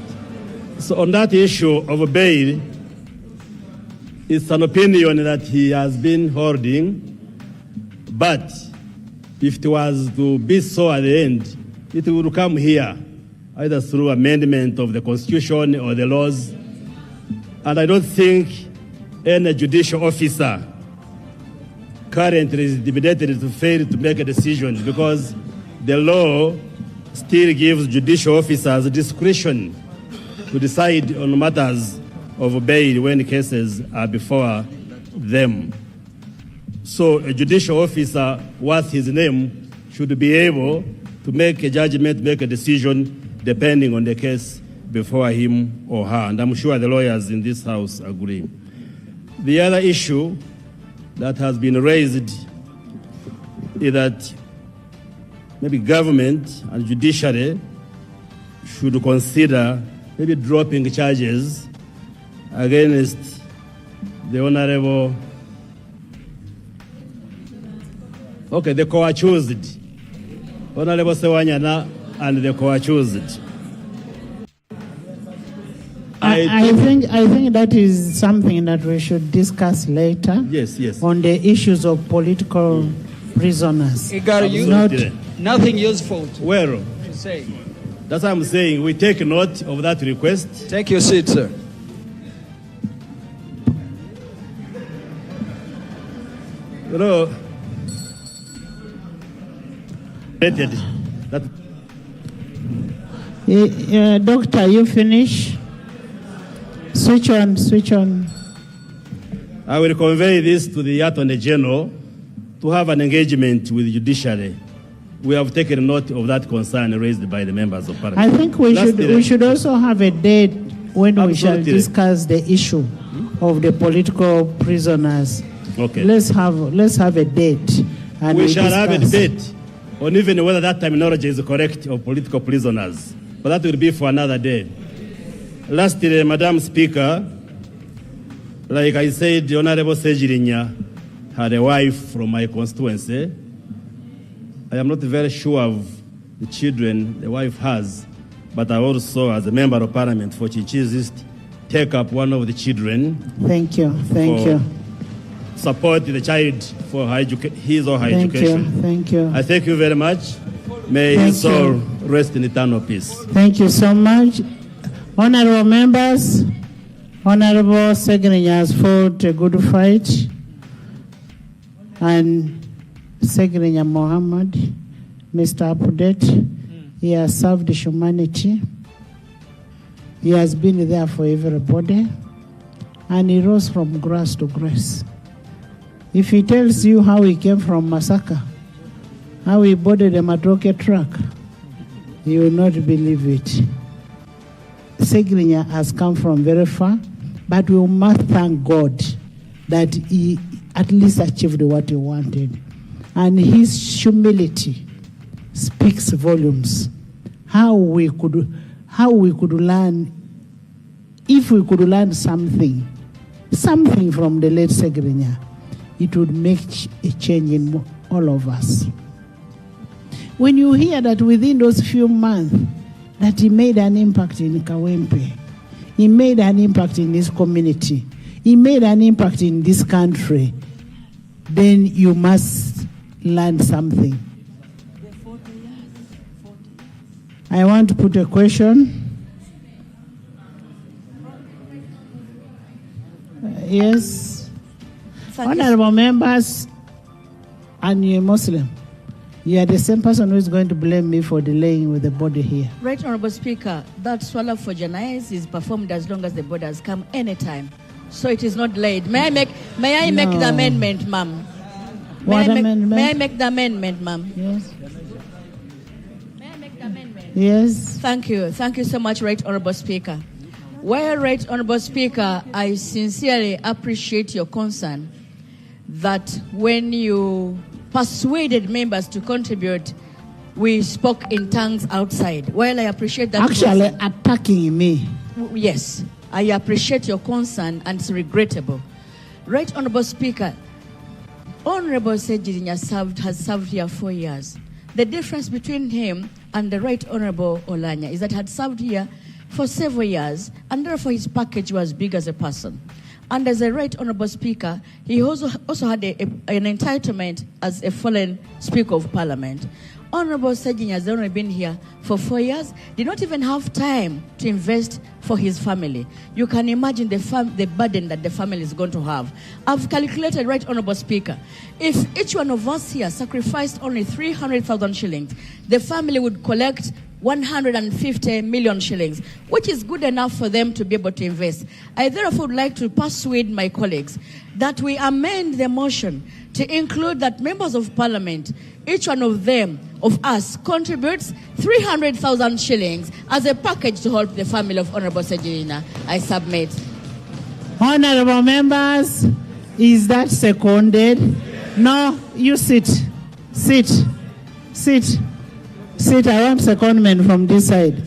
[SPEAKER 11] So on that issue of bail, it's an opinion that he has been holding, but if it was to be so at the end, it will come here, either through amendment of the Constitution or the laws. And I don't think any judicial officer currently is intimidated to fail to make a decision, because the law still gives judicial officers discretion to decide on matters of bail when cases are before them. So a judicial officer worth his name should be able to make a judgment, make a decision depending on the case before him or her. And I'm sure the lawyers in this House agree. The other issue that has been raised is that maybe government and judiciary should consider maybe dropping charges against the Honorable, the co-accused, Honorable Sewanyana and the co-accused.
[SPEAKER 1] I think that is something that we should discuss later.
[SPEAKER 11] Yes.
[SPEAKER 1] On the issues of political prisoners.
[SPEAKER 12] Nothing useful
[SPEAKER 11] to
[SPEAKER 12] say.
[SPEAKER 11] That's what I'm saying. We take note of that request.
[SPEAKER 12] Take your seat, sir.
[SPEAKER 11] You know,
[SPEAKER 1] Doctor, you finish? Switch on.
[SPEAKER 11] I will convey this to the Attorney General to have an engagement with the judiciary. We have taken note of that concern raised by the members of parliament.
[SPEAKER 1] I think we should also have a date when we shall discuss the issue of the political prisoners.
[SPEAKER 11] Okay.
[SPEAKER 1] Let's have a date. And
[SPEAKER 11] we shall have a debate on even whether that terminology is correct of political prisoners. But that will be for another day. Lastly, Madam Speaker, like I said, the Honorable Ssegirinya had a wife from my constituency. I am not very sure of the children the wife has, but I also, as a member of parliament for Chinchills East, take up one of the children.
[SPEAKER 1] Thank you. Thank you.
[SPEAKER 11] Support the child for his or her education.
[SPEAKER 1] Thank you.
[SPEAKER 11] I thank you very much. May his soul rest in eternal peace.
[SPEAKER 1] Thank you so much. Honorable members, Honorable Ssegirinya has fought a good fight, and Ssegirinya Mohammed, Mr. Update, he has served humanity. He has been there for everybody, and he rose from grace to grace. If he tells you how he came from Masaka, how he boarded a Matoke truck, you will not believe it. Ssegirinya has come from very far, but we must thank God that he at least achieved what he wanted. And his humility speaks volumes. How we could learn, if we could learn something from the late Ssegirinya, it would make a change in all of us. When you hear that within those few months that he made an impact in Kawempe, he made an impact in this community, he made an impact in this country, then you must learn something. I want to put a question. Yes. Honorable members, and you're Muslim. You are the same person who is going to blame me for delaying with the body here.
[SPEAKER 20] Right, Honorable Speaker, that swallow for Janais is performed as long as the body has come anytime. So it is not delayed. May I make the amendment, ma'am? May I make the amendment, ma'am?
[SPEAKER 1] Yes.
[SPEAKER 20] May I make the amendment?
[SPEAKER 1] Yes.
[SPEAKER 20] Thank you. Thank you so much, Right Honorable Speaker. Well, Right Honorable Speaker, I sincerely appreciate your concern that when you persuaded members to contribute, we spoke in tongues outside. Well, I appreciate that.
[SPEAKER 1] Actually, attacking me.
[SPEAKER 20] Yes, I appreciate your concern, and it's regrettable. Right Honorable Speaker, Honorable Ssegirinya has served here 4 years. The difference between him and the Right Honorable Olanya is that he had served here for several years, and therefore his package was big as a person. And as a Right Honorable Speaker, he also had an entitlement as a fallen Speaker of Parliament. Honorable Ssegirinya has only been here for 4 years, did not even have time to invest for his family. You can imagine the burden that the family is going to have. I've calculated, Right Honorable Speaker, if each one of us here sacrificed only 300,000 shillings, the family would collect 150 million shillings, which is good enough for them to be able to invest. I therefore would like to persuade my colleagues that we amend the motion to include that members of Parliament, each one of them, of us, contributes 300,000 shillings as a package to help the family of Honorable Ssegirinya. I submit.
[SPEAKER 1] Honorable members, is that seconded? No, you sit. Sit. I want secondment from this side.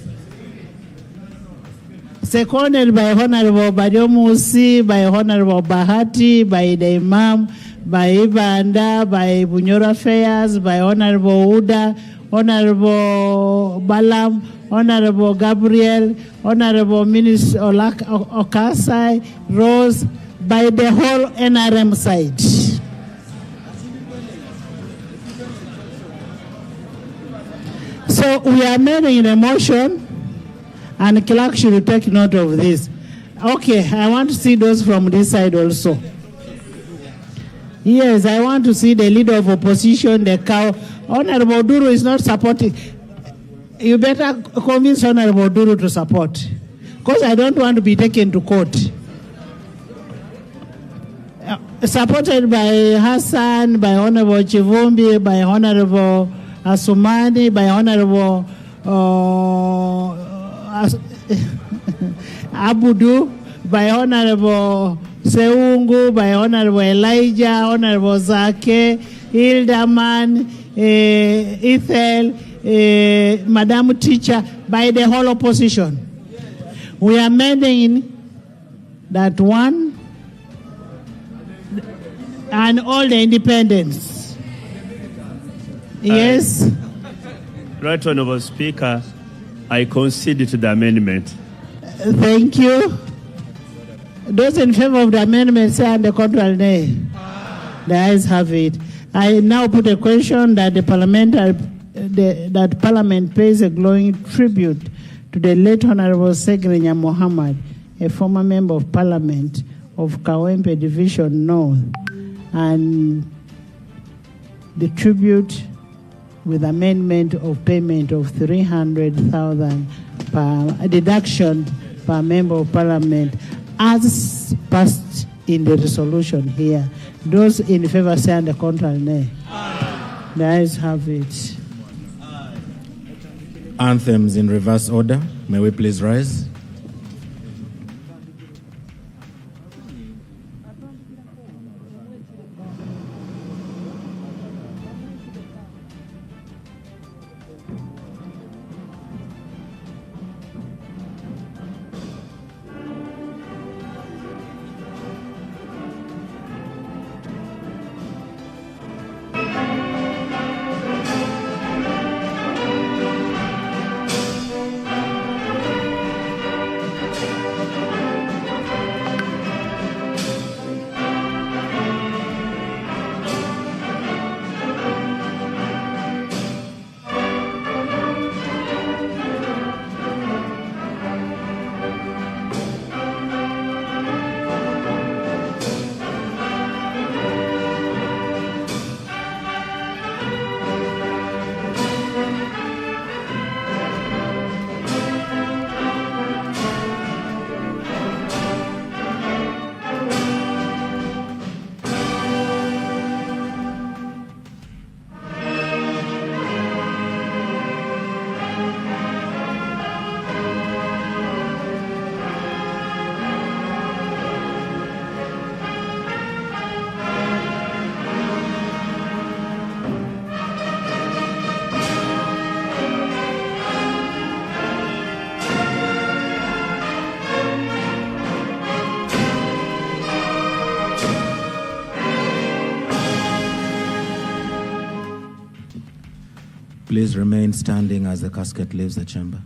[SPEAKER 1] Seconded by Honorable Badiomusi, by Honorable Bahati, by the Imam, by Ibanda, by Bunyoro Affairs, by Honorable Uda, Honorable Balam, Honorable Gabriel, Honorable Minister Okasai, Rose, by the whole NRM side. So we are making a motion, and clerk should take note of this. Okay, I want to see those from this side also. Yes, I want to see the leader of opposition, the cow. Honorable Duru is not supporting. You better convince Honorable Duru to support, because I don't want to be taken to court. Supported by Hassan, by Honorable Chivumbi, by Honorable Asumani, by Honorable Abudu, by Honorable Seungu, by Honorable Elijah, Honorable Zake, Hildaman, Ethel, Madam Teacher, by the whole opposition. We are amending that one and all the independents. Yes.
[SPEAKER 11] Right Honorable Speaker, I concede to the amendment.
[SPEAKER 1] Thank you. Those in favor of the amendment say and the contrary nay. The ayes have it. I now put a question that that Parliament pays a glowing tribute to the late Honorable Ssegirinya Mohammed, a former member of Parliament of Kawempe Division North, and the tribute with amendment of payment of 300,000 per deduction per member of Parliament, as passed in the resolution here. Those in favor say and the contrary nay. The ayes have it.
[SPEAKER 13] Anthems in reverse order. May we please rise? Please remain standing as the casket leaves the chamber.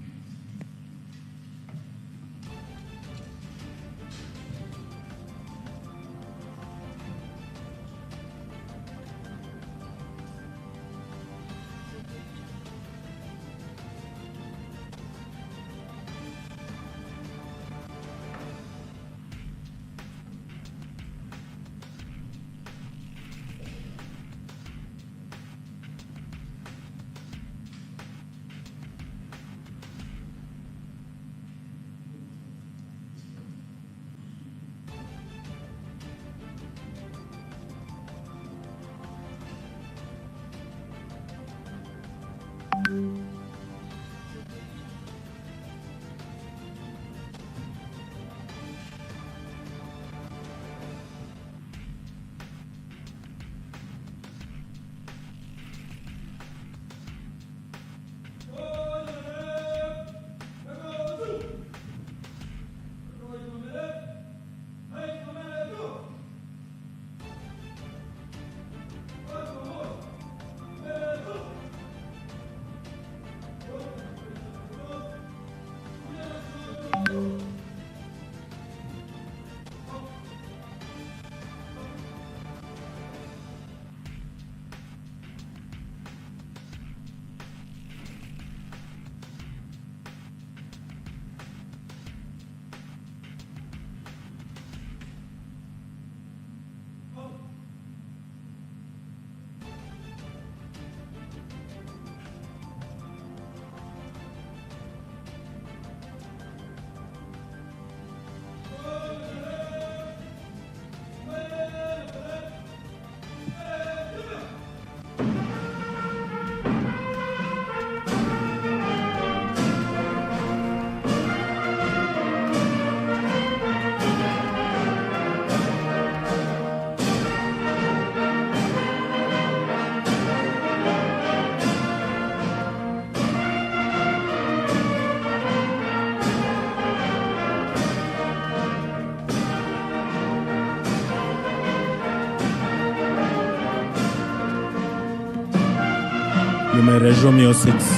[SPEAKER 13] You may resume your seats.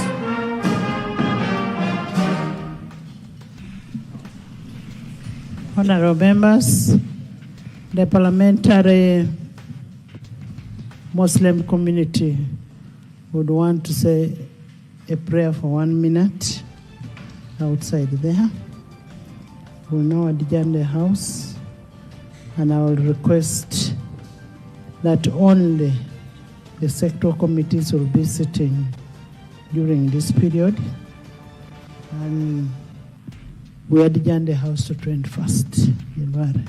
[SPEAKER 1] Honorable members, the parliamentary Muslim community would want to say a prayer for 1 minute outside there. We'll now adjourn the house, and I will request that only the sectoral committees will be sitting during this period, and we adjourn the house to 21st January.